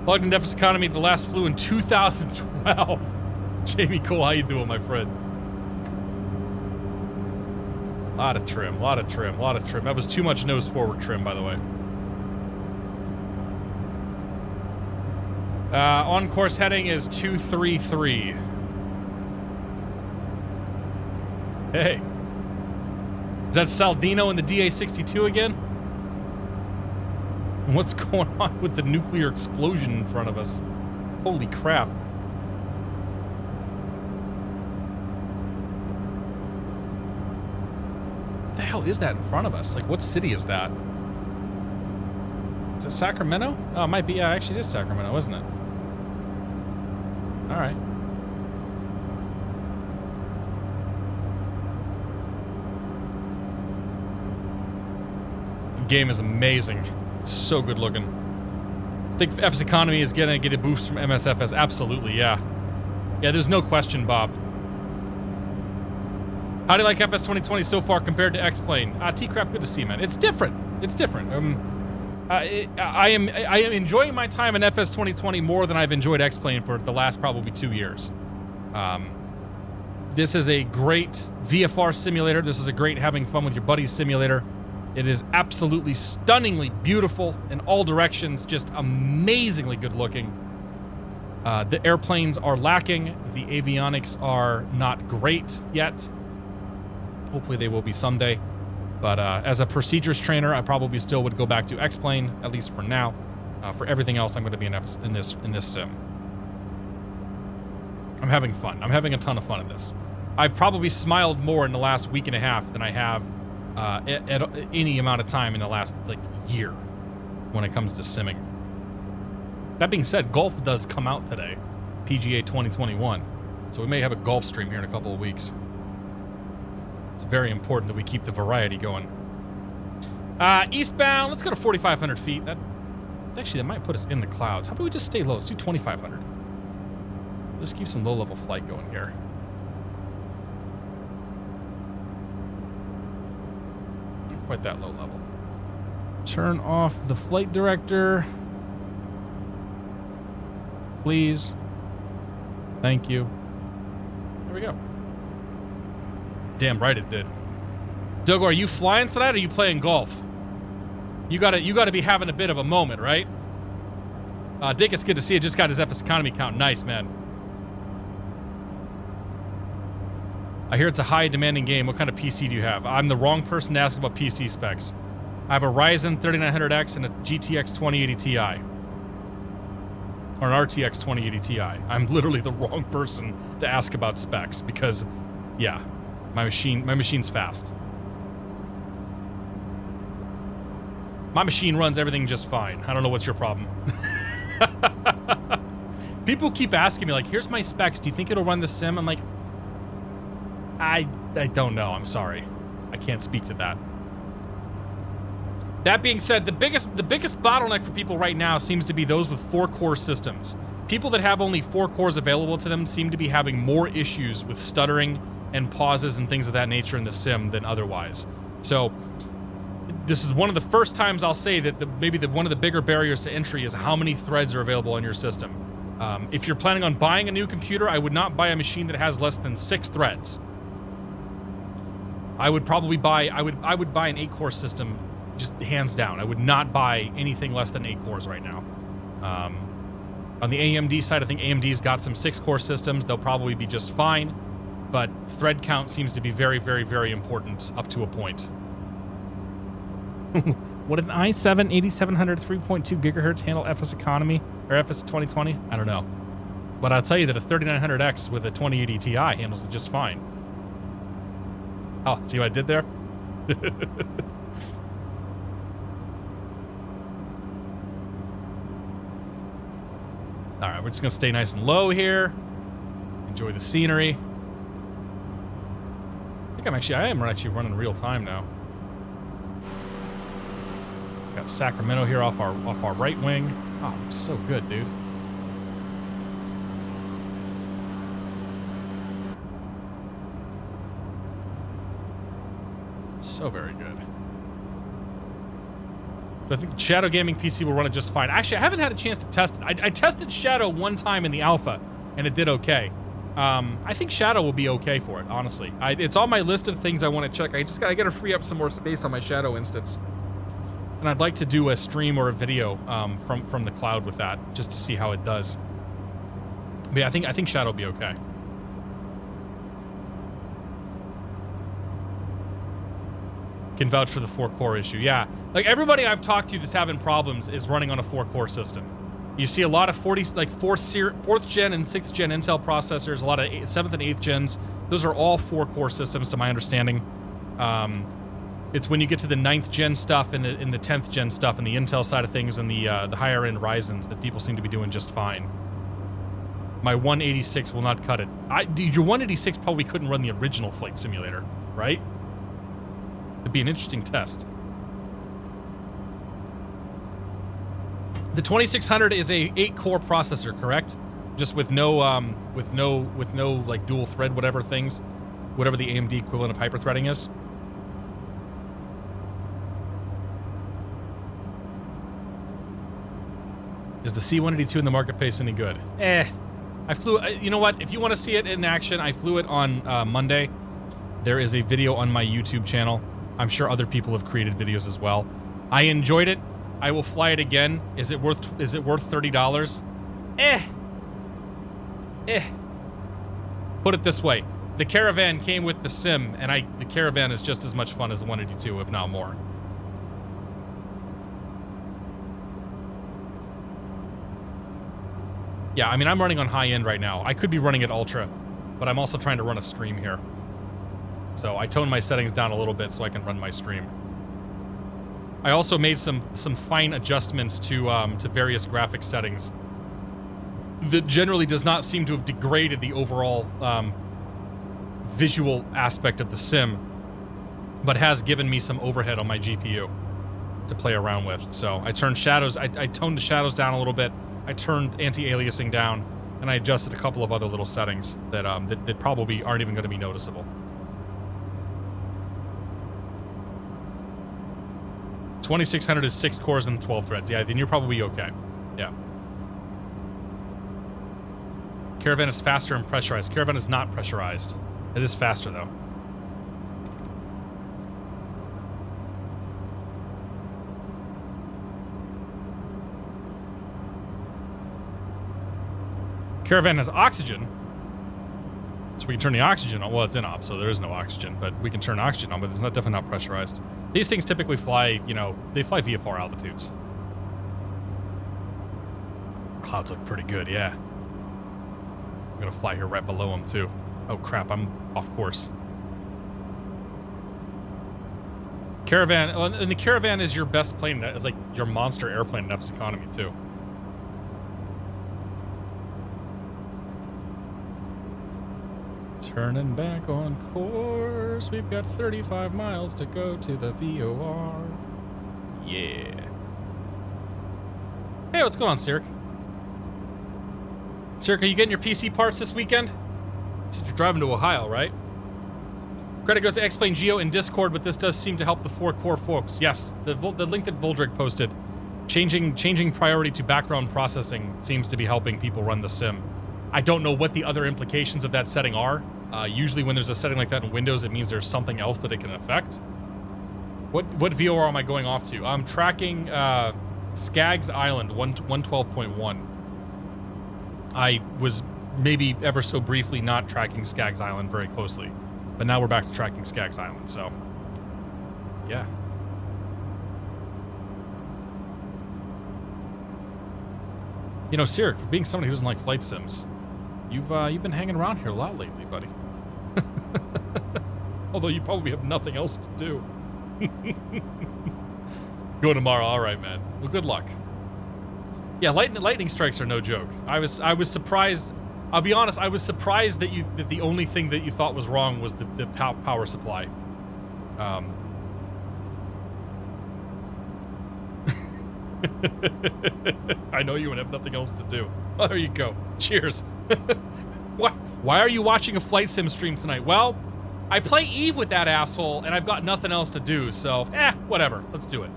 Speaker 1: Plugged into FSEconomy, the last flew in 2012. Jamie Cole, how you doing, my friend? Lot of trim. That was too much nose forward trim, by the way. On course heading is 233. Hey. Is that Saldino in the DA-62 again? And what's going on with the nuclear explosion in front of us? Holy crap. What the hell is that in front of us? Like, what city is that? Is it Sacramento? Oh, it might be. Yeah, actually, it is Sacramento, isn't it? All right. The game is amazing. It's so good looking. I think FSEconomy is gonna get a boost from MSFS. Absolutely, yeah. Yeah, there's no question, Bob. How do you like FS 2020 so far compared to X-Plane? T-Crap, good to see, man. It's different. It's different. I am enjoying my time in FS 2020 more than I've enjoyed X-Plane for the last probably 2 years. This is a great VFR simulator. This is a great having fun with your buddies simulator. It is absolutely stunningly beautiful in all directions, just amazingly good looking. The airplanes are lacking. The avionics are not great yet. Hopefully they will be someday. But as a procedures trainer, I probably still would go back to X-Plane, at least for now. For everything else, I'm going to be in this sim. I'm having fun. I'm having a ton of fun in this. I've probably smiled more in the last week and a half than I have at any amount of time in the last year when it comes to simming. That being said, golf does come out today, PGA 2021. So we may have a golf stream here in a couple of weeks. It's very important that we keep the variety going. Eastbound, let's go to 4,500 feet. Actually, that might put us in the clouds. How about we just stay low? Let's do 2,500. Let's keep some low-level flight going here. Not quite that low level. Turn off the flight director. Please. Thank you. There we go. Damn right it did. Dogo, are you flying tonight or are you playing golf? You gotta be having a bit of a moment, right? Dick, it's good to see you. Just got his FSEconomy count. Nice, man. I hear it's a high demanding game. What kind of PC do you have? I'm the wrong person to ask about PC specs. I have a Ryzen 3900X and a GTX 2080 Ti. Or an RTX 2080 Ti. I'm literally the wrong person to ask about specs because, yeah, my machine's fast. My machine runs everything just fine. I don't know what's your problem. People keep asking me, like, here's my specs. Do you think it'll run the sim? I'm like, I don't know. I'm sorry. I can't speak to that. That being said, the biggest bottleneck for people right now seems to be those with 4-core systems. People that have only 4 cores available to them seem to be having more issues with stuttering and pauses and things of that nature in the sim than otherwise. So this is one of the first times I'll say that one of the bigger barriers to entry is how many threads are available on your system. If you're planning on buying a new computer, I would not buy a machine that has less than 6 threads. I would probably buy an 8-core system, just hands down. I would not buy anything less than 8 cores right now. On the AMD side, I think AMD's got some 6-core systems. They'll probably be just fine, but thread count seems to be very, very, very important up to a point. Would an i7 8700 3.2 gigahertz handle FSEconomy or FS 2020? I don't know. But I'll tell you that a 3900X with a 2080 Ti handles it just fine. Oh, see what I did there? All right, we're just gonna stay nice and low here. Enjoy the scenery. I am actually running real time now. Got Sacramento here off our right wing. Oh, looks so good, dude. So very good. I think Shadow Gaming PC will run it just fine. Actually, I haven't had a chance to test it. I tested Shadow one time in the alpha, and it did okay. I think Shadow will be okay for it, honestly. It's on my list of things I want to check. I gotta free up some more space on my Shadow instance. And I'd like to do a stream or a video from the cloud with that, just to see how it does. But yeah, I think Shadow will be okay. Can vouch for the 4-core issue. Yeah, like everybody I've talked to that's having problems is running on a 4-core system. You see a lot of 4th gen and 6th gen Intel processors, a lot of 7th and 8th gens. Those are all 4-core systems, to my understanding. It's when you get to the 9th gen stuff and the 10th gen stuff and the Intel side of things and the higher end Ryzens that people seem to be doing just fine. My 186 will not cut it. Your 186 probably couldn't run the original flight simulator, right? It'd be an interesting test. The 2600 is a 8-core processor, correct? Just with no like dual thread whatever things, whatever the AMD equivalent of hyperthreading is. Is the C-182 in the marketplace any good? I flew. You know what? If you want to see it in action, I flew it on Monday. There is a video on my YouTube channel. I'm sure other people have created videos as well. I enjoyed it. I will fly it again. Is it worth $30? Put it this way. The Caravan came with the sim, and the Caravan is just as much fun as the 182, if not more. Yeah, I mean, I'm running on high end right now. I could be running at ultra, but I'm also trying to run a stream here. So I toned my settings down a little bit so I can run my stream. I also made some fine adjustments to various graphic settings that generally does not seem to have degraded the overall visual aspect of the sim, but has given me some overhead on my GPU. to play around with. So I turned shadows, I toned the shadows down a little bit. I turned anti-aliasing down, and I adjusted a couple of other little settings that that probably aren't even going to be noticeable. 2600 is 6 cores and 12 threads. Yeah, then you're probably okay. Yeah. Caravan is faster and pressurized. Caravan is not pressurized. It is faster, though. Caravan has oxygen, so we can turn the oxygen on. Well, it's in op, so there is no oxygen, but we can turn oxygen on, but it's not definitely not pressurized. These things typically fly, you know, they fly VFR altitudes. Clouds look pretty good, yeah. I'm gonna fly here right below them, too. Oh, crap, I'm off course. Caravan, and the Caravan is your best plane. It's like your monster airplane in FSEconomy, too. Turning back on course. We've got 35 miles to go to the VOR. Yeah. Hey, what's going on, Sirk? Sirk, are you getting your PC parts this weekend? Since you're driving to Ohio, right? Credit goes to X-Plane Geo in Discord, but this does seem to help the 4-core folks. Yes, the link that Voldrig posted, changing priority to background processing seems to be helping people run the sim. I don't know what the other implications of that setting are. Usually when there's a setting like that in Windows, it means there's something else that it can affect. What VOR am I going off to? I'm tracking Skaggs Island 112.1. I was maybe ever so briefly not tracking Skaggs Island very closely, but now we're back to tracking Skaggs Island, so yeah. You know, Sirik, for being somebody who doesn't like flight sims, you've been hanging around here a lot lately, buddy. Although you probably have nothing else to do. Go tomorrow, all right, man. Well, good luck. Yeah, lightning strikes are no joke. I was surprised. I'll be honest. I was surprised that the only thing that you thought was wrong was the power supply. I know you and have nothing else to do. Oh, there you go. Cheers. Why are you watching a flight sim stream tonight? Well, I play Eve with that asshole, and I've got nothing else to do, so, whatever. Let's do it.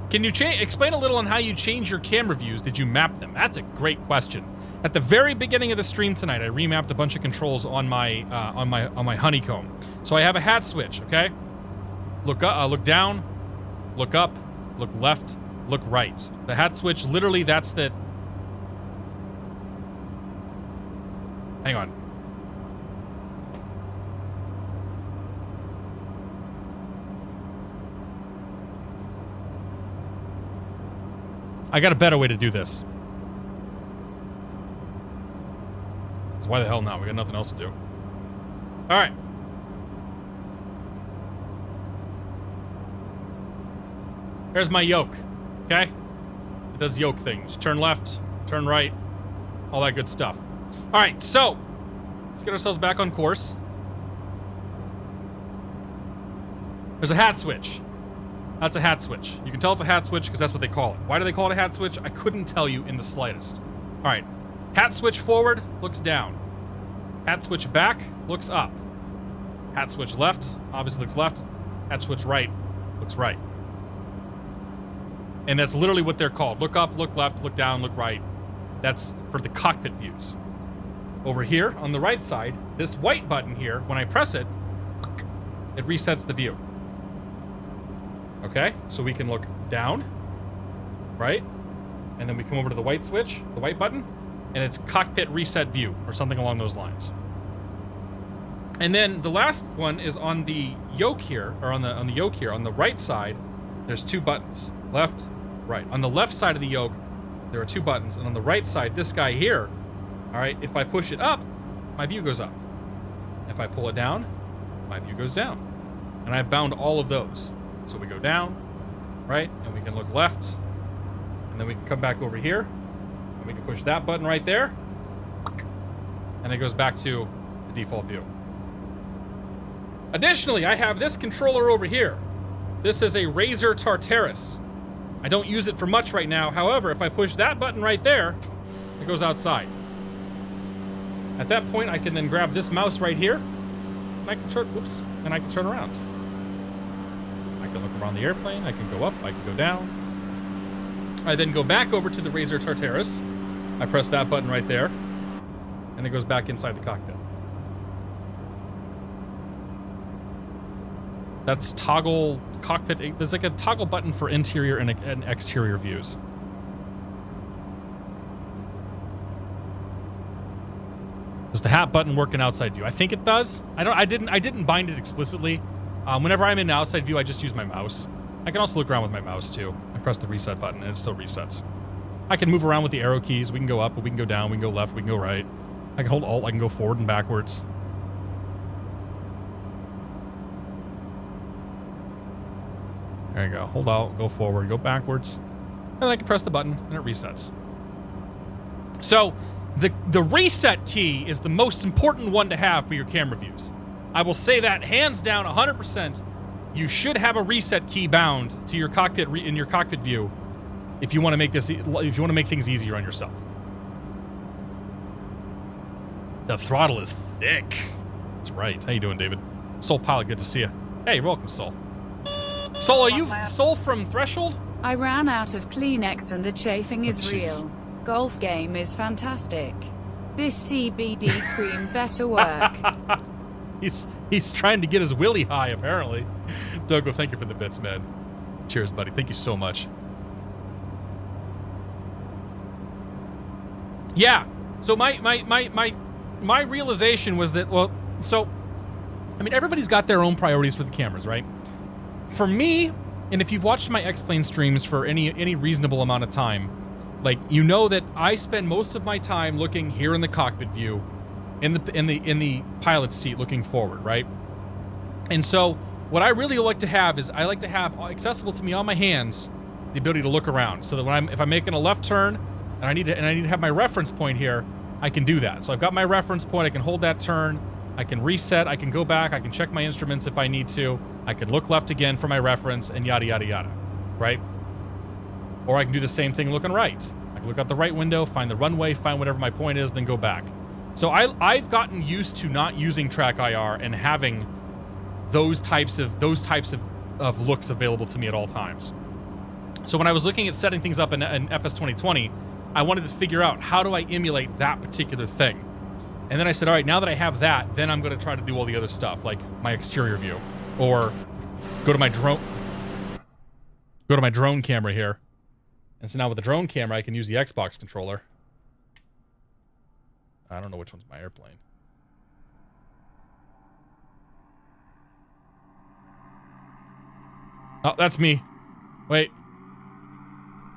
Speaker 1: Can you explain a little on how you change your camera views? Did you map them? That's a great question. At the very beginning of the stream tonight, I remapped a bunch of controls on my Honeycomb. So I have a hat switch, okay? Look down, look up, look left, look right. The hat switch, literally, that's the... Hang on. I got a better way to do this. So why the hell not? We got nothing else to do. All right. Here's my yoke, okay? It does yoke things. Turn left, turn right, all that good stuff. All right, so let's get ourselves back on course. There's a hat switch. That's a hat switch. You can tell it's a hat switch because that's what they call it. Why do they call it a hat switch? I couldn't tell you in the slightest. All right, hat switch forward, looks down. Hat switch back, looks up. Hat switch left, obviously looks left. Hat switch right, looks right. And that's literally what they're called. Look up, look left, look down, look right. That's for the cockpit views. Over here, on the right side, this white button here, when I press it, it resets the view. Okay, so we can look down, right? And then we come over to the white switch, the white button, and it's cockpit reset view, or something along those lines. And then the last one is on the yoke here, or on the yoke here, on the right side, there's two buttons, left, right. On the left side of the yoke, there are two buttons, and on the right side, this guy here, all right, if I push it up, my view goes up. If I pull it down, my view goes down. And I've bound all of those. So we go down, right, and we can look left, and then we can come back over here, and we can push that button right there, and it goes back to the default view. Additionally, I have this controller over here. This is a Razor Tartarus. I don't use it for much right now. However, if I push that button right there, it goes outside. At that point, I can then grab this mouse right here, and I can turn, whoops, and I can turn around. I can look around the airplane, I can go up, I can go down. I then go back over to the Razor Tartarus. I press that button right there, and it goes back inside the cockpit. That's toggle cockpit. There's like a toggle button for interior and exterior views. Does the hat button work in outside view? I think it does. I didn't bind it explicitly. Whenever I'm in outside view, I just use my mouse. I can also look around with my mouse too. I press the reset button and it still resets. I can move around with the arrow keys. We can go up, we can go down, we can go left, we can go right. I can hold Alt, I can go forward and backwards. There you go. Hold Alt, go forward, go backwards. And I can press the button and it resets. So the reset key is the most important one to have for your camera views. I will say that hands down 100%. You should have a reset key bound to your cockpit in your cockpit view if you want to make this, if you want to make things easier on yourself. The throttle is thick. That's right. How you doing, David? Soul Pilot, good to see you. Hey, welcome, Soul. Soul, are you Soul from Threshold?
Speaker 3: I ran out of Kleenex and the chafing is
Speaker 1: jeez.
Speaker 3: real. Golf game is fantastic. This CBD cream better work.
Speaker 1: He's trying to get his willy high, apparently. Dogo, thank you for the bits, man. Cheers, buddy. Thank you so much. Yeah. So my realization was that, well, so I mean, everybody's got their own priorities with the cameras, right? For me, and if you've watched my X-Plane streams for any reasonable amount of time, like, you know that I spend most of my time looking here in the cockpit view, in the pilot's seat, looking forward, right? And so what I really like to have is I like to have accessible to me on my hands the ability to look around, so that if I'm making a left turn and I need to have my reference point here, I can do that. So I've got my reference point, I can hold that turn, I can reset, I can go back, I can check my instruments if I need to, I can look left again for my reference, and yada yada yada, right? Or I can do the same thing looking right. I can look out the right window, find the runway, find whatever my point is, then go back. So I've gotten used to not using track IR and having those types of looks available to me at all times. So when I was looking at setting things up in FS 2020, I wanted to figure out, how do I emulate that particular thing? And then I said, all right, now that I have that, then I'm going to try to do all the other stuff, like my exterior view, or go to my drone camera here. And so now with the drone camera, I can use the Xbox controller. I don't know which one's my airplane. Oh, that's me. Wait.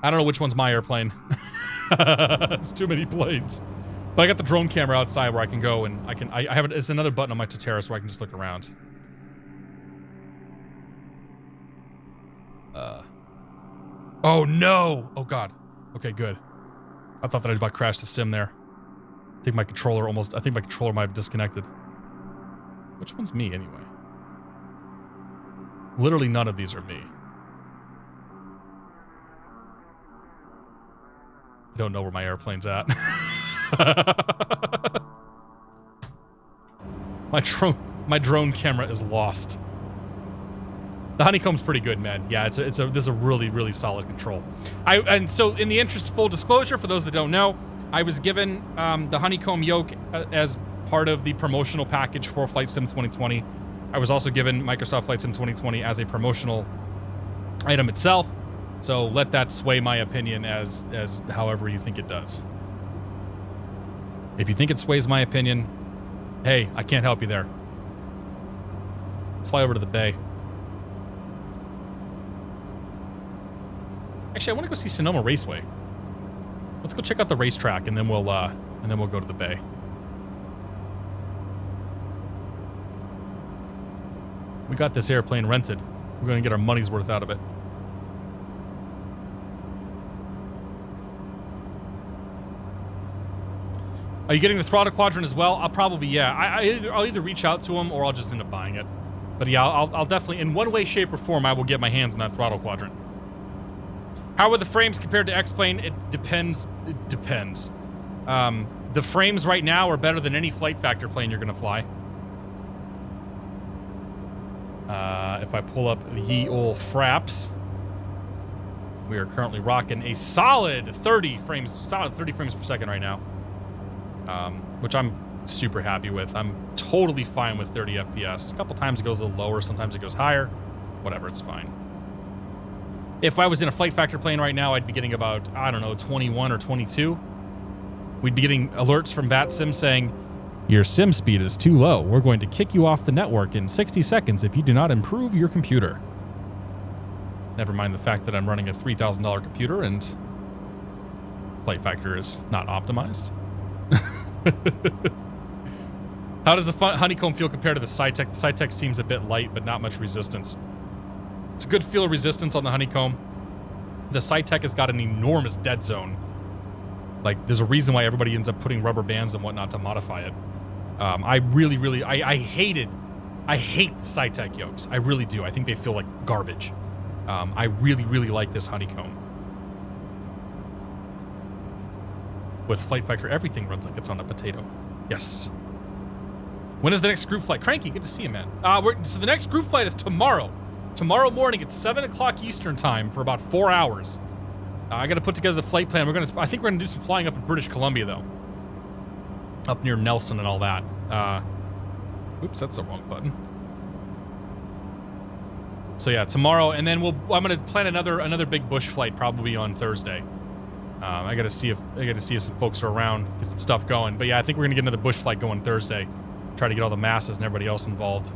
Speaker 1: I don't know which one's my airplane. It's too many planes. But I got the drone camera outside where I can go and I have it. It's another button on my Tartarus where I can just look around. Oh no! Oh god. Okay, good. I thought that I was about to crash the sim there. I think my controller might have disconnected. Which one's me anyway? Literally none of these are me. I don't know where my airplane's at. My drone camera is lost. The Honeycomb's pretty good, man. Yeah, this is a really, really solid control. And so in the interest of full disclosure, for those that don't know, I was given the Honeycomb Yoke as part of the promotional package for Flight Sim 2020. I was also given Microsoft Flight Sim 2020 as a promotional item itself. So let that sway my opinion as however you think it does. If you think it sways my opinion, hey, I can't help you there. Let's fly over to the bay. Actually, I want to go see Sonoma Raceway. Let's go check out the racetrack, and then we'll go to the bay. We got this airplane rented. We're going to get our money's worth out of it. Are you getting the throttle quadrant as well? I'll probably, yeah. I'll either reach out to them or I'll just end up buying it. But yeah, I'll definitely, in one way, shape, or form, I will get my hands on that throttle quadrant. How are the frames compared to X-Plane? It depends. It depends. The frames right now are better than any flight factor plane you're going to fly. If I pull up the old fraps, we are currently rocking a solid 30 frames per second right now, which I'm super happy with. I'm totally fine with 30 FPS. A couple times it goes a little lower, sometimes it goes higher. Whatever, it's fine. If I was in a flight factor plane right now, I'd be getting about, I don't know, 21 or 22. We'd be getting alerts from VATSIM saying, your sim speed is too low. We're going to kick you off the network in 60 seconds if you do not improve your computer. Never mind the fact that I'm running a $3,000 computer and flight factor is not optimized. How does the Honeycomb feel compared to the Cytec? The Cytec seems a bit light, but not much resistance. It's a good feel of resistance on the Honeycomb. The Cytec has got an enormous dead zone. Like, there's a reason why everybody ends up putting rubber bands and whatnot to modify it. I hate the Cytec yokes. I really do. I think they feel like garbage. I really like this Honeycomb. With Flight Factor, everything runs like it's on a potato. Yes. When is the next group flight? Cranky, good to see you, man. So the next group flight is tomorrow. Tomorrow morning at 7 o'clock Eastern time for about 4 hours. I got to put together the flight plan. I think we're going to do some flying up in British Columbia, though. Up near Nelson and all that. Oops, that's the wrong button. So yeah, tomorrow, and then I'm going to plan another big bush flight probably on Thursday. I got to see if some folks are around, get some stuff going. But yeah, I think we're going to get another bush flight going Thursday. Try to get all the masses and everybody else involved.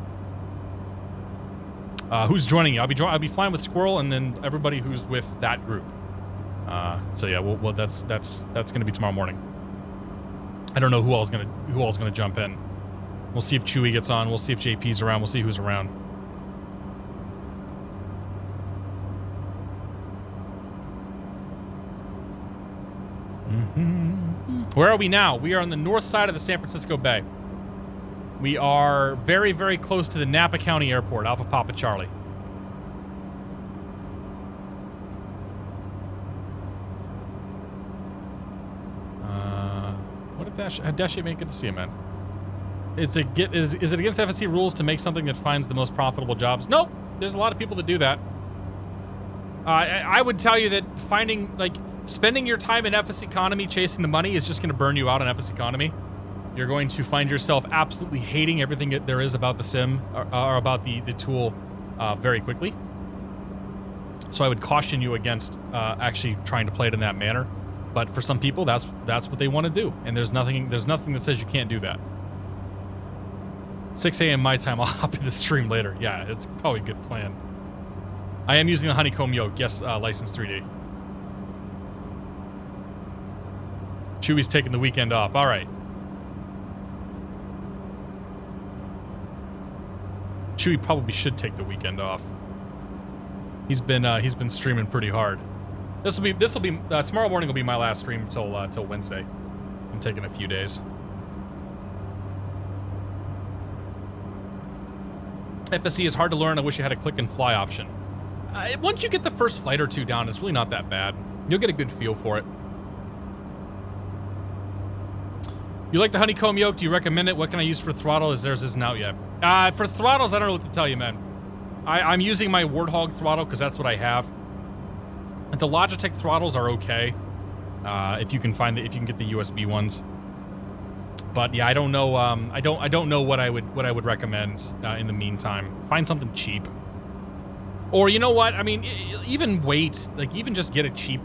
Speaker 1: Who's joining you? I'll be flying with Squirrel and then everybody who's with that group. So yeah, well that's going to be tomorrow morning. I don't know who all's gonna jump in. We'll see if Chewy gets on. We'll see if JP's around. We'll see who's around. Where are we now? We are on the north side of the San Francisco Bay. We are very, very close to the Napa County Airport, Alpha Papa Charlie. What did Dash 8 make? Good to see you, man. Is it against FSC rules to make something that finds the most profitable jobs? Nope. There's a lot of people that do that. I would tell you that spending your time in FSEconomy chasing the money is just going to burn you out on FSEconomy. You're going to find yourself absolutely hating everything that there is about the sim or about the tool very quickly. So I would caution you against actually trying to play it in that manner. But for some people, that's what they want to do, and there's nothing that says you can't do that. 6 a.m. my time. I'll hop in the stream later. Yeah, it's probably a good plan. I am using the Honeycomb yoke. Yes, license 3D. Chewy's taking the weekend off. All right. Chewy probably should take the weekend off. He's been streaming pretty hard. This will be tomorrow morning will be my last stream till Wednesday. I'm taking a few days. FSE is hard to learn. I wish you had a click and fly option. Once you get the first flight or two down, it's really not that bad. You'll get a good feel for it. You like the Honeycomb yoke? Do you recommend it? What can I use for throttle? As theirs isn't out yet. For throttles, I don't know what to tell you, man. I'm using my Warthog throttle because that's what I have. The Logitech throttles are okay, if you can get the USB ones. But yeah, I don't know. I don't know what I would recommend in the meantime. Find something cheap, or you know what? I mean, even wait, even just get a cheap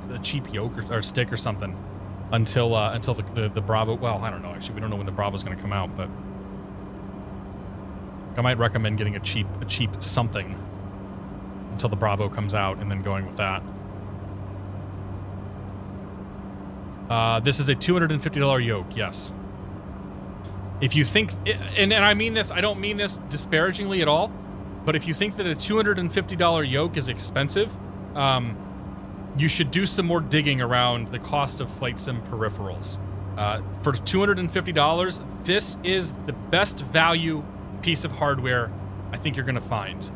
Speaker 1: yoke or stick or something until the Bravo. Well, I don't know. Actually, we don't know when the Bravo's going to come out, but I might recommend getting a cheap something until the Bravo comes out and then going with that. This is a $250 yoke, yes. If you think, and I mean this, I don't mean this disparagingly at all, but if you think that a $250 yoke is expensive, you should do some more digging around the cost of flight sim peripherals. For $250, this is the best value piece of hardware I think you're going to find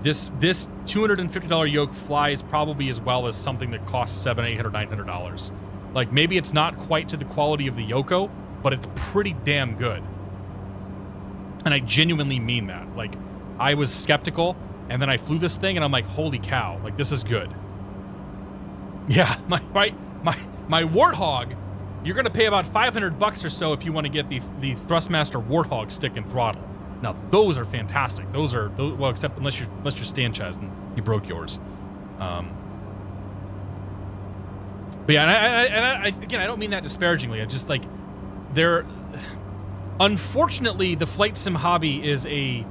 Speaker 1: this $250 yoke flies probably as well as something that costs $700, $800, $900. Like, maybe it's not quite to the quality of the Yoko, but it's pretty damn good. And I genuinely mean that. Like, I was skeptical, and then I flew this thing, and I'm like, holy cow, like, this is good. Yeah, my Warthog, you're going to pay about $500 or so if you want to get the Thrustmaster Warthog stick and throttle. Now, those are fantastic. Those, well, except unless you're Stanchez and you broke yours. But yeah, and again, I don't mean that disparagingly. I just, like, unfortunately, the flight sim hobby is a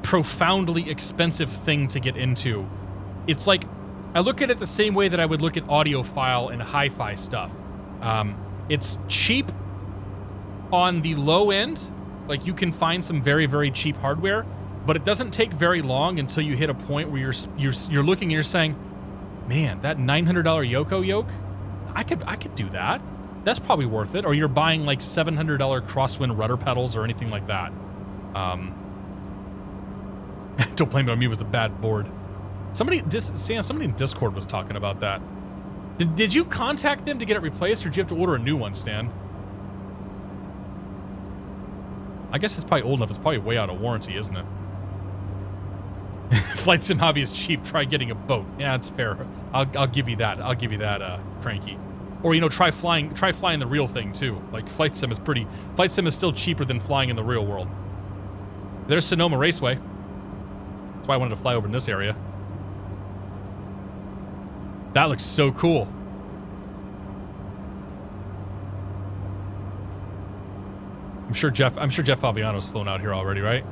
Speaker 1: profoundly expensive thing to get into. It's like, I look at it the same way that I would look at audiophile and hi-fi stuff. It's cheap on the low end. Like, you can find some very, very cheap hardware, but it doesn't take very long until you hit a point where you're looking and you're saying, man, that $900 Yoko yoke, I could do that. That's probably worth it. Or you're buying like $700 crosswind rudder pedals or anything like that. Don't blame it on me, it was a bad board. Somebody in Discord was talking about that. Did you contact them to get it replaced, or did you have to order a new one, Stan? I guess it's probably old enough. It's probably way out of warranty, isn't it? Flight sim hobby is cheap. Try getting a boat. Yeah, it's fair. I'll give you that. I'll give you that, Cranky. Or, you know, try flying the real thing too. Like, flight sim is still cheaper than flying in the real world. There's Sonoma Raceway. That's why I wanted to fly over in this area. That looks so cool. I'm sure Jeff Faviano's flown out here already, right?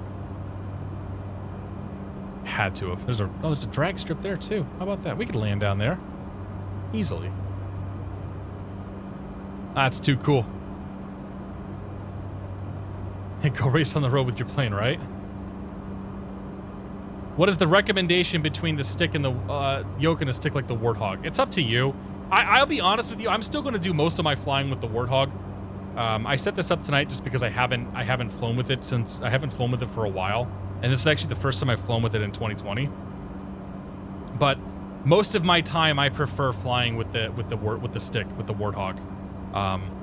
Speaker 1: Had to have. There's a drag strip there too. How about that? We could land down there easily. That's too cool. And go race on the road with your plane, right? What is the recommendation between the stick and the yoke and a stick like the Warthog? It's up to you. I'll be honest with you. I'm still going to do most of my flying with the Warthog. I set this up tonight just because I haven't flown with it for a while, and this is actually the first time I've flown with it in 2020. But most of my time, I prefer flying with the stick, with the Warthog,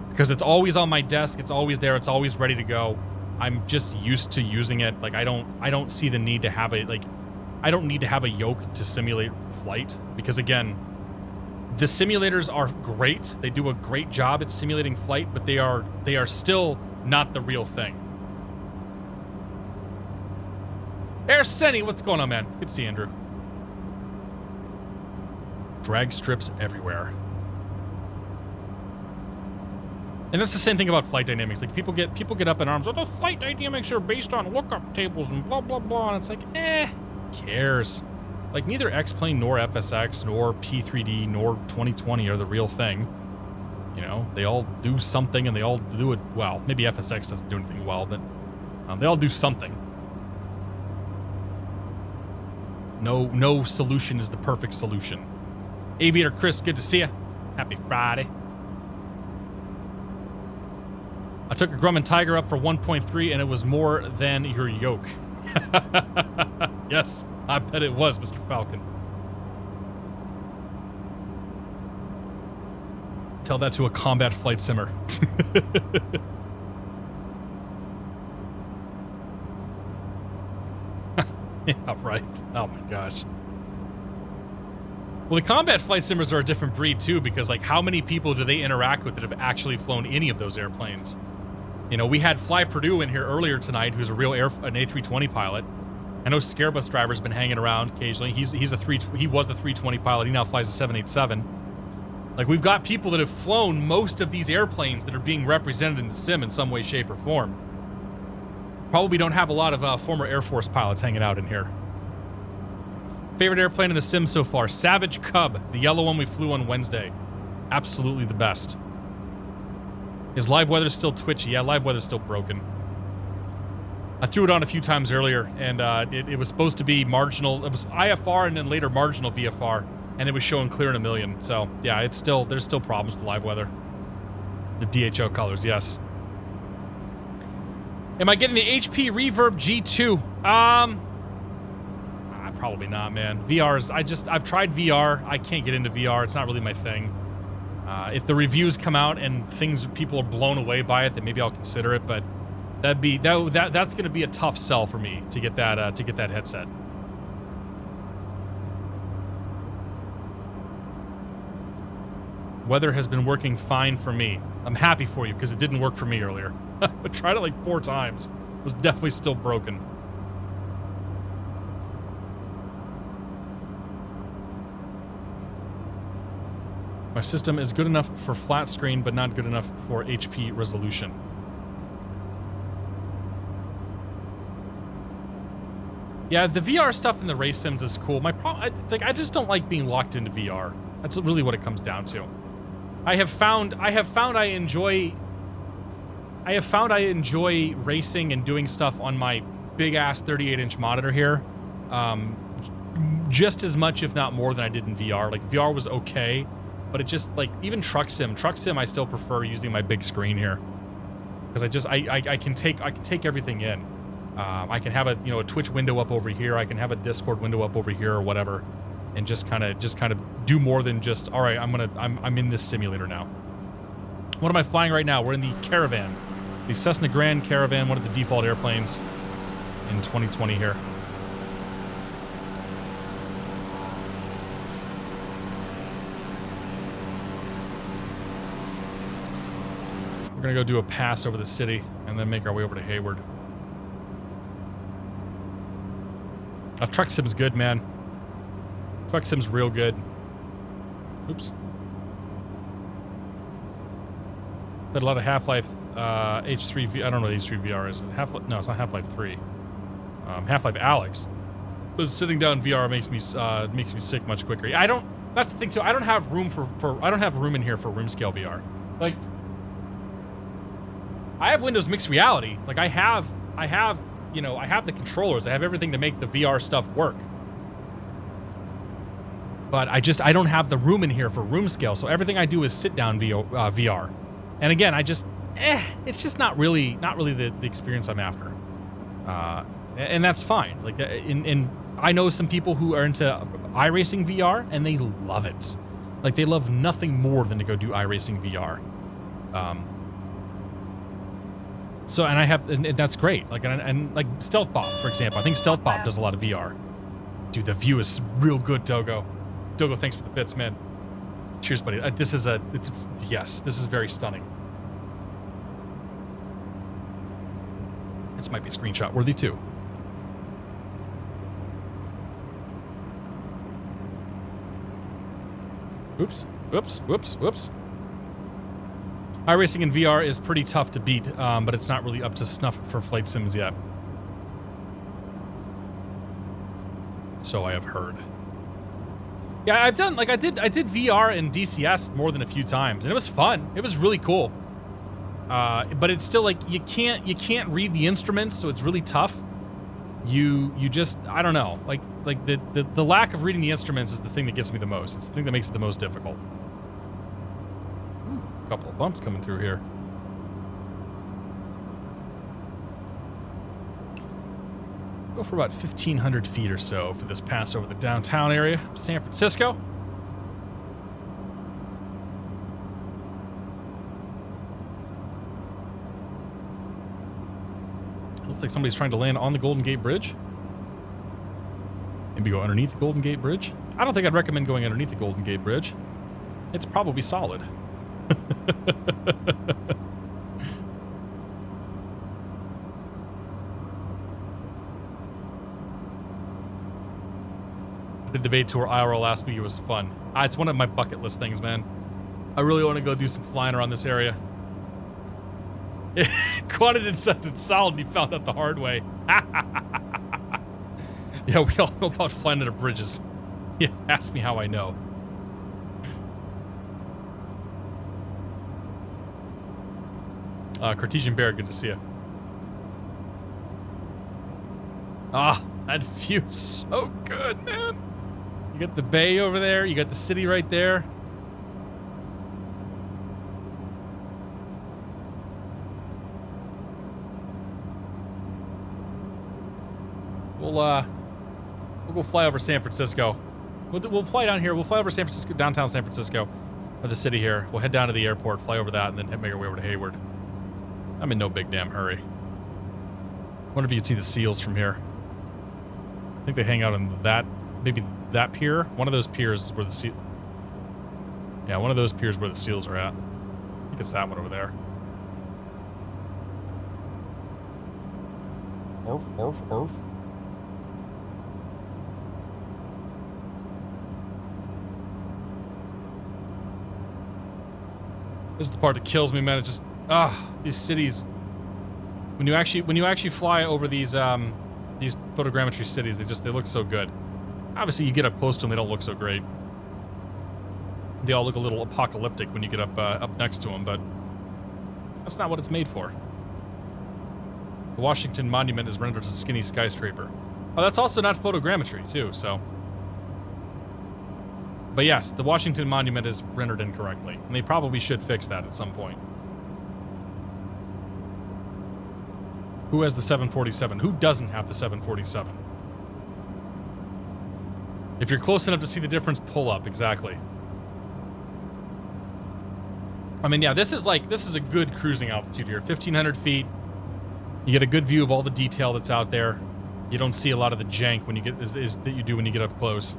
Speaker 1: because it's always on my desk. It's always there. It's always ready to go. I'm just used to using it. Like, I don't see the need to have I don't need to have a yoke to simulate flight, because again, the simulators are great. They do a great job at simulating flight, but they are still not the real thing. Air Senny, what's going on, man? Good to see you, Andrew. Drag strips everywhere. And that's the same thing about flight dynamics. Like, people get up in arms, oh, the flight dynamics are based on lookup tables and blah, blah, blah. And it's like, who cares? Like, neither X-Plane nor FSX nor P3D nor 2020 are the real thing. You know, they all do something, and they all do it well. Maybe FSX doesn't do anything well, but they all do something. No solution is the perfect solution. Aviator Chris, good to see you. Happy Friday. I took a Grumman Tiger up for 1.3, and it was more than your yoke. Yes, I bet it was, Mr. Falcon. Tell that to a combat flight simmer. Yeah, right. Oh my gosh. Well, the combat flight simmers are a different breed too, because, like, how many people do they interact with that have actually flown any of those airplanes? You know, we had Fly Purdue in here earlier tonight, who's a real an A320 pilot. I know Scarebus driver's been hanging around occasionally. He was a 320 pilot. He now flies a 787. Like, we've got people that have flown most of these airplanes that are being represented in the sim in some way, shape, or form. Probably don't have a lot of former Air Force pilots hanging out in here. Favorite airplane in the sim so far? Savage Cub, the yellow one we flew on Wednesday. Absolutely the best. Is live weather still twitchy? Yeah, live weather's still broken. I threw it on a few times earlier, and it was supposed to be marginal. It was IFR and then later marginal VFR, and it was showing clear in a million. So yeah, there's still problems with live weather. The DHO colors, yes. Am I getting the HP Reverb G2? Probably not, man. I've tried VR. I can't get into VR. It's not really my thing. If the reviews come out and people are blown away by it, then maybe I'll consider it. But that's going to be a tough sell for me to get that headset. Weather has been working fine for me. I'm happy for you because it didn't work for me earlier. I tried it like 4 times. It was definitely still broken. My system is good enough for flat screen, but not good enough for HP resolution. Yeah, the VR stuff in the race sims is cool. My problem, I just don't like being locked into VR. That's really what it comes down to. I have found I enjoy racing and doing stuff on my big ass 38-inch monitor here, just as much, if not more, than I did in VR. Like VR was okay. But it just, like, even truck sim, I still prefer using my big screen here, because I can take everything in. I can have a Twitch window up over here. I can have a Discord window up over here or whatever, and just kind of do more than just, all right, I'm in this simulator now. What am I flying right now? We're in the Caravan, the Cessna Grand Caravan, one of the default airplanes in 2020 here. We're gonna go do a pass over the city and then make our way over to Hayward. Truck sim's good, man. Truck sim's real good. Oops. Played a lot of Half-Life H3V. I don't know what H3 VR is. Half-Life? No, it's not Half-Life 3. Half-Life Alyx. But sitting down in VR makes me sick much quicker. I don't. That's the thing too. I don't have room I don't have room in here for room scale VR. Like, I have Windows Mixed Reality. Like, I have the controllers. I have everything to make the VR stuff work. But I don't have the room in here for room scale. So everything I do is sit down VR. And again, it's just not really the experience I'm after. And that's fine. Like, I know some people who are into iRacing VR and they love it. Like, they love nothing more than to go do iRacing VR. So, and that's great. Like, and like Stealth Bob, for example. I think Stealth Bob does a lot of VR. Dude, the view is real good, Dogo. Dogo, thanks for the bits, man. Cheers, buddy. This is very stunning. This might be screenshot worthy too. Oops, whoops, whoops, whoops. iRacing in VR is pretty tough to beat, but it's not really up to snuff for flight sims yet. So I have heard. Yeah, I've done, like, I did VR in DCS more than a few times, and it was fun. It was really cool. But it's still, like, you can't read the instruments, so it's really tough. You just, I don't know. Like the lack of reading the instruments is the thing that gets me the most. It's the thing that makes it the most difficult. Ooh, a couple of bumps coming through here. Go for about 1,500 feet or so for this pass over the downtown area of San Francisco. Looks like somebody's trying to land on the Golden Gate Bridge. Maybe go underneath the Golden Gate Bridge. I don't think I'd recommend going underneath the Golden Gate Bridge. It's probably solid. The debate tour IRL last week, it was fun. It's one of my bucket list things, man. I really want to go do some flying around this area. Quantity says it's solid, and he found out the hard way. Yeah, we all know about flying under bridges. Yeah, ask me how I know. Cartesian Bear, good to see you. Ah, that view's so good, man. You got the bay over there. You got the city right there. We'll go fly over San Francisco. We'll fly down here. We'll fly over San Francisco, downtown San Francisco, or the city here. We'll head down to the airport, fly over that, and then make our way over to Hayward. I'm in no big damn hurry. Wonder if you can see the seals from here. I think they hang out on that, maybe that pier. One of those piers is where the seal. Yeah, one of those piers where the seals are at. I think it's that one over there. Orf, orf, orf. This is the part that kills me, man. It's just these cities. When you actually fly over these photogrammetry cities, they look so good. Obviously, you get up close to them, they don't look so great. They all look a little apocalyptic when you get up next to them, but that's not what it's made for. The Washington Monument is rendered as a skinny skyscraper. Oh, that's also not photogrammetry too. So, but yes, the Washington Monument is rendered incorrectly, and they probably should fix that at some point. Who has the 747? Who doesn't have the 747? If you're close enough to see the difference, pull up. Exactly. I mean, yeah, this is a good cruising altitude here. 1,500 feet. You get a good view of all the detail that's out there. You don't see a lot of the jank when you get that you do when you get up close.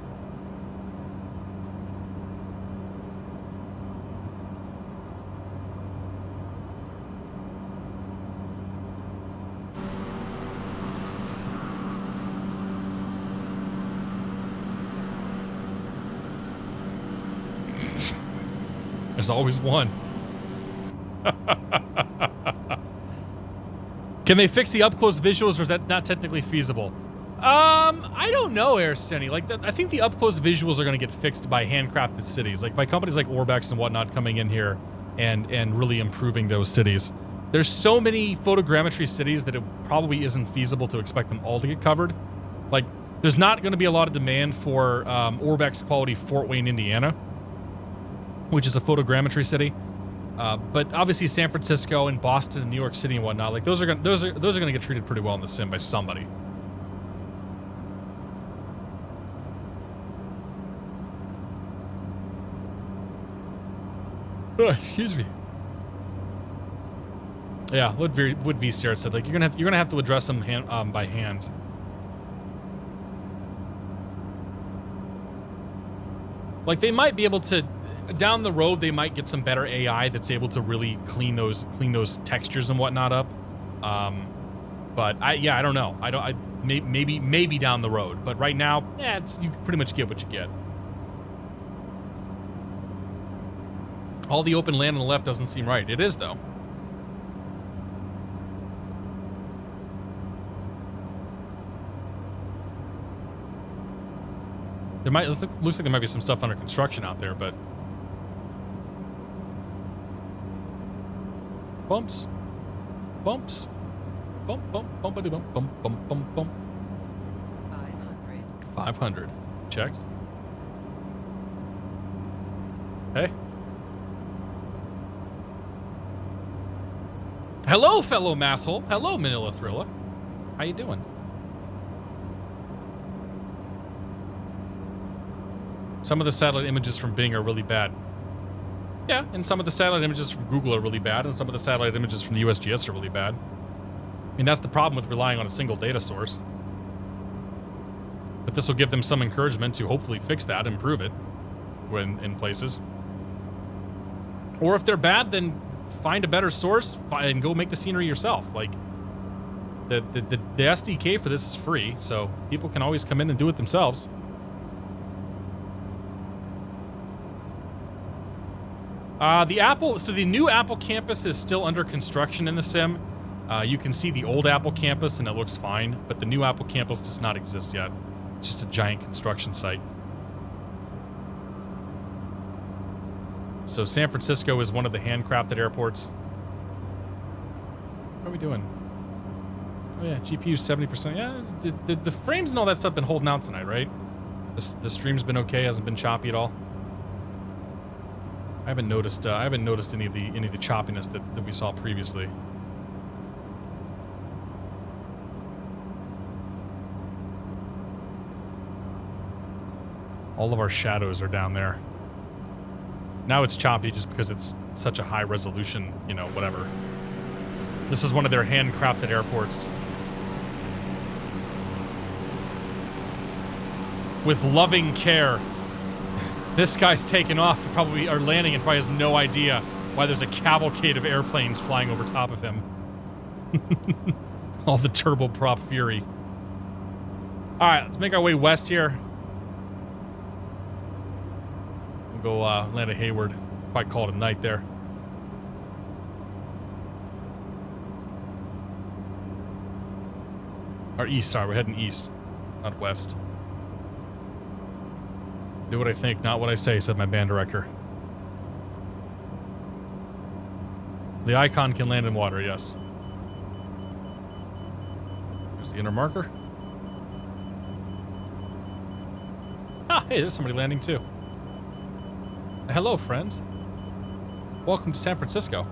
Speaker 1: There's always one. Can they fix the up-close visuals, or is that not technically feasible? I don't know, Airsteny. I think the up-close visuals are going to get fixed by handcrafted cities, like by companies like Orbex and whatnot coming in here and really improving those cities. There's so many photogrammetry cities that it probably isn't feasible to expect them all to get covered. Like, there's not going to be a lot of demand for Orbex quality Fort Wayne, Indiana, which is a photogrammetry city. But obviously San Francisco and Boston and New York City and whatnot, like those are gonna get treated pretty well in the sim by somebody. Excuse me. Yeah, Wood VCR said like you're gonna have to address them by hand. Like they might be able to. Down the road, they might get some better AI that's able to really clean those textures and whatnot up. But I don't know. Maybe down the road. But right now, you pretty much get what you get. All the open land on the left doesn't seem right. It is though. Looks like there might be some stuff under construction out there, but. Bumps. Bump, bump, bumpity bump, bump, bump, bump, bump.
Speaker 2: 500.
Speaker 1: 500. Checked. Hey. Hello, fellow masshole. Hello, Manila Thrilla. How you doing? Some of the satellite images from Bing are really bad. Yeah, and some of the satellite images from Google are really bad, and some of the satellite images from the USGS are really bad. I mean, that's the problem with relying on a single data source. But this will give them some encouragement to hopefully fix that, improve it when in places. Or if they're bad, then find a better source and go make the scenery yourself. Like, the SDK for this is free, so people can always come in and do it themselves. The new Apple campus is still under construction in the sim. You can see the old Apple campus and it looks fine, but the new Apple campus does not exist yet. It's just a giant construction site. So San Francisco is one of the handcrafted airports. What are we doing? Oh yeah, GPU 70%. Yeah, the frames and all that stuff been holding out tonight, right? The stream's been okay, hasn't been choppy at all. I haven't noticed any of the choppiness that we saw previously. All of our shadows are down there. Now it's choppy just because it's such a high resolution, you know, whatever. This is one of their handcrafted airports. With loving care. This guy's taking off, probably, or landing, and probably has no idea why there's a cavalcade of airplanes flying over top of him. All the turboprop fury. Alright, let's make our way west here. We'll go land at Hayward. Probably call it a night there. Or east, sorry, we're heading east, not west. Do what I think, not what I say, said my band director. The Icon can land in water, yes. There's the inner marker. Ah, hey, there's somebody landing too. Hello, friends. Welcome to San Francisco.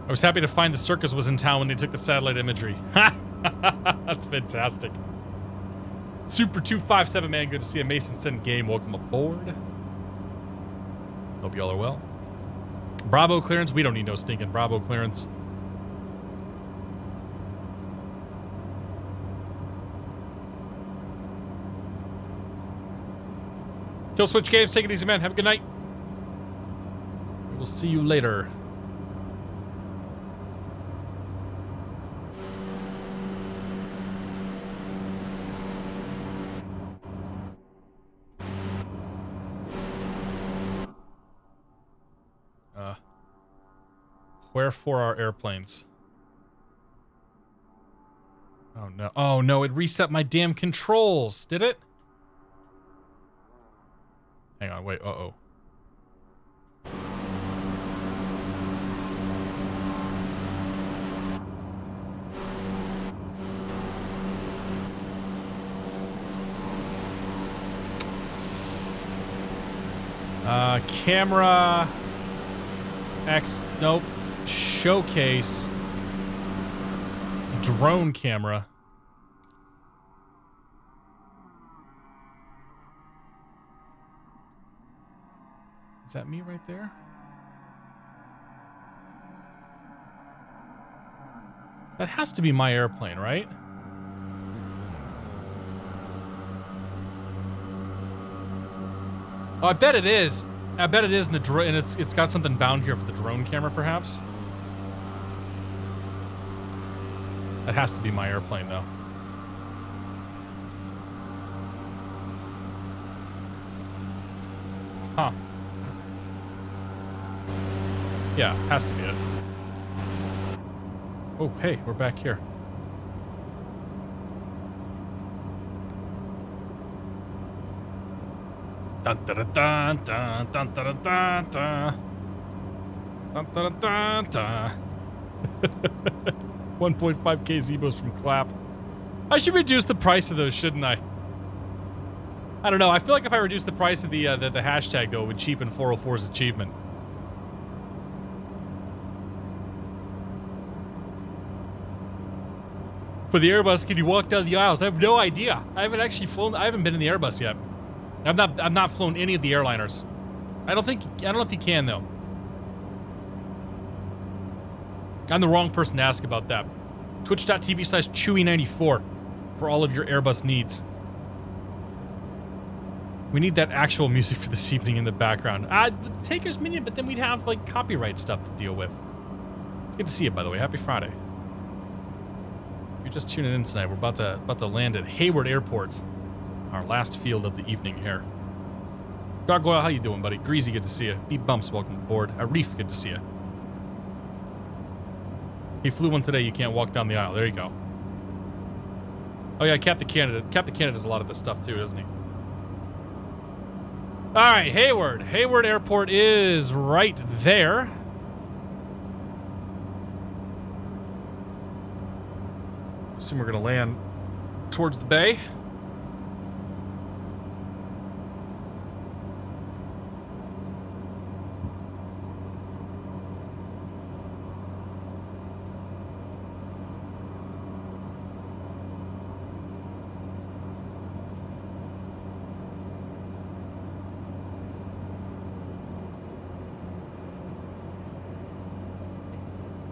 Speaker 1: I was happy to find the circus was in town when they took the satellite imagery. Ha! That's fantastic. Super 257, man. Good to see you. Mason sent game. Welcome aboard. Hope y'all are well. Bravo clearance. We don't need no stinking Bravo clearance. Kill switch games. Take it easy, man. Have a good night. We will see you later. Where for our airplanes? Oh no. Oh no, it reset my damn controls. Did it? Hang on, wait. Uh-oh. Camera. Nope. Showcase. Drone camera. Is that me right there? That has to be my airplane, right? Oh, I bet it is. I bet it is in the drone, and it's got something bound here for the drone camera, perhaps. That has to be my airplane, though. Huh. Yeah, has to be it. Oh, hey, we're back here. Dun dun dun dun dun dun dun dun. Dun dun dun dun. 1.5k Zebos from Clap. I should reduce the price of those, shouldn't I? I don't know. I feel like if I reduce the price of the hashtag, though, it would cheapen 404's achievement. For the Airbus, can you walk down the aisles? I have no idea. I haven't actually flown. I haven't been in the Airbus yet. I've not flown any of the airliners. I don't know if you can, though. I'm the wrong person to ask about that. Twitch.tv/Chewy94 for all of your Airbus needs. We need that actual music for this evening in the background. Taker's Minion, but then we'd have, like, copyright stuff to deal with. It's good to see you, by the way. Happy Friday. If you're just tuning in tonight, we're about to land at Hayward Airport. Our last field of the evening here. Gargoyle, how you doing, buddy? Greasy, good to see you. B Bumps, welcome aboard. Arif, good to see you. He flew one today. You can't walk down the aisle. There you go. Oh yeah, Captain Canada. Captain Canada does a lot of this stuff too, doesn't he? All right, Hayward. Hayward Airport is right there. Assume we're gonna land towards the bay.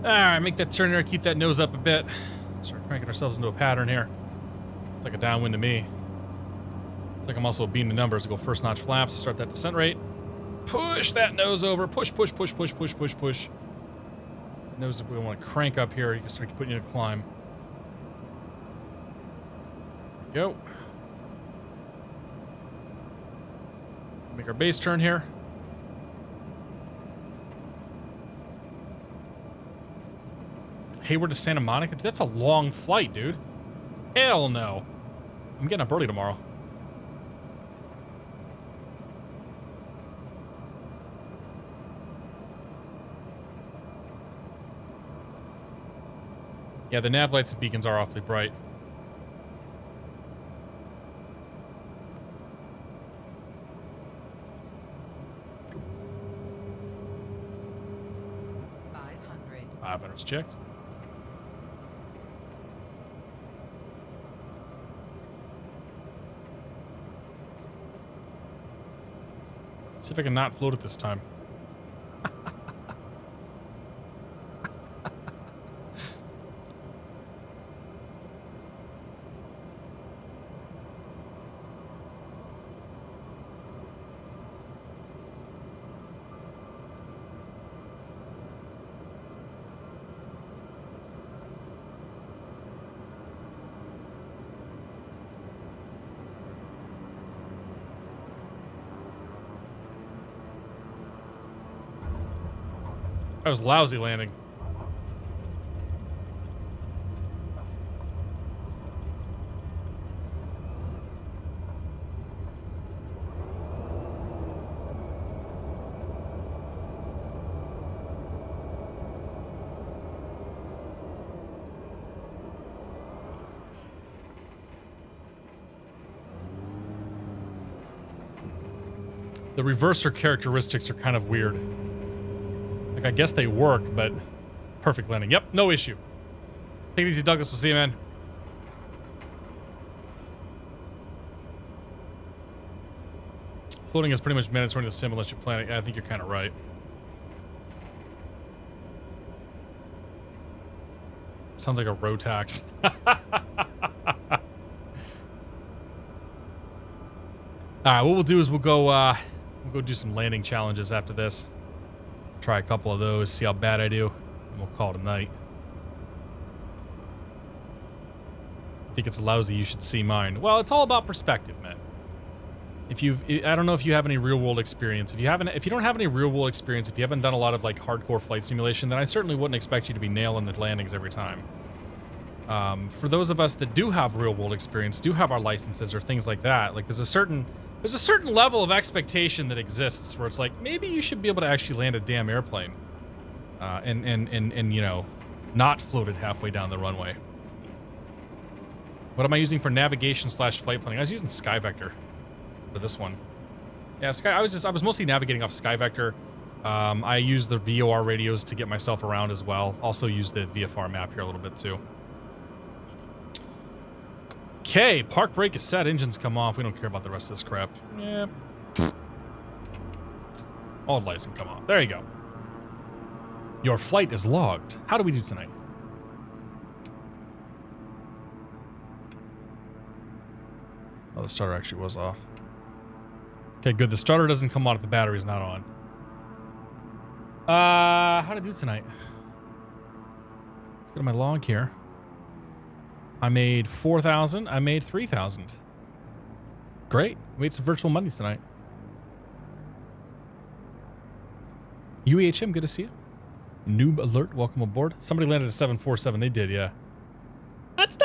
Speaker 1: All right, make that turn there, keep that nose up a bit. Start cranking ourselves into a pattern here. It's like a downwind to me. It's like I'm also beating the numbers. Go first notch flaps, start that descent rate. Push that nose over. Push, push, push, push, push, push, push. Nose, if we want to crank up here, you can start putting you in a climb. Go. Make our base turn here. Hayward to Santa Monica? That's a long flight, dude. Hell no. I'm getting up early tomorrow. Yeah, the nav lights and beacons are awfully bright. $500's checked. See if I can not float it this time. That was lousy landing. The reverser characteristics are kind of weird. I guess they work, but perfect landing. Yep, no issue. Take it easy, Douglas. We'll see you, man. Floating is pretty much mandatory in the sim unless you're planning. I think you're kind of right. Sounds like a road tax. All right, what we'll do is we'll go do some landing challenges after this. Try a couple of those, see how bad I do, and we'll call it a night. I think it's lousy, you should see mine. Well, it's all about perspective, man. I don't know if you have any real-world experience. If you don't have any real-world experience, if you haven't done a lot of like hardcore flight simulation, then I certainly wouldn't expect you to be nailing the landings every time. For those of us that do have real-world experience, do have our licenses or things like that, like there's a certain level of expectation that exists where it's like, maybe you should be able to actually land a damn airplane. And you know, not floated halfway down the runway. What am I using for navigation / flight planning? I was using SkyVector for this one. Yeah, I was mostly navigating off SkyVector. I used the VOR radios to get myself around as well. Also used the VFR map here a little bit too. Okay, park brake is set, engines come off. We don't care about the rest of this crap. Yeah. All lights can come off. There you go. Your flight is logged. How do we do tonight? Oh, the starter actually was off. Okay, good. The starter doesn't come on if the battery's not on. How to do tonight? Let's go to my log here. I made 4,000. I made 3,000. Great. We made some virtual money tonight. UEHM, good to see you. Noob alert, welcome aboard. Somebody landed a 747. They did, yeah. It's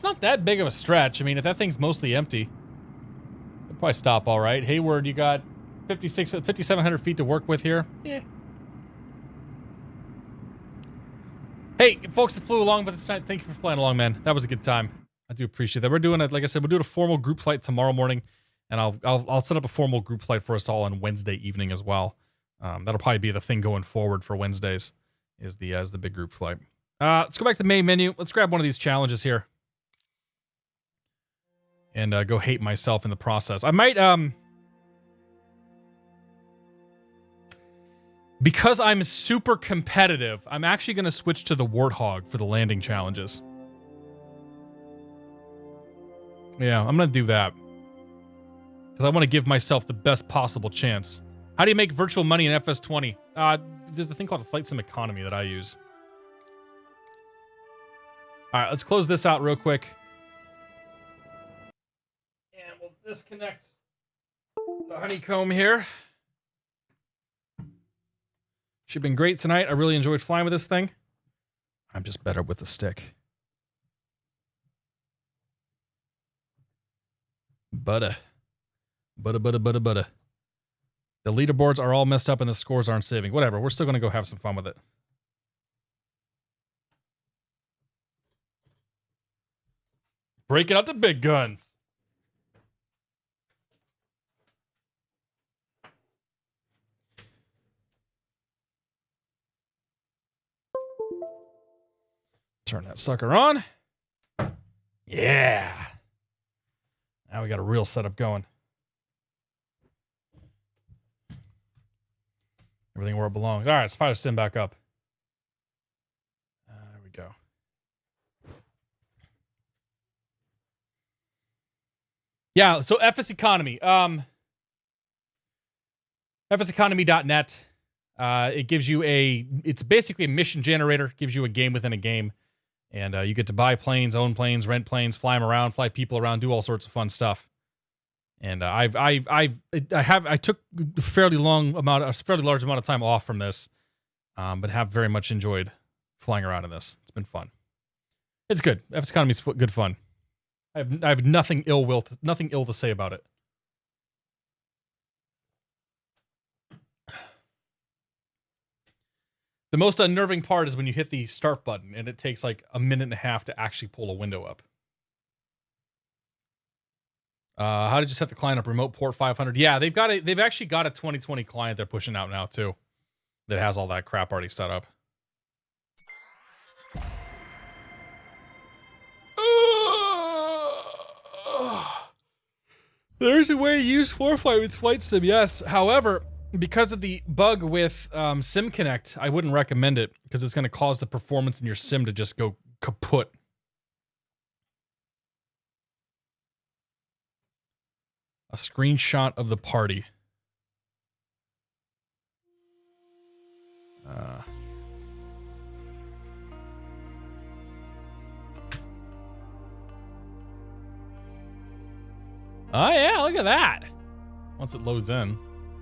Speaker 1: not that big of a stretch. I mean, if that thing's mostly empty, it'll probably stop all right. Hayward, you got 5,700 feet to work with here. Yeah. Hey, folks that flew along with us tonight, thank you for flying along, man. That was a good time. I do appreciate that. We're doing it, like I said, we're doing a formal group flight tomorrow morning, and I'll set up a formal group flight for us all on Wednesday evening as well. That'll probably be the thing going forward for Wednesdays, is the big group flight. Let's go back to the main menu. Let's grab one of these challenges here, and go hate myself in the process. I might Because I'm super competitive, I'm actually going to switch to the Warthog for the landing challenges. Yeah, I'm going to do that. Because I want to give myself the best possible chance. How do you make virtual money in FS20? There's the thing called FSEconomy that I use. All right, let's close this out real quick. And we'll disconnect the Honeycomb here. She's been great tonight. I really enjoyed flying with this thing. I'm just better with the stick. Butter. Butter. The leaderboards are all messed up and the scores aren't saving. Whatever, we're still going to go have some fun with it. Break it out to big guns. Turn that sucker on. Yeah. Now we got a real setup going. Everything where it belongs. All right, let's fire the sim back up. There we go. Yeah, so FSEconomy. FSEconomy.net. It gives you it's basically a mission generator. Gives you a game within a game. And you get to buy planes, own planes, rent planes, fly them around, fly people around, do all sorts of fun stuff. And I took a fairly large amount of time off from this, but have very much enjoyed flying around in this. It's been fun. It's good. FSEconomy is good fun. I have nothing ill to say about it. The most unnerving part is when you hit the start button and it takes like a minute and a half to actually pull a window up. How did you set the client up? Remote port 500. Yeah, they've actually got a 2020 client they're pushing out now too, that has all that crap already set up. There's a way to use ForeFlight with Flight Sim, yes. However, because of the bug with Sim Connect, I wouldn't recommend it because it's going to cause the performance in your sim to just go kaput. A screenshot of the party. Oh yeah, look at that. Once it loads in.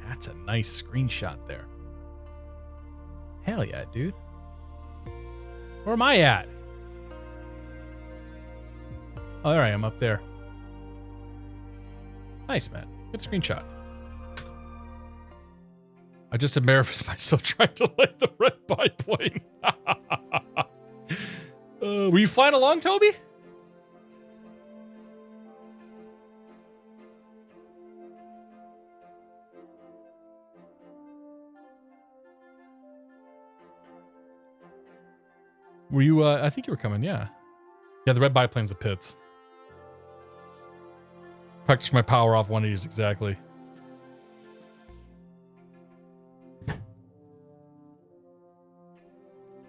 Speaker 1: That's a nice screenshot there. Hell yeah, dude. Where am I at? Oh, there I am up there. Nice, man. Good screenshot. I just embarrassed myself trying to light the red biplane. Were you flying along, Toby? Were you, I think you were coming, yeah. Yeah, the red biplane's the pits. Practice my power off 180s, exactly. This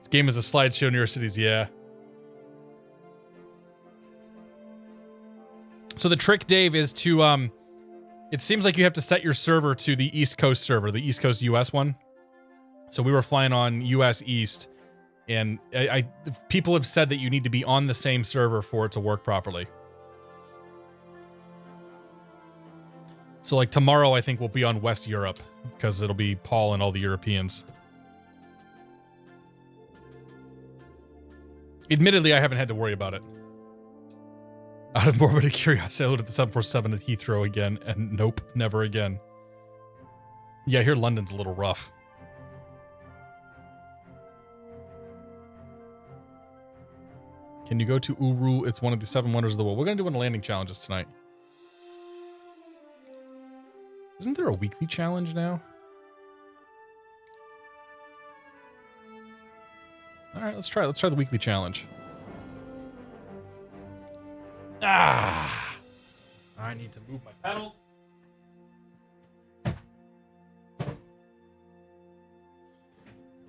Speaker 1: game is a slideshow near cities, yeah. So the trick, Dave, is to, it seems like you have to set your server to the East Coast server, the East Coast US one. So we were flying on US East, and people have said that you need to be on the same server for it to work properly. So like tomorrow, I think we'll be on West Europe because it'll be Paul and all the Europeans. Admittedly, I haven't had to worry about it. Out of morbid curiosity, I looked at the 747 at Heathrow again, and nope, never again. Yeah, I hear London's a little rough. Can you go to Uru? It's one of the 7 wonders of the world. We're going to do one of the landing challenges tonight. Isn't there a weekly challenge now? All right, let's try the weekly challenge. Ah! I need to move my pedals.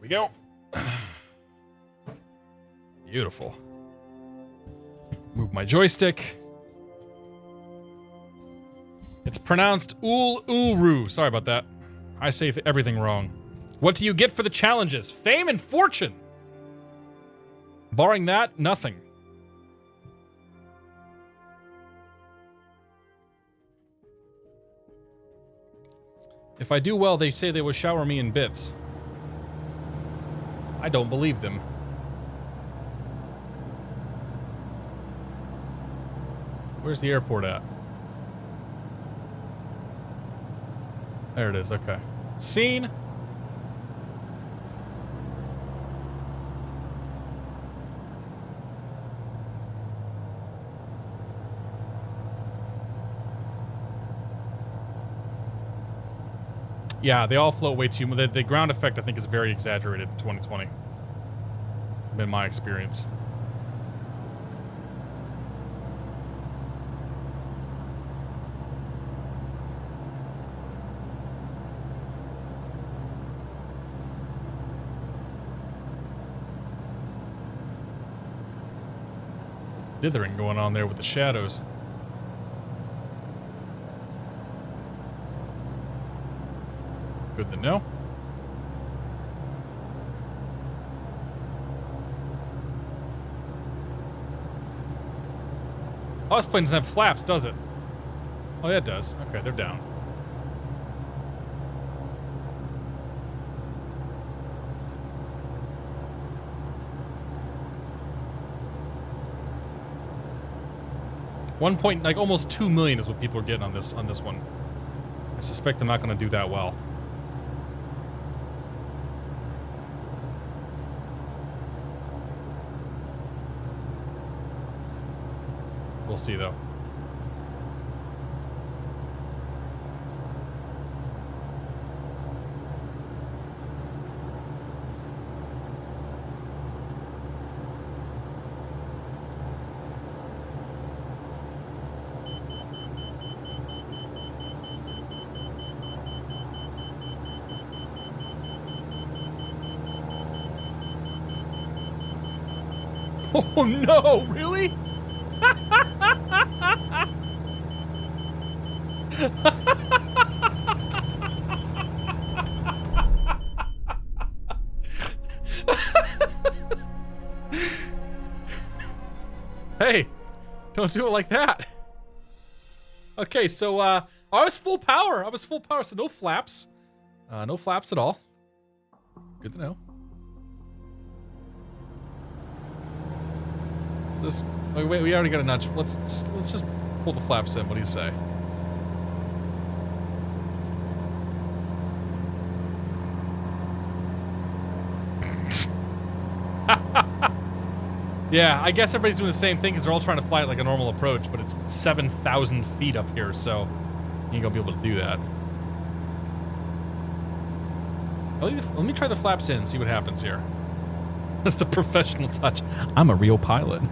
Speaker 1: we go. Beautiful. Move my joystick. It's pronounced Ulu. Sorry about that. I say everything wrong. What do you get for the challenges? Fame and fortune. Barring that, nothing. If I do well, they say they will shower me in bits. I don't believe them. Where's the airport at? There it is, okay. Scene. Yeah, they all float way too much. The ground effect, I think, is very exaggerated in 2020. Been my experience. Dithering going on there with the shadows. Good to know. Oh, this plane doesn't have flaps, does it? Oh, yeah, it does. Okay, they're down. Like almost 2 million is what people are getting on this one. I suspect I'm not going to do that well. We'll see, though. Oh no, really? Hey, don't do it like that. Okay, so I was full power. So no flaps. No flaps at all. Good to know. Just wait, we already got a nudge. Let's just pull the flaps in. What do you say? Yeah, I guess everybody's doing the same thing because they're all trying to fly it like a normal approach, but it's 7,000 feet up here, so you ain't gonna be able to do that. Let me try the flaps in, see what happens here. That's the professional touch. I'm a real pilot.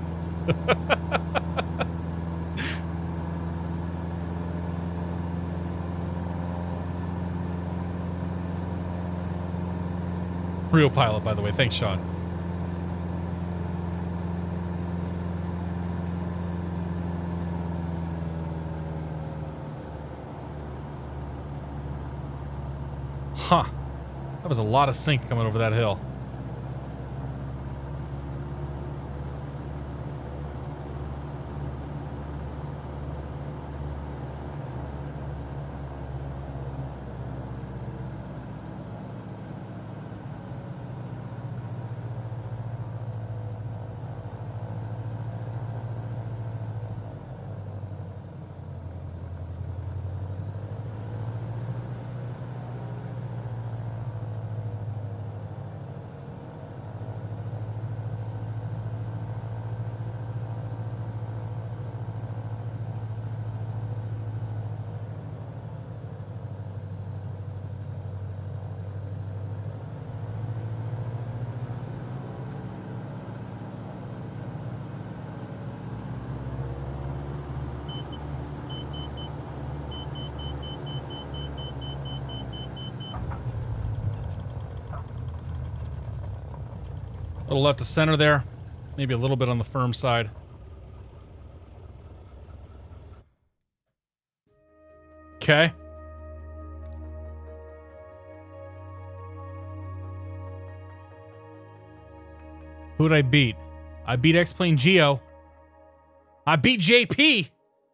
Speaker 1: Real pilot, by the way. Thanks, Sean. Huh. That was a lot of sink coming over that hill. little left to center there. Maybe a little bit on the firm side. Okay. Who'd I beat? I beat X-Plane Geo. I beat JP.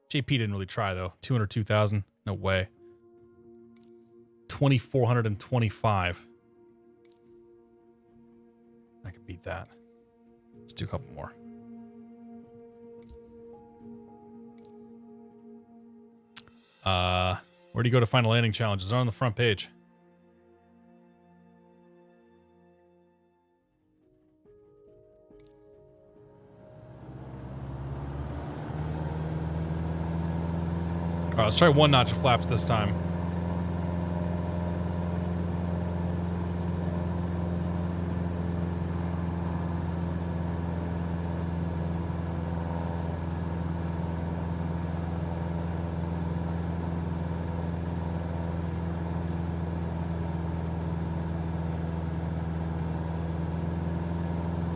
Speaker 1: JP didn't really try, though. 202,000. No way. 2,425. I could beat that. Let's do a couple more. Where do you go to find a landing challenge? It's on the front page. All right, let's try one notch of flaps this time.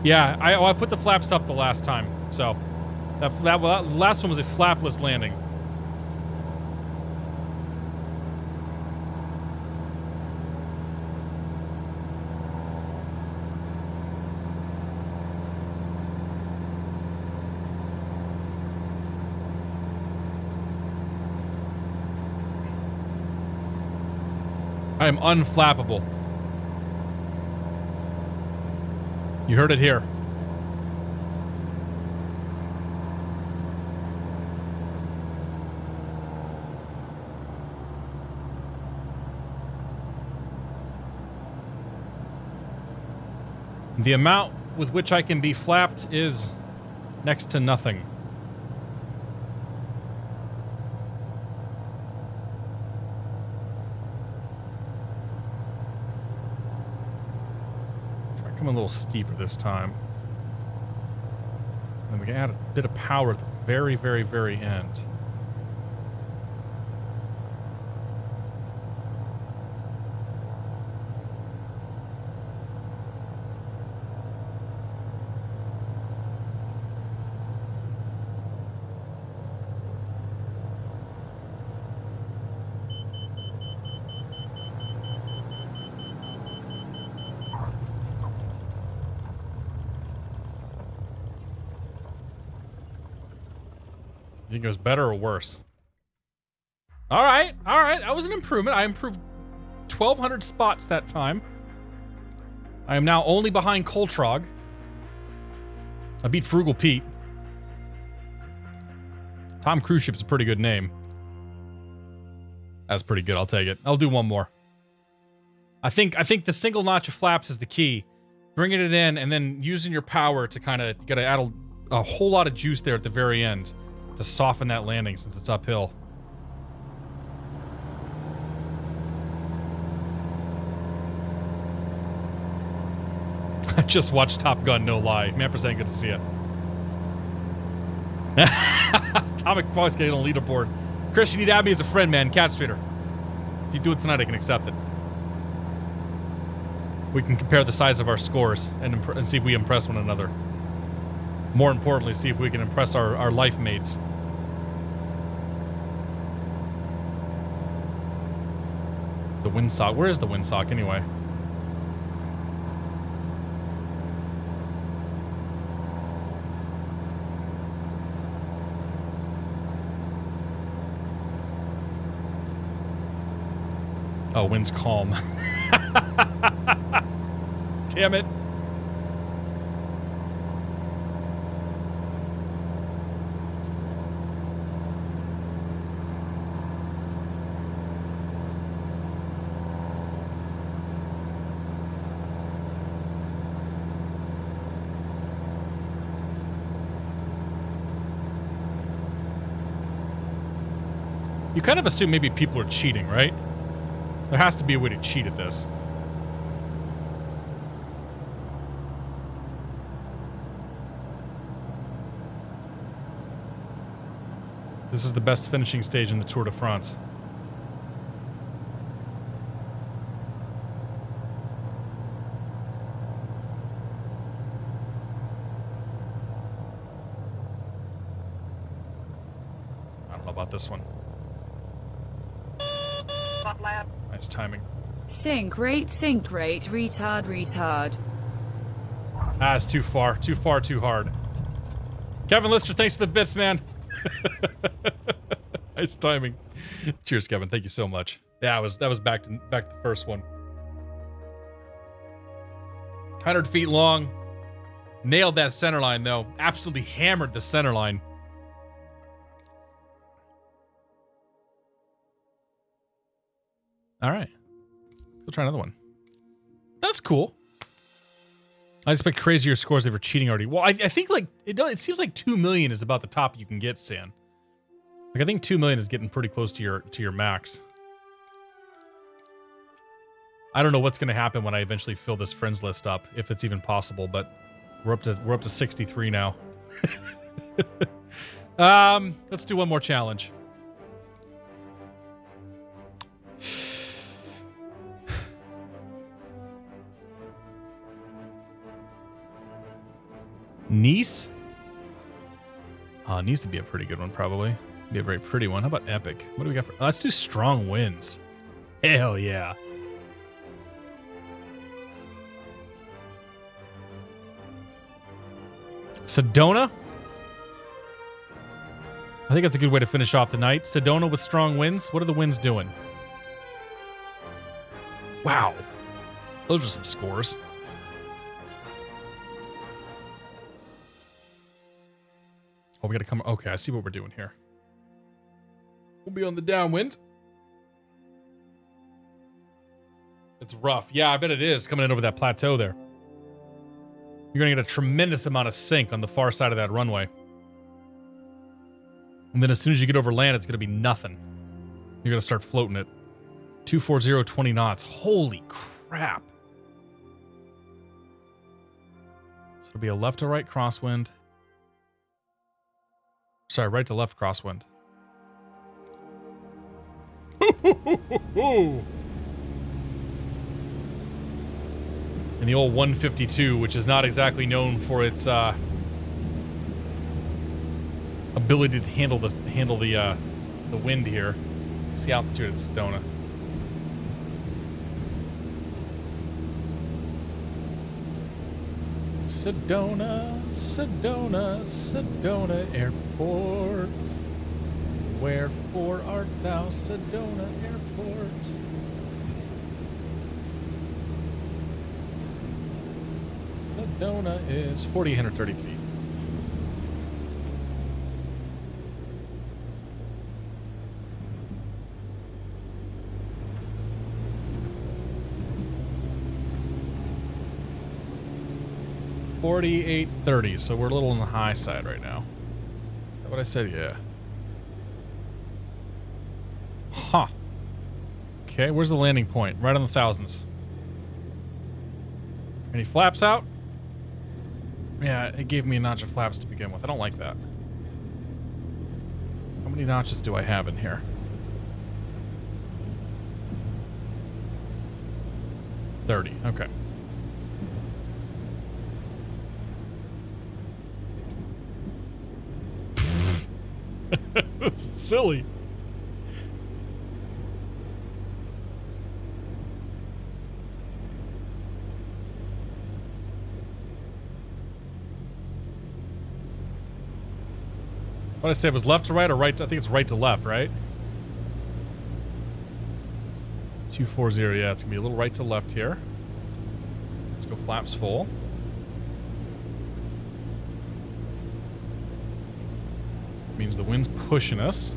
Speaker 1: Yeah, I put the flaps up the last that last one was a flapless landing. I am unflappable. You heard it here. The amount with which I can be flapped is next to nothing. A little steeper this time. And then we can add a bit of power at the very, very, very end. You think it was better or worse? All right. That was an improvement. I improved 1,200 spots that time. I am now only behind Coltrog. I beat Frugal Pete. Tom Cruise Ship's a pretty good name. That's pretty good. I'll take it. I'll do one more. I think the single notch of flaps is the key. Bringing it in and then using your power to kind of gotta add a whole lot of juice there at the very end to soften that landing since it's uphill. I just watched Top Gun, no lie. Man, percent good to see it. Atomic Fox getting on leaderboard. Chris, you need to add me as a friend, man. Cat Streeter. If you do it tonight, I can accept it. We can compare the size of our scores and see if we impress one another. More importantly, see if we can impress our life mates. The windsock. Where is the windsock anyway? Oh, wind's calm. Damn it. You kind of assume maybe people are cheating, right? There has to be a way to cheat at this. This is the best finishing stage in the Tour de France. this one. Nice timing.
Speaker 3: Sink rate, retard.
Speaker 1: Ah, it's too far, too hard. Kevin Lister, thanks for the bits, man. Nice timing. Cheers, Kevin. Thank you so much. Yeah, that was back to the first one. 100 feet long. Nailed that center line, though. Absolutely hammered the center line. All right. We'll try another one. That's cool. I expect crazier scores if you're cheating already. Well, I think like it seems like 2 million is about the top you can get, Stan. Like I think 2 million is getting pretty close to your max. I don't know what's going to happen when I eventually fill this friends list up, if it's even possible, but we're up to 63 now. Let's do one more challenge. Nice? Needs to be a pretty good one, probably. Be a very pretty one. How about epic? What do we got for... let's do strong winds. Hell yeah. Sedona? I think that's a good way to finish off the night. Sedona with strong winds. What are the winds doing? Wow. Those are some scores. Oh, we gotta come... okay, I see what we're doing here. We'll be on the downwind. It's rough. Yeah, I bet it is, coming in over that plateau there. You're gonna get a tremendous amount of sink on the far side of that runway. And then as soon as you get over land, it's gonna be nothing. You're gonna start floating it. 240, 20 knots. Holy crap. So it'll be a left to right crosswind. Sorry, right to left crosswind. And the old 152, which is not exactly known for its ability to handle the wind here. It's the altitude at Sedona. Sedona Airport. Wherefore art thou, Sedona Airport? Sedona is 4,830 feet. $4,830, so we're a little on the high side right now. Is that what I said? Yeah. Huh. Okay, where's the landing point? Right on the thousands. Any flaps out? Yeah, it gave me a notch of flaps to begin with. I don't like that. How many notches do I have in here? 30. Okay. This is silly. What did I say? It was left to right or right to, I think it's right to left, right? 240, yeah, it's gonna be a little right to left here. Let's go flaps full. Means the wind's pushing us.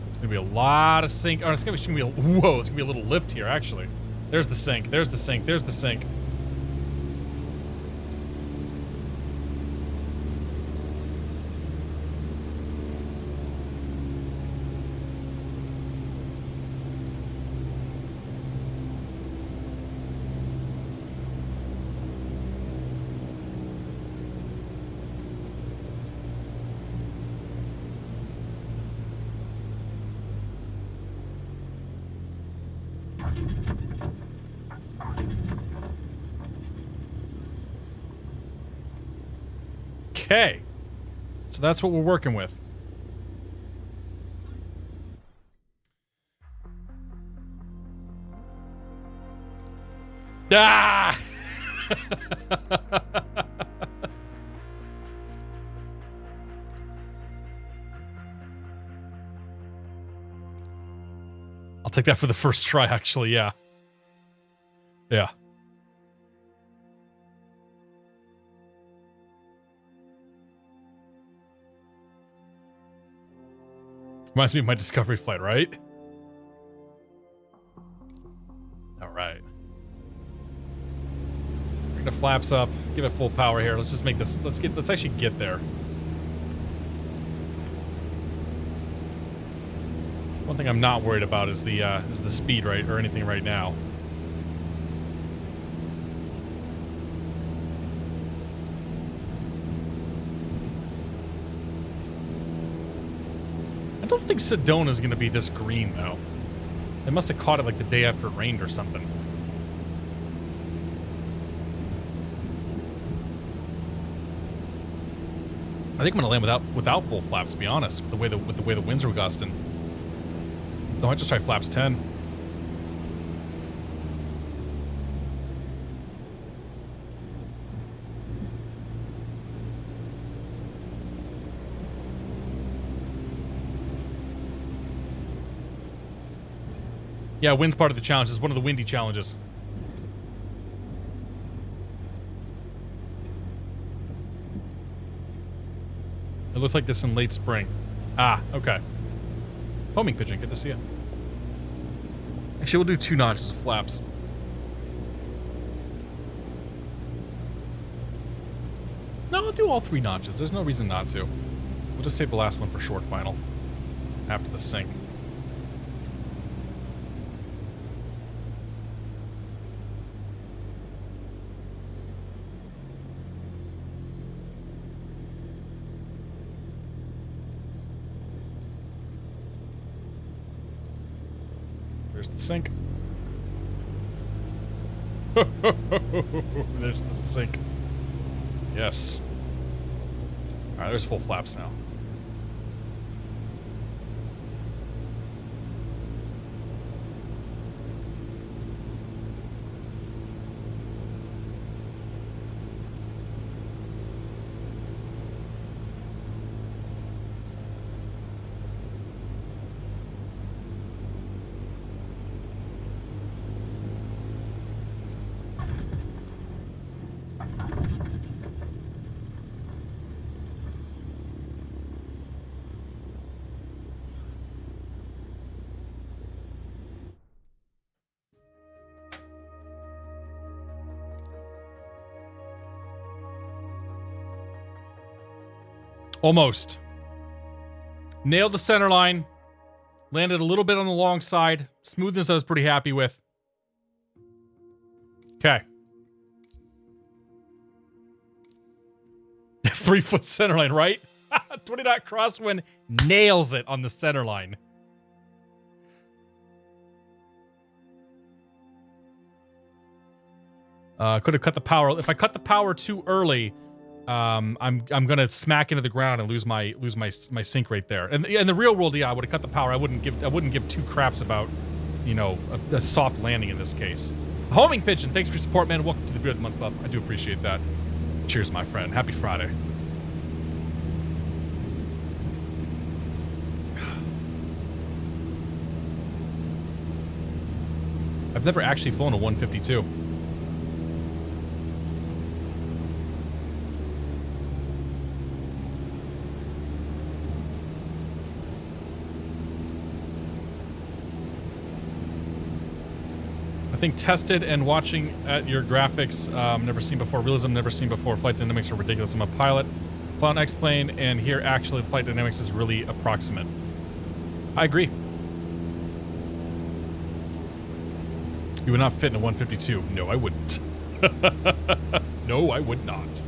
Speaker 1: It's gonna be a lot of sink. Oh, it's gonna be whoa, it's gonna be a little lift here, actually. There's the sink, there's the sink, there's the sink. Okay. So that's what we're working with. Ah! I'll take that for the first try, actually, yeah. Yeah. Reminds me of my Discovery flight, right? All right. Bring the flaps up. Give it full power here. Let's just make this. Let's actually get there. One thing I'm not worried about is the speed, right, or anything right now. I don't think Sedona is going to be this green, though. They must have caught it like the day after it rained or something. I think I'm going to land without full flaps, to be honest, with the way the winds are gusting. No, I just try flaps 10. Yeah, wind's part of the challenge. It's one of the windy challenges. It looks like this in late spring. Ah, okay. Homing pigeon, good to see you. Actually, we'll do 2 notches of flaps. No, I'll do all 3 notches. There's no reason not to. We'll just save the last one for short final. After the sink. There's the sink. There's the sink. Yes. Alright, there's full flaps now. Almost. Nailed the center line. Landed a little bit on the long side. Smoothness I was pretty happy with. Okay. 3-foot center line, right? 20 knot crosswind nails it on the center line. Could have cut the power. If I cut the power too early, I'm gonna smack into the ground and lose my sink right there. And in the real world, yeah, I would have cut the power. I wouldn't give 2 craps about, you know, a soft landing in this case. Homing pigeon, thanks for your support, man. Welcome to the Beer of the Month Club. I do appreciate that. Cheers, my friend. Happy Friday. I've never actually flown a 152. I think tested and watching at your graphics, never seen before. Realism, never seen before. Flight dynamics are ridiculous. I'm a pilot. Fly on X-plane, and here actually flight dynamics is really approximate. I agree. You would not fit in a 152. No, I wouldn't. No, I would not.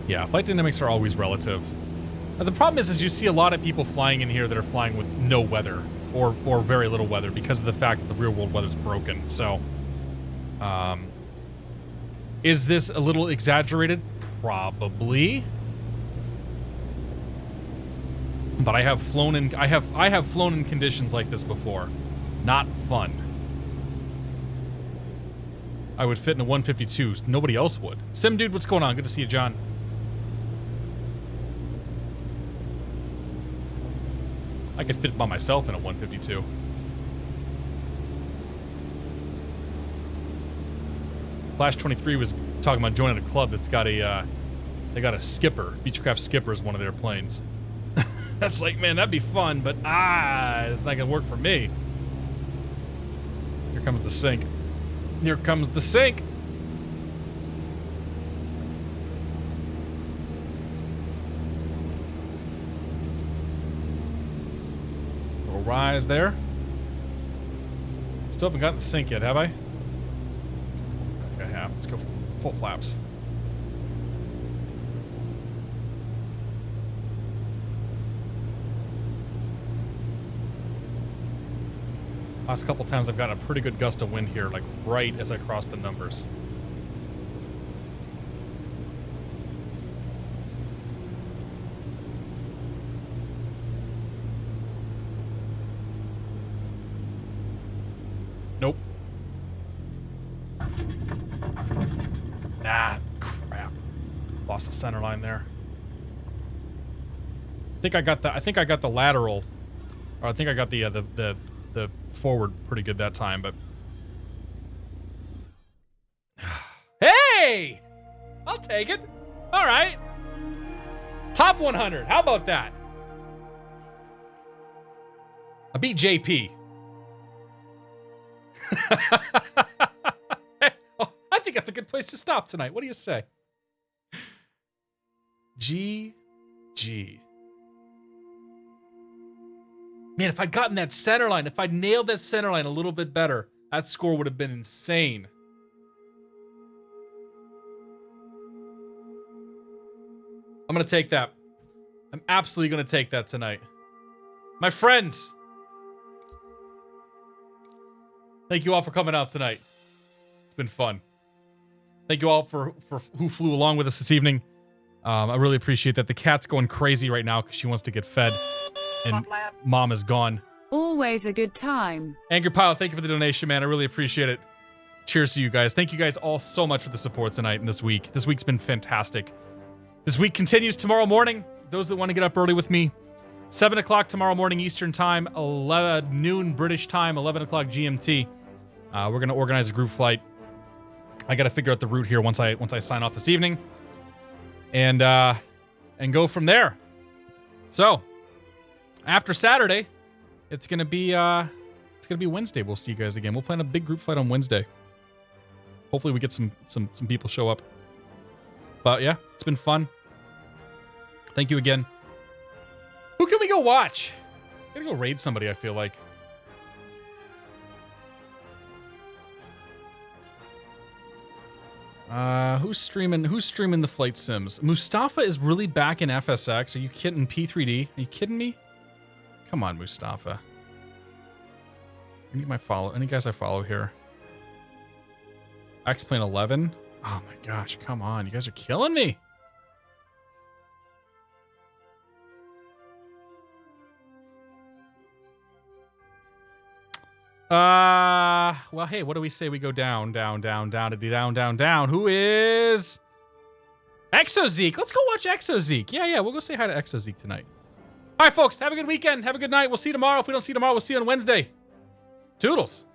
Speaker 1: Yeah, flight dynamics are always relative. The problem is you see a lot of people flying in here that are flying with no weather or very little weather because of the fact that the real world weather's broken. So, is this a little exaggerated? Probably. But I have flown in I have flown in conditions like this before. Not fun. I would fit in a 152. Nobody else would. Sim dude, what's going on? Good to see you, John. I could fit by myself in a 152. Flash 23 was talking about joining a club that's got they got a skipper. Beechcraft Skipper is one of their planes. That's like, man, that'd be fun, but it's not gonna work for me. Here comes the sink. Here comes the sink. Little rise there. Still haven't gotten the sink yet, have I? I think I have. Let's go full flaps. Last couple times I've gotten a pretty good gust of wind here, like right as I cross the numbers. Nope. Nah, crap. Lost the center line there. I think I got the lateral, or I think I got the forward pretty good that time, but hey, I'll take it. All right, top 100. How about that? I beat JP. Oh, I think that's a good place to stop tonight. What do you say? GG. Man, if I'd gotten that center line, if I'd nailed that center line a little bit better, that score would have been insane. I'm going to take that. I'm absolutely going to take that tonight. My friends, thank you all for coming out tonight. It's been fun. Thank you all for who flew along with us this evening. I really appreciate that. The cat's going crazy right now because she wants to get fed. And mom is gone.
Speaker 3: Always a good time.
Speaker 1: Angry Pilot, thank you for the donation, man. I really appreciate it. Cheers to you guys. Thank you guys all so much for the support tonight and this week. This week's been fantastic. This week continues tomorrow morning. Those that want to get up early with me, 7 o'clock tomorrow morning Eastern time, 11 noon British time, 11 o'clock GMT. We're going to organize a group flight. I got to figure out the route here once I sign off this evening. And go from there. So, after Saturday, it's gonna be Wednesday. We'll see you guys again. We'll plan a big group flight on Wednesday. Hopefully we get some people show up. But yeah, it's been fun. Thank you again. Who can we go watch? Gotta go raid somebody, I feel like. Who's streaming the flight sims? Mustafa is really back in FSX. Are you kidding? P3D? Are you kidding me? Come on, Mustafa. Any guys I follow here? X-Plane 11? Oh my gosh, come on. You guys are killing me. Well, hey, what do we say we go down to the down? Who is Exozeek? Let's go watch Exozeek. Yeah, we'll go say hi to Exozeek tonight. All right, folks, have a good weekend. Have a good night. We'll see you tomorrow. If we don't see you tomorrow, we'll see you on Wednesday. Toodles.